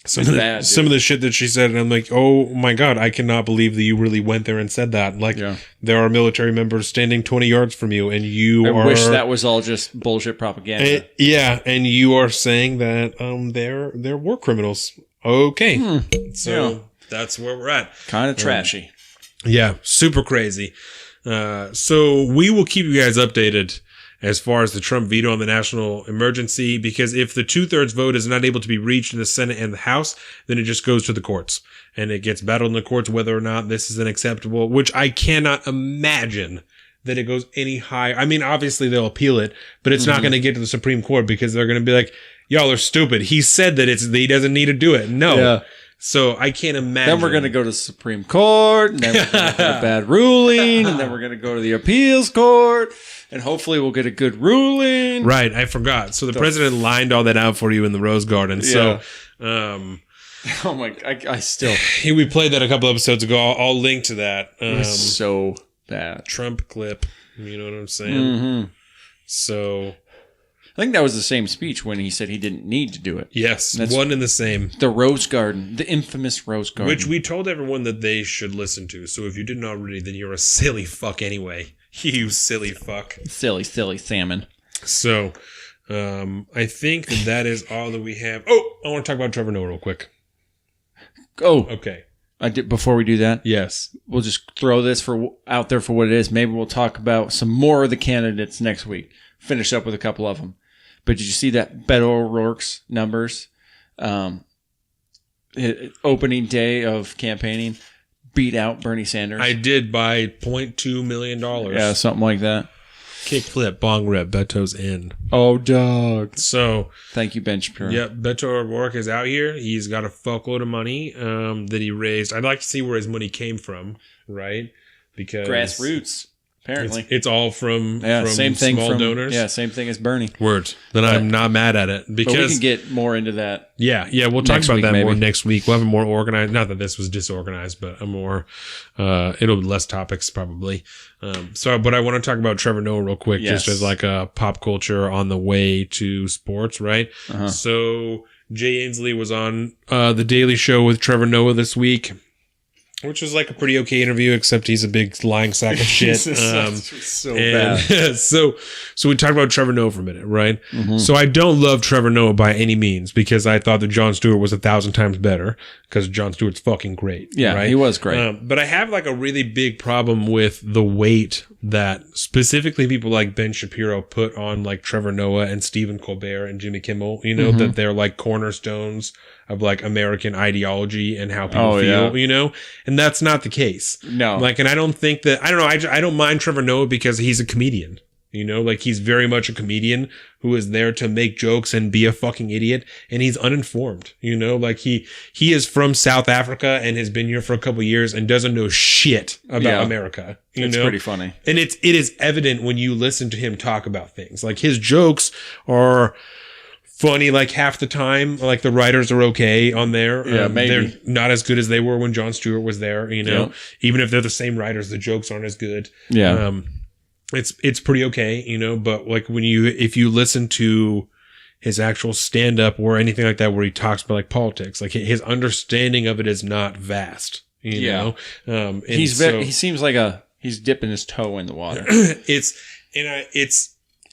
some of the shit that she said, and I'm like, oh my God, I cannot believe that you really went there and said that. Like, there are military members standing 20 yards from you, and I wish that was all just bullshit propaganda. And you are saying that they're war criminals. Okay. So that's where we're at. Kind of trashy. Yeah, super crazy. So we will keep you guys updated as far as the Trump veto on the national emergency, because if the 2/3 vote is not able to be reached in the Senate and the House, then it just goes to the courts, and it gets battled in the courts whether or not this is unacceptable, which I cannot imagine that it goes any higher. I mean, obviously they'll appeal it, but it's not going to get to the Supreme Court, because they're going to be like, y'all are stupid. He said that he doesn't need to do it. No. Yeah. So I can't imagine. Then we're going to go to the Supreme Court, and then we're going to get a bad ruling, and then we're going to go to the appeals court, and hopefully we'll get a good ruling. Right, I forgot. So the president lined all that out for you in the Rose Garden. So, Oh my! I still we played that a couple episodes ago. I'll link to that. it was so bad. Trump clip. You know what I'm saying? Mm-hmm. So I think that was the same speech when he said he didn't need to do it. yes, That's- one and the same. The Rose Garden, the infamous Rose Garden, Which we told everyone that they should listen to. So if you didn't already, then you're a silly fuck anyway. You silly fuck. silly salmon. So I think that is all that we have. Oh, I want to talk about Trevor Noah real quick. Oh, Okay. I did. Before we do that, Yes. we'll just throw this out there for what it is. Maybe we'll talk about some more of the candidates next week. Finish up with a couple of them. But did you see that Beto O'Rourke's numbers? Opening day of campaigning, beat out Bernie Sanders. I did by $0.2 million. Yeah, something like that. Kick flip, bong rip, Beto's in. Oh, dog. So, Thank you, Ben Shapiro. yep, Beto O'Rourke is out here. He's got a fuckload of money that he raised. I'd like to see where his money came from, right? Because Grassroots. Apparently. It's all from same thing small donors. Yeah, same thing as Bernie. Words. Then I'm not mad at it because But we can get more into that. Yeah, we'll talk about week, that more maybe. next week. We'll have a more organized. Not that this was disorganized, but a more. It'll be less topics probably. But I want to talk about Trevor Noah real quick, Yes. just as like a pop culture on the way to sports, right? So Jay Ainsley was on the Daily Show with Trevor Noah this week, which was like a pretty okay interview, except he's a big lying sack of shit. So And bad. so we talked about Trevor Noah for a minute, right? Mm-hmm. So I don't love Trevor Noah by any means because I thought that Jon Stewart was 1,000 times better because Jon Stewart's fucking great. Yeah, right? he was great. But I have like a really big problem with the weight that specifically people like Ben Shapiro put on like Trevor Noah and Stephen Colbert and Jimmy Kimmel, Mm-hmm. that they're like cornerstones of like American ideology and how people Oh, feel, yeah. and that's not the case. No. Like, and I don't think that, I don't know, I don't mind Trevor Noah because he's a comedian. Like he's very much a comedian who is there to make jokes and be a fucking idiot, and he's uninformed. Like he is from South Africa and has been here for a couple years and doesn't know shit about Yeah. America. It's pretty funny. And it is evident when you listen to him talk about things. Like his jokes are funny like half the time. Like the writers are okay on there. Yeah, maybe. They're not as good as they were when Jon Stewart was there, Yeah. Even if they're the same writers, the jokes aren't as good. Yeah. It's pretty okay, but like if you listen to his actual stand up or anything like that, where he talks about like politics, like his understanding of it is not vast, Yeah. and He so- seems like he's dipping his toe in the water.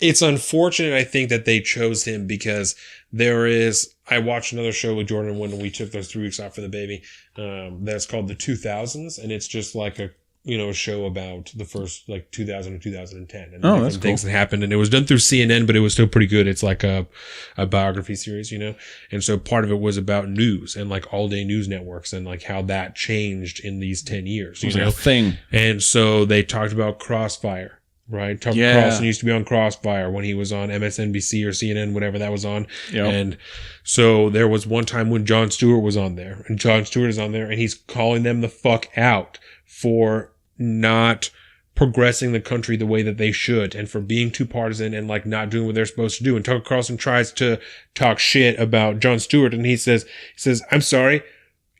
it's unfortunate, I think, that they chose him because I watched another show with Jordan when we took those 3 weeks off for the baby. That's called The 2000s, and it's just like a show about the first like 2000 and 2010 and Oh, different that's things cool. that happened. And it was done through CNN, but it was still pretty good. It's like a biography series, And so part of it was about news and like all day news networks and like how that changed in these 10 years, It's like a thing. And so they talked about Crossfire, right? Yeah. Carlson used to be on Crossfire when he was on MSNBC or CNN, whatever that was on. Yep. And so there was one time when Jon Stewart was on there, and Jon Stewart is on there, and he's calling them the fuck out for not progressing the country the way that they should and for being too partisan and like not doing what they're supposed to do. And Tucker Carlson tries to talk shit about Jon Stewart, and he says, I'm sorry,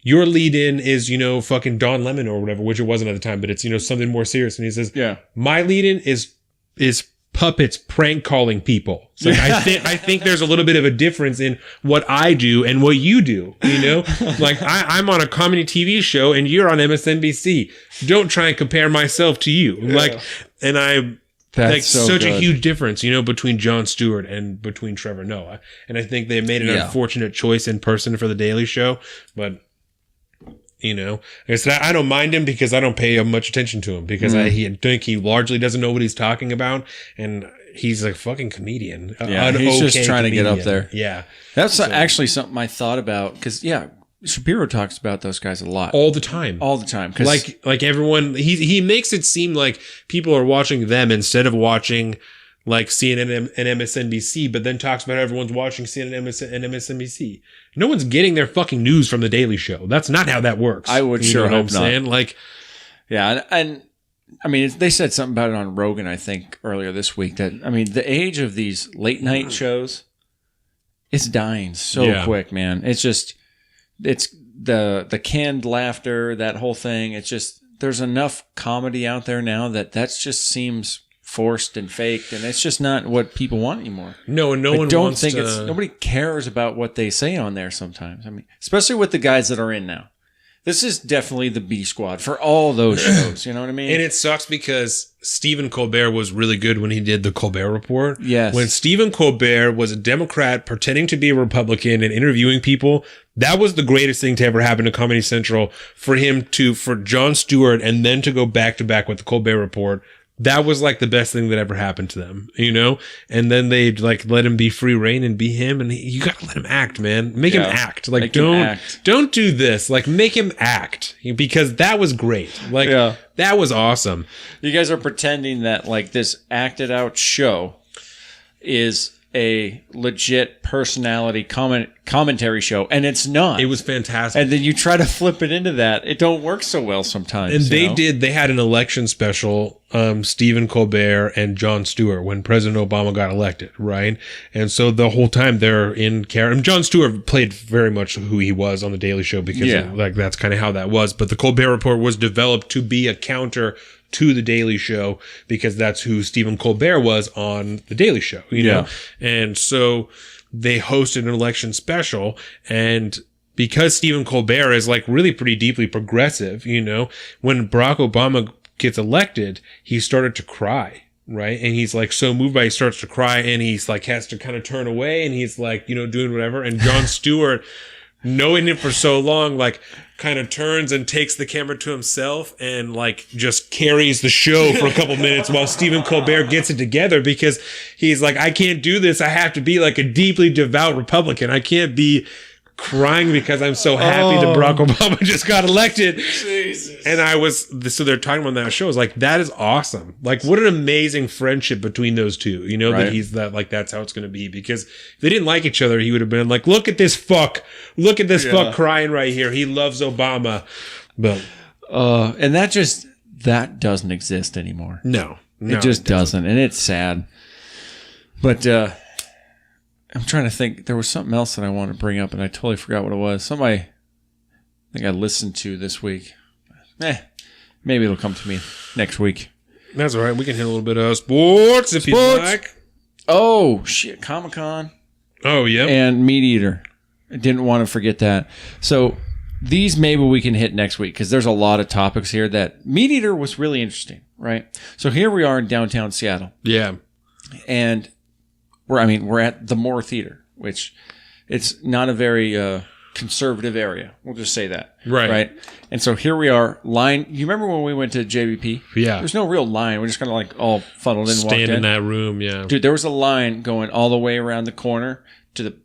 your lead in is, fucking Don Lemon or whatever, which it wasn't at the time, but it's, something more serious. And he says, Yeah. my lead in is puppets prank calling people. So I think there's a little bit of a difference in what I do and what you do, like I'm on a comedy TV show and you're on MSNBC. Don't try and compare myself to you. Like, and That's like so such a good. huge difference, between Jon Stewart and between Trevor Noah. And I think they made an Yeah. unfortunate choice in person for the Daily Show, but like I said, I don't mind him because I don't pay much attention to him because I think he largely doesn't know what he's talking about, and he's a fucking comedian. Yeah, An he's just okay trying to get up comedian. there. Yeah, That's actually something I thought about because Shapiro talks about those guys a lot, all the time. all the time. 'Cause Like everyone, he makes it seem like people are watching them instead of watching like CNN and MSNBC, but then talks about everyone's watching CNN and MSNBC. No one's getting their fucking news from the Daily Show. That's not how that works. I would You sure know what hope I'm not. saying? Like, yeah, and I mean they said something about it on Rogan, I think, earlier this week. That the age of these late night shows, it's dying so Yeah. quick, man. It's the canned laughter, that whole thing. It's just there's enough comedy out there now that just seems forced and faked, and it's just not what people want anymore. no, and no I one don't wants think to, nobody cares about what they say on there sometimes. Especially with the guys that are in now. This is definitely the B squad for all those shows. You know what I mean? And it sucks because Stephen Colbert was really good when he did the Colbert Report. Yes. When Stephen Colbert was a Democrat pretending to be a Republican and interviewing people, that was the greatest thing to ever happen to Comedy Central. For Jon Stewart and then to go back to back with the Colbert Report. That was like the best thing that ever happened to them, and then they like let him be free reign and be him. And you got to let him act, man. Make him act. Like, Make him act. don't do this. Like, make him act because that was great. Like, Yeah. that was awesome. You guys are pretending that like this acted out show is a legit personality commentary show, and it's not. It was fantastic. And then you try to flip it into that. It don't work so well sometimes. And you know? they had an election special, Stephen Colbert and Jon Stewart, when President Obama got elected, right? And so the whole time they're in character. And Jon Stewart played very much who he was on The Daily Show because like that's kind of how that was. But the Colbert Report was developed to be a counter to The Daily Show because that's who Stephen Colbert was on The Daily Show, you know? And so they hosted an election special, and because Stephen Colbert is like really pretty deeply progressive, you know, when Barack Obama gets elected, he started to cry. Right. And he's like so moved by it, he starts to cry, and he's like has to kind of turn away, and he's like, you know, doing whatever. And Jon Stewart, knowing him for so long, like kind of turns and takes the camera to himself and like just carries the show for a couple minutes while Stephen Colbert gets it together, because he's like, I can't do this. I have to be like a deeply devout Republican. I can't be crying because I'm so happy that Barack Obama just got elected. Jesus. And so they're talking about that show. It's like, that is awesome. Like, what an amazing friendship between those two, you know, right. that he's that, like, that's how it's going to be, because if they didn't like each other, he would have been like, look at this fuck crying right here. He loves Obama. But, and that doesn't exist anymore. No, it just doesn't. And it's sad. But, I'm trying to think. There was something else that I wanted to bring up, and I totally forgot what it was. Somebody I think I listened to this week. Maybe it'll come to me next week. That's all right. We can hit a little bit of sports if you like. Oh, shit. Comic-Con. Oh, yeah. And Meat Eater. I didn't want to forget that. So these maybe we can hit next week, because there's a lot of topics here. That Meat Eater was really interesting, right? So here we are in downtown Seattle. Yeah. And we're at the Moore Theater, which it's not a very conservative area. We'll just say that. Right. And so here we are, line. You remember when we went to JBP? Yeah. There's no real line. We're just kind of like all funneled in and walked in. Stand in that room, yeah. Dude, there was a line going all the way around the corner to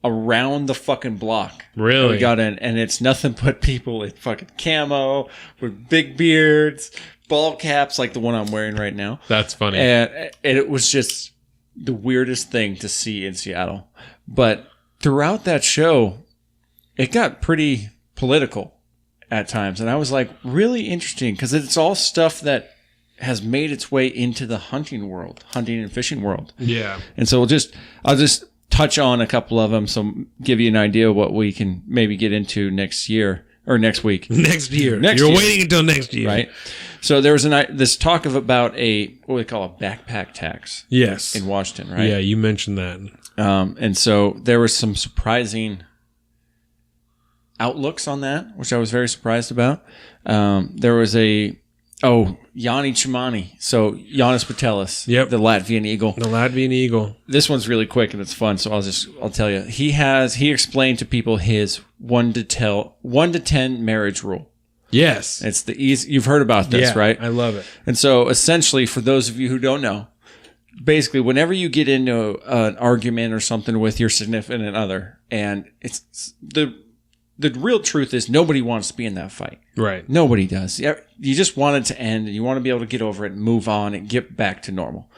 around the fucking block. Really? We got in, and it's nothing but people in fucking camo with big beards, ball caps like the one I'm wearing right now. That's funny. And it was just the weirdest thing to see in Seattle. But throughout that show, it got pretty political at times. And I was like, really interesting, because it's all stuff that has made its way into the hunting and fishing world. Yeah. And so I'll just touch on a couple of them, so give you an idea of what we can maybe get into next year or next week. Next year. You're year. Waiting until next year. Right. So there was this talk about what we call a backpack tax. Yes. In Washington, right? Yeah, you mentioned that. And so there was some surprising outlooks on that, which I was very surprised about. There was Yanni Chimani. So Giannis Putelis, the Latvian Eagle. The Latvian Eagle. This one's really quick and it's fun, so I'll tell you. He explained to people his 1 to 10 marriage rule. Yes. It's the easy. You've heard about this, right? I love it. And so essentially, for those of you who don't know, basically, whenever you get into an argument or something with your significant other, and it's the real truth is nobody wants to be in that fight. Right. Nobody does. You just want it to end, and you want to be able to get over it and move on and get back to normal.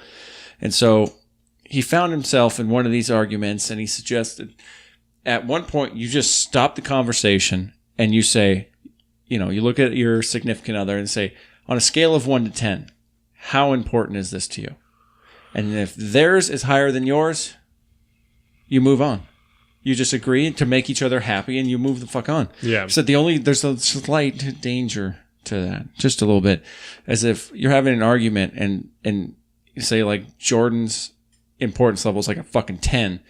And so he found himself in one of these arguments, and he suggested at one point you just stop the conversation and you say, you look at your significant other and say, on a scale of 1 to 10, how important is this to you? And if theirs is higher than yours, you move on. You just agree to make each other happy, and you move the fuck on. Yeah. So there's a slight danger to that, just a little bit, as if you're having an argument and you say like Jordan's importance level is like a fucking 10, and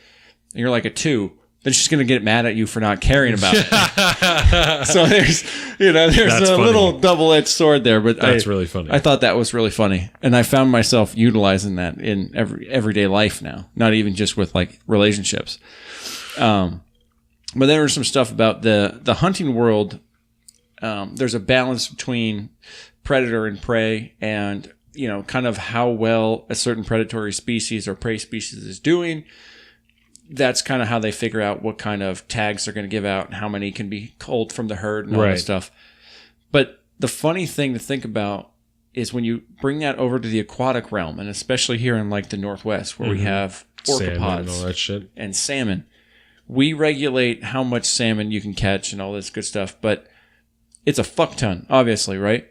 you're like a 2. Then she's going to get mad at you for not caring about it. So there's That's a funny. little double-edged sword there, but That's really funny. I thought that was really funny. And I found myself utilizing that in everyday life now, not even just with like relationships. But there was some stuff about the hunting world. There's a balance between predator and prey, and, kind of how well a certain predatory species or prey species is doing. That's kind of how they figure out what kind of tags they're going to give out and how many can be culled from the herd and all that stuff. But the funny thing to think about is when you bring that over to the aquatic realm, and especially here in like the Northwest, where we have Salmon and all orcapods that shit. and salmon. We regulate how much salmon you can catch and all this good stuff, but it's a fuck ton, obviously, right?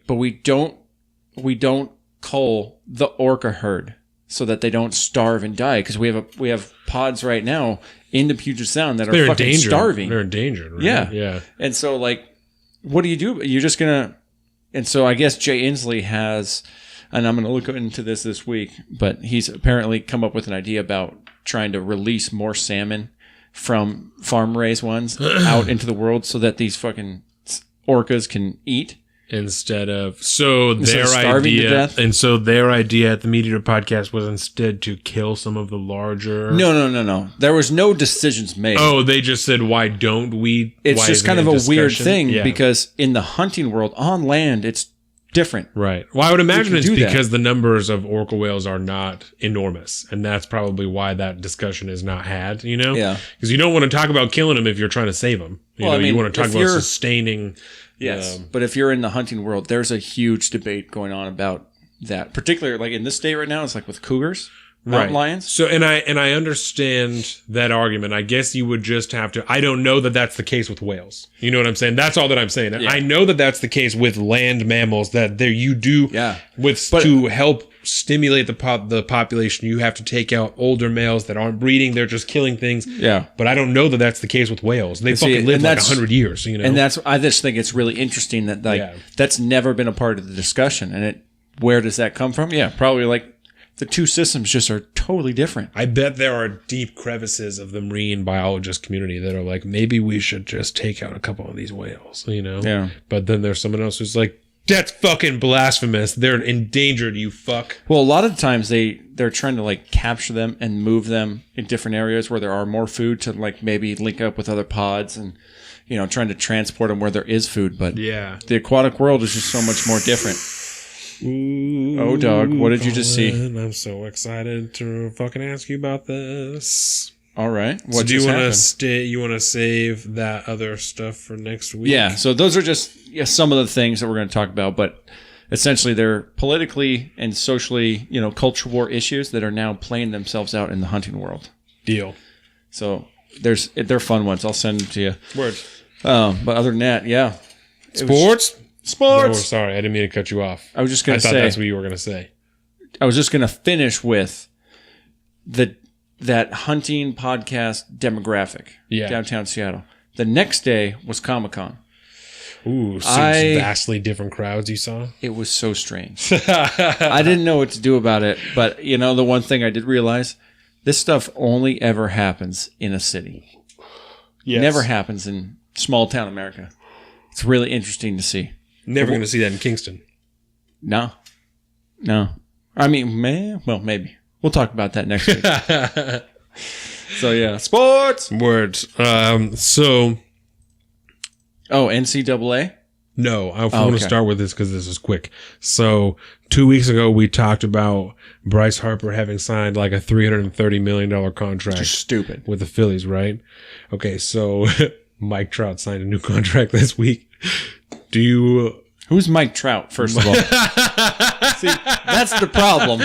But we don't cull the orca herd so that they don't starve and die, because we have pods right now in the Puget Sound that are They're fucking endangered. starving. They're endangered, right? Yeah. Yeah. And so, like, what do? You're just gonna. And so I guess Jay Inslee has, and I'm gonna look into this week, but he's apparently come up with an idea about trying to release more salmon from farm raised ones out into the world so that these fucking orcas can eat. Instead of starving to idea, death? and so their idea at the Meat Eater podcast was instead to kill some of the larger. No. There was no decisions made. Oh, they just said, "Why don't we?" It's Why just isn't kind it of a weird discussion? thing Yeah. because in the hunting world on land, it's different. Right. Well, I would imagine can it's do that. because the numbers of orca whales are not enormous, and that's probably why that discussion is not had. You know, Yeah. because you don't want to talk about killing them if you're trying to save them. You Well, know, I mean, you want to talk if about you're- sustaining. Yes, but if you're in the hunting world, there's a huge debate going on about that. Particularly, like in this state right now, it's like with cougars, mountain lions. So, and I understand that argument. I guess you would just have to. I don't know that that's the case with whales. You know what I'm saying? That's all that I'm saying. Yeah. I know that that's the case with land mammals. That there you do. Yeah. But to help stimulate the population, you have to take out older males that aren't breeding. They're just killing things. Yeah. But I don't know that that's the case with whales. They See, fucking live and like that's- 100 years. You know. And I just think it's really interesting that Yeah. that's never been a part of the discussion. And where does that come from? Yeah, probably like the two systems just are totally different. I bet there are deep crevices of the marine biologist community that are like, maybe we should just take out a couple of these whales, you know? Yeah. But then there's someone else who's like, that's fucking blasphemous. They're endangered, you fuck. Well, a lot of the times they're trying to like capture them and move them in different areas where there are more food to like maybe link up with other pods and, you know, trying to transport them where there is food. But Yeah. the aquatic world is just so much more different. Oh, dog, what did you just see? I'm so excited to fucking ask you about this. All right. So What do you just want to happened? stay? You want to save that other stuff for next week? Yeah. So those are just some of the things that we're going to talk about, but essentially they're politically and socially, you know, culture war issues that are now playing themselves out in the hunting world. Deal. So they're fun ones. I'll send them to you. Word. But other than that, yeah. Sports. Oh, Sports. sorry, I didn't mean to cut you off. I was just I going to thought say. that's what you were gonna say. I was just going to finish with that hunting podcast demographic. Yeah. Downtown Seattle. The next day was Comic-Con. Ooh, six I- vastly different crowds you saw. It was so strange. I didn't know what to do about it, but you know, the one thing I did realize, this stuff only ever happens in a city. Yes. Never happens in small town America. It's really interesting to see. Never going to see that in Kingston. No. I mean, maybe. We'll talk about that next week. So yeah, sports. Words. So Oh, NCAA. no, I want okay. to start with this because this is quick. So 2 weeks ago, we talked about Bryce Harper having signed like a $330 million contract Just stupid. with the Phillies, right? Okay, so Mike Trout signed a new contract this week. Do you? Who's Mike Trout? First of all, see, that's the problem.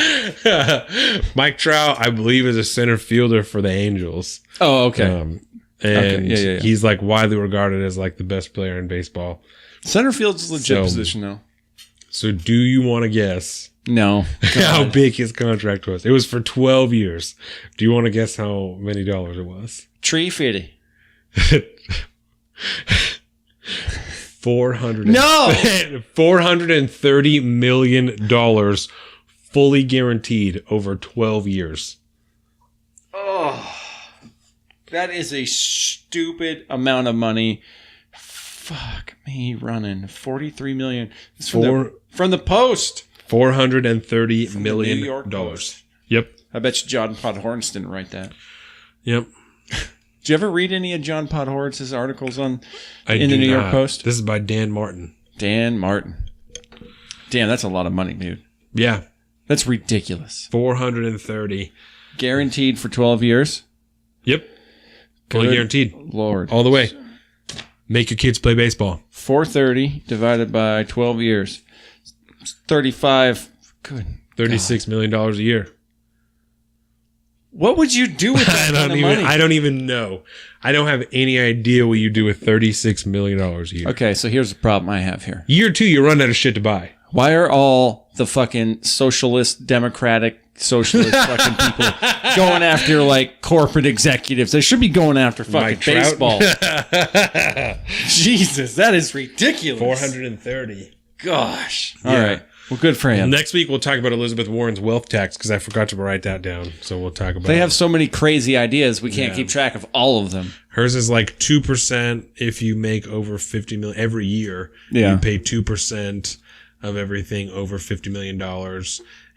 Mike Trout, I believe, is a center fielder for the Angels. Oh, okay. And Yeah. he's like widely regarded as like the best player in baseball. Center field's a legit So- position, though. So do you want to guess No. how big his contract was? It was for 12 years. Do you want to guess how many dollars it was? Tree fitty. 400. No! $430 million fully guaranteed over 12 years. That is a stupid amount of money. Fuck me running. 43 million. It's from the Post. $430 New million. York Post. Yep. I bet you John Podhorns didn't write that. Yep. Did you ever read any of John Podhorns' articles in I the do New York not. Post? This is by Dan Martin. Dan Martin. Damn, that's a lot of money, dude. Yeah. That's ridiculous. 430. Guaranteed for 12 years? Yep. Fully Good guaranteed. Lord. All the way. Make your kids play baseball. 430 divided by 12 years. 35. Good. $36 million a year. What would you do with that kind of money? I don't even know. I don't have any idea what you do with $36 million a year. Okay, so here's the problem I have here. Year 2, you run out of shit to buy. Why are all the fucking socialist, democratic, socialist fucking people going after like corporate executives? They should be going after fucking Mike Trout? baseball. Jesus, that is ridiculous. 430. Gosh. Yeah. All right. Well, good for him. Next week, we'll talk about Elizabeth Warren's wealth tax because I forgot to write that down. So we'll talk about They have so many crazy ideas. We can't Yeah. keep track of all of them. Hers is like 2% if you make over 50 million every year. Yeah. You pay 2% of everything over $50 million.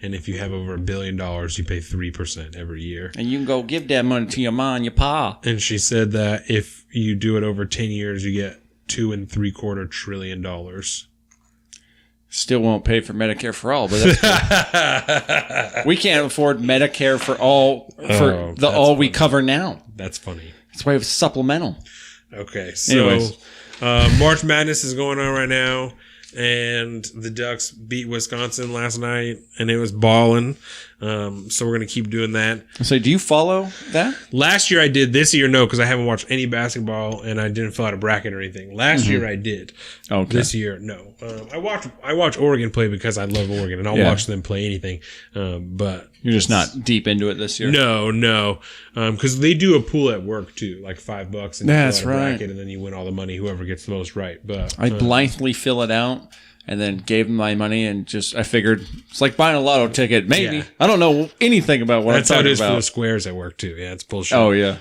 And if you have over $1 billion, you pay 3% every year. And you can go give that money to your mom and your pa. And she said that if you do it over 10 years, you get $2.75 trillion. Still won't pay for Medicare for all, but that's cool. We can't afford Medicare for all we cover now. That's funny. That's why it's supplemental. Okay, so Anyways. March Madness is going on right now, and the Ducks beat Wisconsin last night, and it was balling. So we're going to keep doing that. So do you follow that? Last year I did. This year, no, because I haven't watched any basketball, and I didn't fill out a bracket or anything. Last year I did. Okay. This year, no. I watch Oregon play because I love Oregon, and I'll watch them play anything. But You're just not deep into it this year? no, because they do a pool at work too, like $5, and you That's fill out a right. bracket, and then you win all the money, whoever gets the most right. But I blindly fill it out and then gave them my money and I figured it's like buying a lotto ticket. Maybe. Yeah. I don't know anything about what that's I'm how it talking is for the about. squares at work too. Yeah, it's bullshit. Oh, yeah.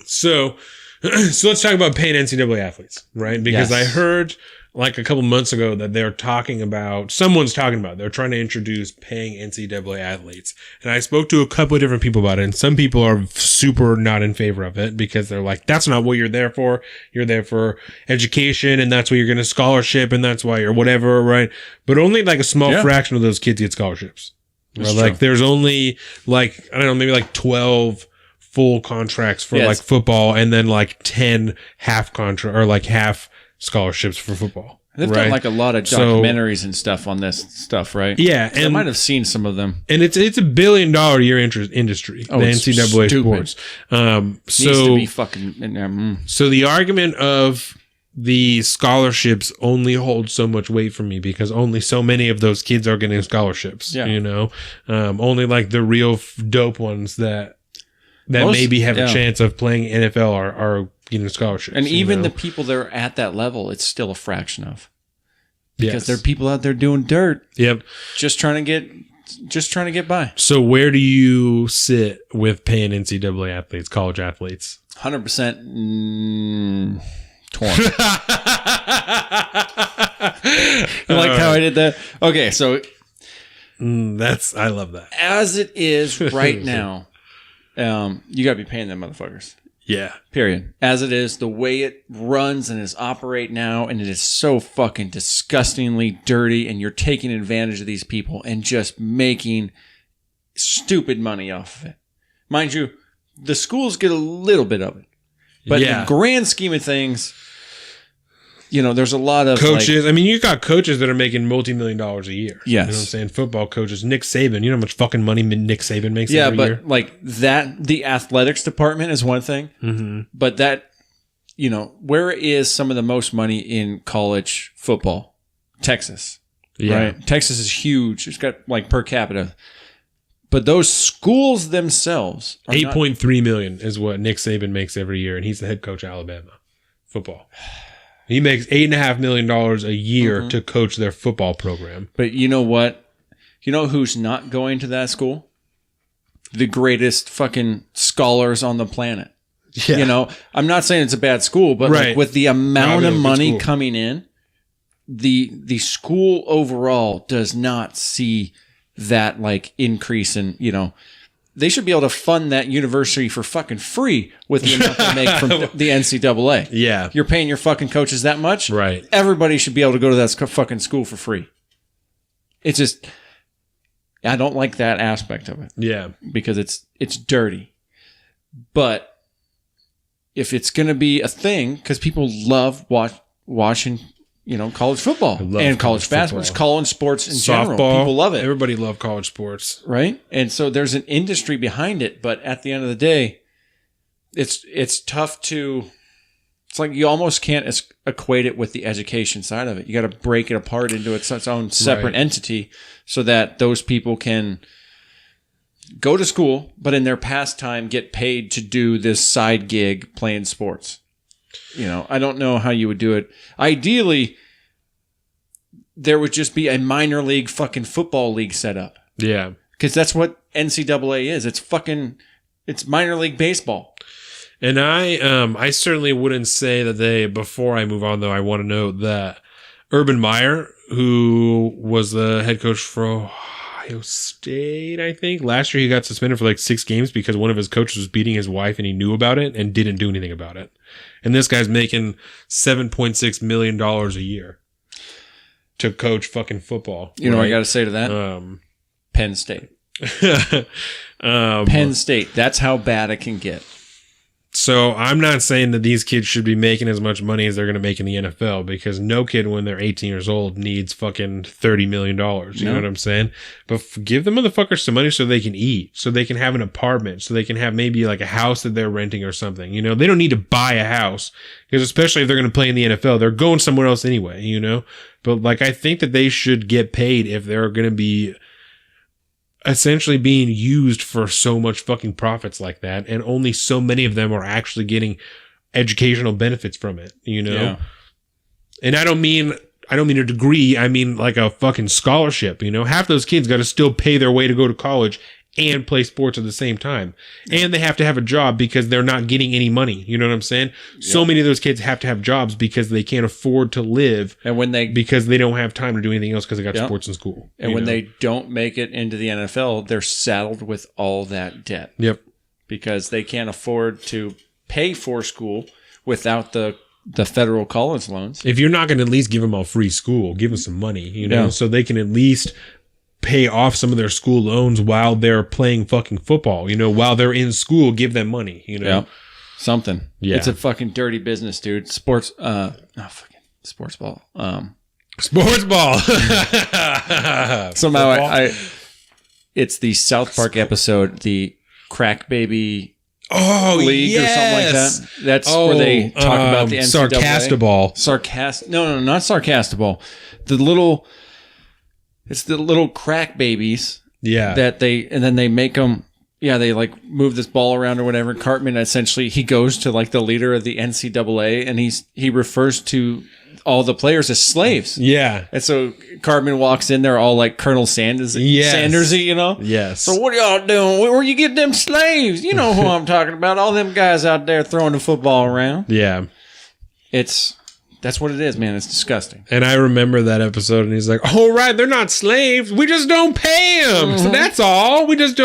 So let's talk about paying NCAA athletes, right? Because Yes. I heard like a couple months ago that they're talking about, they're trying to introduce paying NCAA athletes. And I spoke to a couple of different people about it, and some people are super not in favor of it because they're like, that's not what you're there for. You're there for education, and that's why you're going to scholarship, and that's why you're whatever, right? But only like a small fraction of those kids get scholarships. That's Like true. there's only like, I don't know, maybe like 12 full contracts for Yes. like football, and then like 10 half contract or like half scholarships for football. They've right? done like a lot of So- documentaries and stuff on this stuff, right? Yeah, I and might have seen some of them. and it's $1 billion a year industry. Oh, the it's NCAA stupid. sports. Needs to be fucking in there. So the argument of the scholarships only holds so much weight for me because only so many of those kids are getting scholarships. Yeah. You know, only like the real dope ones that Most- maybe have yeah. a chance of playing NFL are getting scholarships. And you even know? the people that are at that level, it's still a fraction of. Because Yes. there are people out there doing dirt, Yep. just trying to get by. So where do you sit with paying NCAA athletes, college athletes? 100% torn. You like how I did that? Okay, so I love that. as it is right now, you got to be paying them motherfuckers. Yeah. Period. As it is, the way it runs and is operate now, and it is so fucking disgustingly dirty, and you're taking advantage of these people and just making stupid money off of it. Mind you, the schools get a little bit of it. But in Yeah. the grand scheme of things, you know, there's a lot of Coaches, I mean, you got coaches that are making multi-million dollars a year. Yes. You know what I'm saying? Football coaches. Nick Saban. You know how much fucking money Nick Saban makes yeah, every but year? like that, the athletics department is one thing. Mm-hmm. But that, you know, where is some of the most money in college football? Texas. Yeah. Right? Texas is huge. It's got like per capita. But those schools themselves are not- 8.3 million is what Nick Saban makes every year, and he's the head coach of Alabama football. He makes $8.5 million a year Mm-hmm. to coach their football program. But you know what? You know who's not going to that school? The greatest fucking scholars on the planet. Yeah. You know, I'm not saying it's a bad school, but Right. like with the amount No, of it's a good money school. coming in, the school overall does not see that like increase in, you know, they should be able to fund that university for fucking free with the amount they make from the NCAA. Yeah. You're paying your fucking coaches that much? Right. Everybody should be able to go to that fucking school for free. It's just, I don't like that aspect of it Yeah. because it's dirty. But if it's going to be a thing, because people love watching college football love and college college basketball, football. college sports in general. Softball. People love it. Everybody love college sports. Right? And so there's an industry behind it, but at the end of the day, it's tough to. It's like you almost can't equate it with the education side of it. You got to break it apart into its own separate entity so that those people can go to school, but in their pastime get paid to do this side gig playing sports. I don't know how you would do it. Ideally, there would just be a minor league fucking football league set up. Yeah. Because that's what NCAA is. It's minor league baseball. And I certainly wouldn't say that before I move on, though, I want to note that Urban Meyer, who was the head coach for Ohio State, I think, last year he got suspended for like 6 games because one of his coaches was beating his wife and he knew about it and didn't do anything about it. And this guy's making $7.6 million a year to coach fucking football. You know what I got to say to that? Penn State. Penn State. That's how bad it can get. So I'm not saying that these kids should be making as much money as they're going to make in the NFL because no kid when they're 18 years old needs fucking $30 million. You know what I'm saying? But give the motherfuckers some money so they can eat, so they can have an apartment, so they can have maybe like a house that they're renting or something. They don't need to buy a house because especially if they're going to play in the NFL, they're going somewhere else anyway, But like, I think that they should get paid if they're going to be essentially being used for so much fucking profits like that, and only so many of them are actually getting educational benefits from it, Yeah. And I don't mean a degree, I mean like a fucking scholarship, half those kids got to still pay their way to go to college and play sports at the same time. And they have to have a job because they're not getting any money. You know what I'm saying? Yeah. So many of those kids have to have jobs because they can't afford to live. And because they don't have time to do anything else because they got sports in school. And when they don't make it into the NFL, they're saddled with all that debt. Yep. Because they can't afford to pay for school without the federal college loans. If you're not going to at least give them all free school, give them some money, so they can at least pay off some of their school loans while they're playing fucking football, while they're in school, give them money, Yeah. Something. Yeah. It's a fucking dirty business, dude. Sports sports ball. Sports ball. Somehow it's the South Park episode, the Crack Baby League or something like that. That's where they talk about the NCAA. Sarcastable. No, not Sarcastable. It's the little crack babies. Yeah. Then they make them. Yeah, they like move this ball around or whatever. Cartman essentially he goes to like the leader of the NCAA and he refers to all the players as slaves. Yeah. And so Cartman walks in there all like Colonel Sanders, Sandersy, Yes. So what are y'all doing? Where you get them slaves? You know who I'm talking about. All them guys out there throwing the football around. Yeah. That's what it is, man. It's disgusting. And I remember that episode, and he's like, "Oh, right, they're not slaves. We just don't pay them. Mm-hmm. So that's all. We just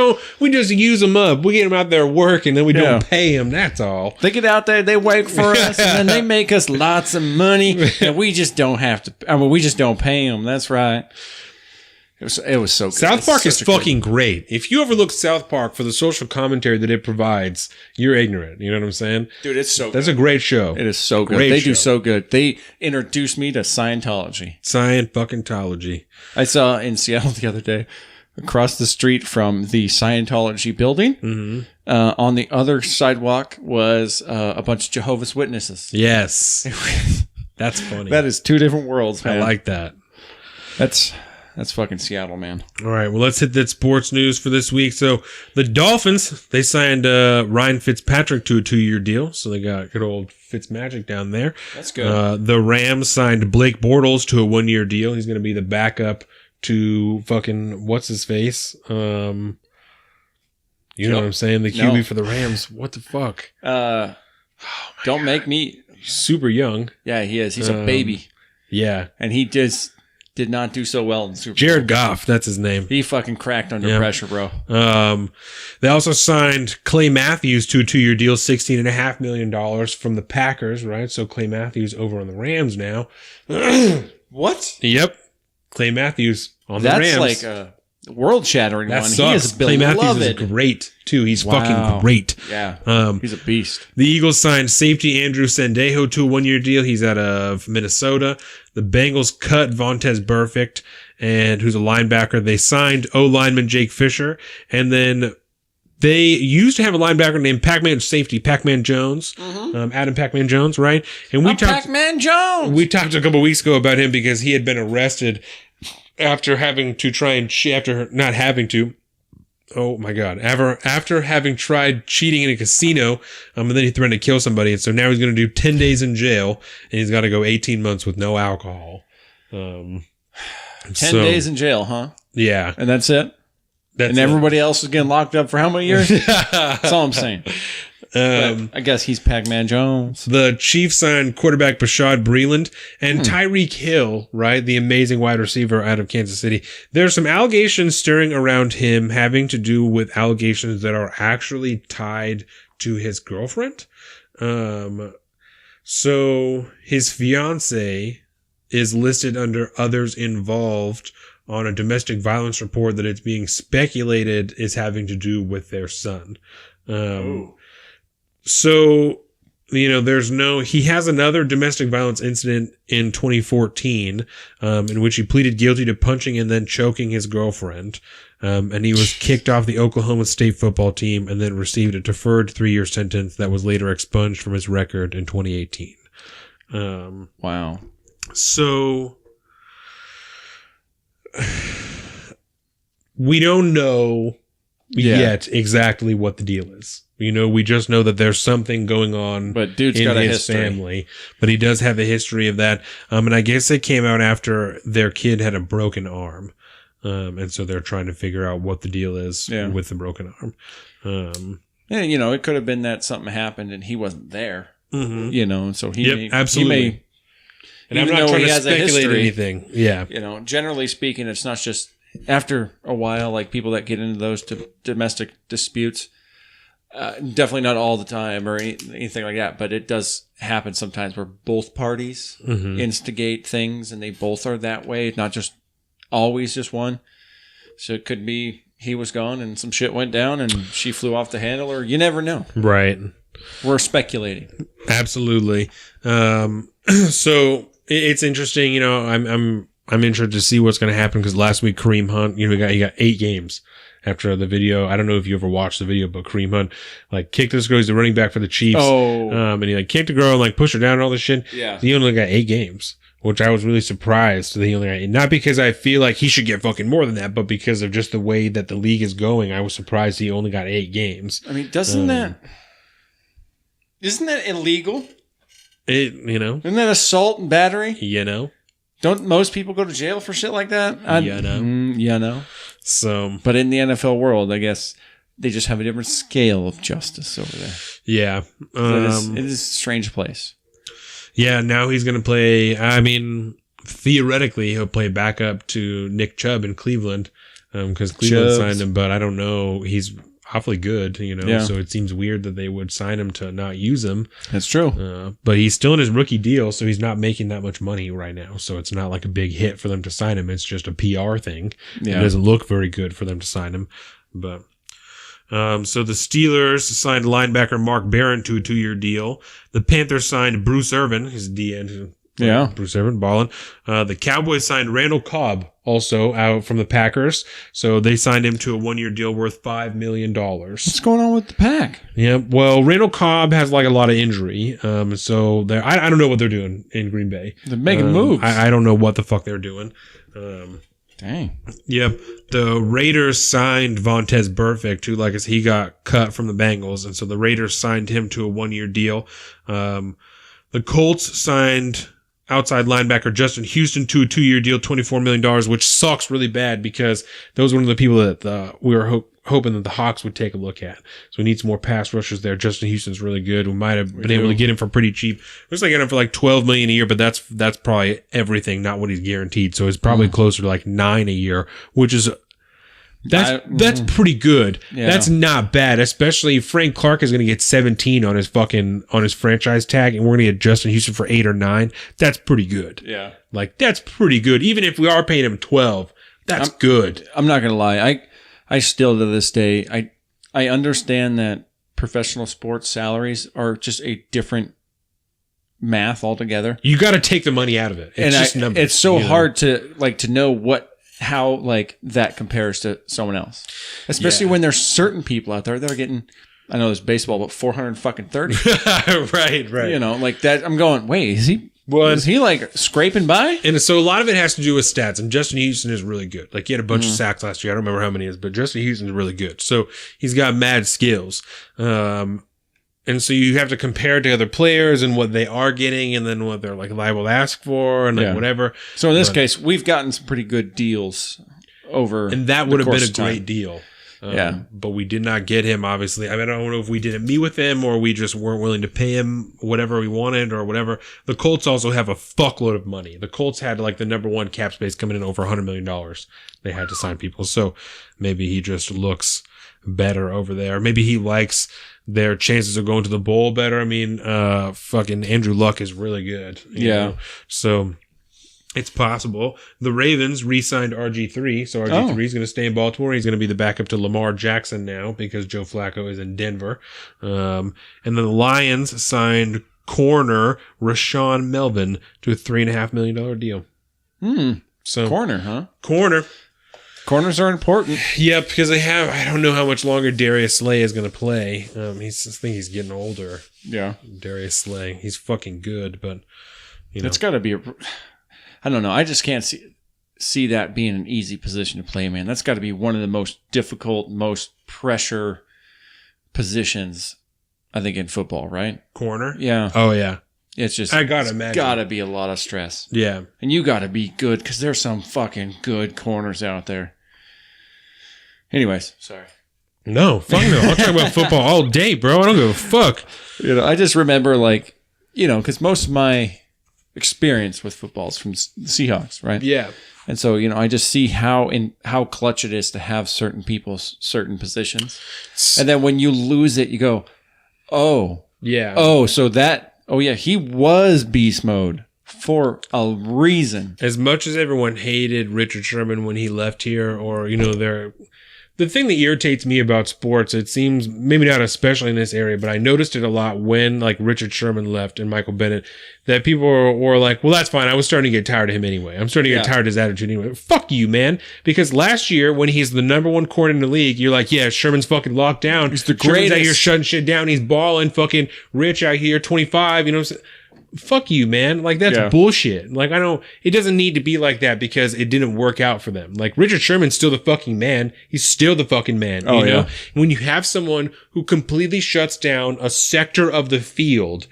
use them up. We get them out there working, and we don't pay them. That's all. They get out there, they work for us, and then they make us lots of money, and we just don't have to. We just don't pay them. That's right." It was so good. South Park is fucking great. If you overlook South Park for the social commentary that it provides, you're ignorant. You know what I'm saying? Dude, it's so good. That's a great show. It is so good. They do so good. They introduced me to Scientology. Scientology. I saw in Seattle the other day, across the street from the Scientology building, on the other sidewalk was a bunch of Jehovah's Witnesses. Yes. That's funny. That is two different worlds, man. I like that. That's fucking Seattle, man. All right, well, let's hit that sports news for this week. So the Dolphins, they signed Ryan Fitzpatrick to a 2-year deal. So they got good old Fitzmagic down there. That's good. The Rams signed Blake Bortles to a 1-year deal. He's going to be the backup to fucking what's his face. You know what I'm saying? The QB for the Rams. What the fuck? Don't make me. He's super young. Yeah, he is. He's a baby. Yeah, and he just did not do so well in the Super Bowl. Jared Goff, that's his name. He fucking cracked under pressure, bro. They also signed Clay Matthews to a 2-year deal, $16.5 million from the Packers, right? So Clay Matthews over on the Rams now. What? Yep. Clay Matthews on the Rams. That's like world-shattering That one. sucks. He is Clay Matthews is beloved. great too. He's Wow. fucking great. Yeah, he's a beast. The Eagles signed safety Andrew Sendejo to a 1-year deal. He's out of Minnesota. The Bengals cut Vontaze Burfict, and who's a linebacker. They signed O-lineman Jake Fisher, and then they used to have a linebacker named Pac-Man safety, Pac-Man Jones, Adam Pac-Man Jones, right? And we talked Pac-Man Jones. We talked a couple weeks ago about him because he had been arrested after having to try and after not having to. Oh my God! After having tried cheating in a casino, and then he threatened to kill somebody, and so now he's going to do 10 days in jail, and he's got to go 18 months with no alcohol. 10 days in jail, huh? Yeah, And that's it? that's And everybody else is getting locked up for how many years? That's all I'm saying. But I guess he's Pac-Man Jones. The Chiefs signed quarterback Bashad Breeland and Tyreek Hill, right? The amazing wide receiver out of Kansas City. There's some allegations stirring around him having to do with allegations that are actually tied to his girlfriend. So his fiance is listed under others involved on a domestic violence report that it's being speculated is having to do with their son. So, he has another domestic violence incident in 2014, in which he pleaded guilty to punching and then choking his girlfriend. And he was kicked off the Oklahoma State football team and then received a deferred 3-year sentence that was later expunged from his record in 2018. Wow. So we don't know yet exactly what the deal is. We just know that there's something going on But dude's in got a his history. family. But he does have a history of that. And I guess it came out after their kid had a broken arm. And so they're trying to figure out what the deal is with the broken arm. Yeah, it could have been that something happened and he wasn't there. So he absolutely. And I'm even not though trying he to has a speculate history, anything. Yeah. Generally speaking, it's not just after a while, like people that get into those domestic disputes, definitely not all the time or anything like that, but it does happen sometimes where both parties instigate things and they both are that way, not just always just one. So it could be he was gone and some shit went down and she flew off the handle, or you never know. Right. We're speculating. Absolutely. So it's interesting. I'm interested to see what's going to happen because last week Kareem Hunt, he got 8 games after the video. I don't know if you ever watched the video, but Kareem Hunt kicked this girl. He's the running back for the Chiefs. Oh. And he kicked the girl and pushed her down and all this shit. Yeah. He only got 8 games, which I was really surprised that he only got 8. Not because I feel like he should get fucking more than that, but because of just the way that the league is going. I was surprised he only got 8 games. I mean, isn't that illegal? Isn't that assault and battery? Don't most people go to jail for shit like that? So, but in the NFL world, I guess they just have a different scale of justice over there. Yeah. It is a strange place. Yeah, now he's going to play. I mean, theoretically, he'll play backup to Nick Chubb in Cleveland because Cleveland signed him, but I don't know. He's awfully good, so it seems weird that they would sign him to not use him. That's true. But he's still in his rookie deal, so he's not making that much money right now. So it's not like a big hit for them to sign him. It's just a PR thing. Yeah. It doesn't look very good for them to sign him. But so the Steelers signed linebacker Mark Barron to a 2-year deal. The Panthers signed Bruce Irvin, his DN. Yeah. Bruce Irvin, balling. The Cowboys signed Randall Cobb, also out from the Packers. So they signed him to a 1-year deal worth $5 million. What's going on with the Pack? Yeah, well, Randall Cobb has a lot of injury. So I don't know what they're doing in Green Bay. They're making moves. I don't know what the fuck they're doing. Dang. Yep. The Raiders signed Vontaze Burfict, who, he got cut from the Bengals. And so the Raiders signed him to a 1-year deal. The Colts signed outside linebacker Justin Houston to a 2-year deal, $24 million, which sucks really bad because those were one of the people that we were hoping that the Hawks would take a look at. So we need some more pass rushers there. Justin Houston's really good. We might have been able to get him for pretty cheap. Looks like I got him for $12 million a year, but that's probably everything, not what he's guaranteed. So it's probably closer to $9 a year, which is that's pretty good. Yeah. That's not bad, especially Frank Clark is going to get 17 on his franchise tag, and we're going to get Justin Houston for 8 or 9. That's pretty good. Yeah. That's pretty good. Even if we are paying him 12, That's good. I'm not gonna lie. I still to this day I understand that professional sports salaries are just a different math altogether. You got to take the money out of it. It's just numbers. It's so hard to know how that compares to someone else, especially when there's certain people out there that are getting. I know there's baseball, but 430. Right. You know, like that. I'm going. Wait, is he like scraping by? And so a lot of it has to do with stats. And Justin Houston is really good. Like he had a bunch of sacks last year. I don't remember how many it is, but Justin Houston is really good. So he's got mad skills. And so you have to compare it to other players and what they are getting, and then what they're like liable to ask for, and like whatever. So in this case, we've gotten some pretty good deals over, and that would have been a great deal. But we did not get him, obviously. I mean, I don't know if we didn't meet with him or we just weren't willing to pay him whatever we wanted or whatever. The Colts also have a fuckload of money. The Colts had like the number one cap space coming in over $100 million. They had to sign people. So maybe he just looks better over there. Maybe he likes their chances of going to the bowl better. I mean, fucking Andrew Luck is really good. You know? So it's possible. The Ravens re-signed RG3, so RG3 is going to stay in Baltimore. He's going to be the backup to Lamar Jackson now because Joe Flacco is in Denver. And then the Lions signed corner Rashawn Melvin to a $3.5 million deal. So corner, huh? Corners are important. Yep, because they have. I don't know how much longer Darius Slay is going to play. I think he's getting older. Yeah, Darius Slay. He's fucking good, but it's got to be. I don't know. I just can't see that being an easy position to play, man. That's got to be one of the most difficult, most pressure positions, I think, in football, right? Corner? Yeah. Oh, yeah. It's just, I gotta imagine. Got to be a lot of stress. Yeah. And you got to be good because there's some fucking good corners out there. Anyways, sorry. No, fuck no. I'll talk about football all day, bro. I don't give a fuck. I just remember, because most of my experience with football is from the Seahawks, right? Yeah. And so, I just see how clutch it is to have certain people's certain positions. And then when you lose it, you go, oh. Yeah. Oh, he was beast mode for a reason. As much as everyone hated Richard Sherman when he left here, or, the thing that irritates me about sports, it seems, maybe not especially in this area, but I noticed it a lot when like Richard Sherman left and Michael Bennett, that people were like, well, that's fine. I was starting to get tired of him anyway. I'm starting to get tired of his attitude anyway. Fuck you, man. Because last year when he's the number one corner in the league, you're like, yeah, Sherman's fucking locked down. He's the greatest. Sherman's out here shutting shit down. He's balling. Fucking Rich out here, 25, you know what I'm saying? Fuck you, man. Like, that's bullshit. Like, it doesn't need to be like that because it didn't work out for them. Like, Richard Sherman's still the fucking man. He's still the fucking man. You know? When you have someone who completely shuts down a sector of the field,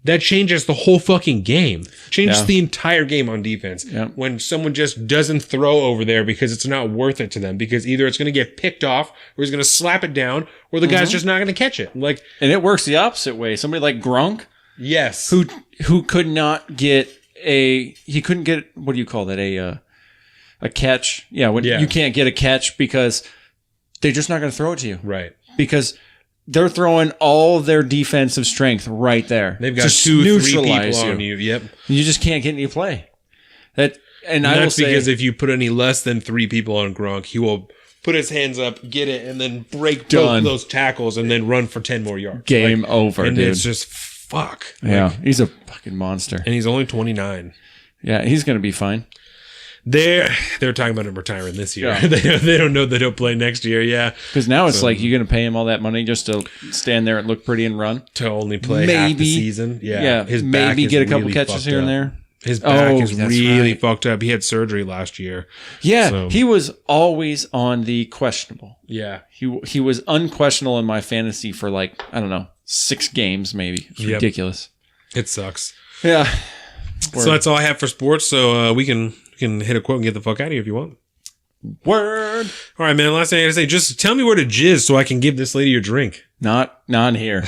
that changes the whole fucking game. Changes the entire game on defense. Yeah. When someone just doesn't throw over there because it's not worth it to them, because either it's going to get picked off or he's going to slap it down or the guy's just not going to catch it. Like, and it works the opposite way. Somebody like Gronk. Yes. Who could not get he couldn't get, what do you call that? A catch. Yeah. You can't get a catch because they're just not going to throw it to you. Right. Because they're throwing all their defensive strength right there. They've got 2-3 people on you. Yep. You just can't get any play. That's because if you put any less than 3 people on Gronk, he will put his hands up, get it, and then break both those tackles and then run for 10 more yards. Game over, and dude. It's just fuck. Yeah, he's a fucking monster. And he's only 29. Yeah, he's going to be fine. They're talking about him retiring this year. Yeah. They don't know they don't play next year. Yeah, because now it's like you're going to pay him all that money just to stand there and look pretty and run to only play half the season. Yeah, his back maybe get a couple catches here and there. His back is really fucked up. He had surgery last year. Yeah, so. He was always on the questionable. Yeah, he was unquestionable in my fantasy for like, I don't know, 6 games maybe. It's ridiculous. It sucks. Yeah. So that's all I have for sports. So we can hit a quote and get the fuck out of here if you want. Word. All right, man. Last thing I gotta say, just tell me where to jizz so I can give this lady your drink. Not here.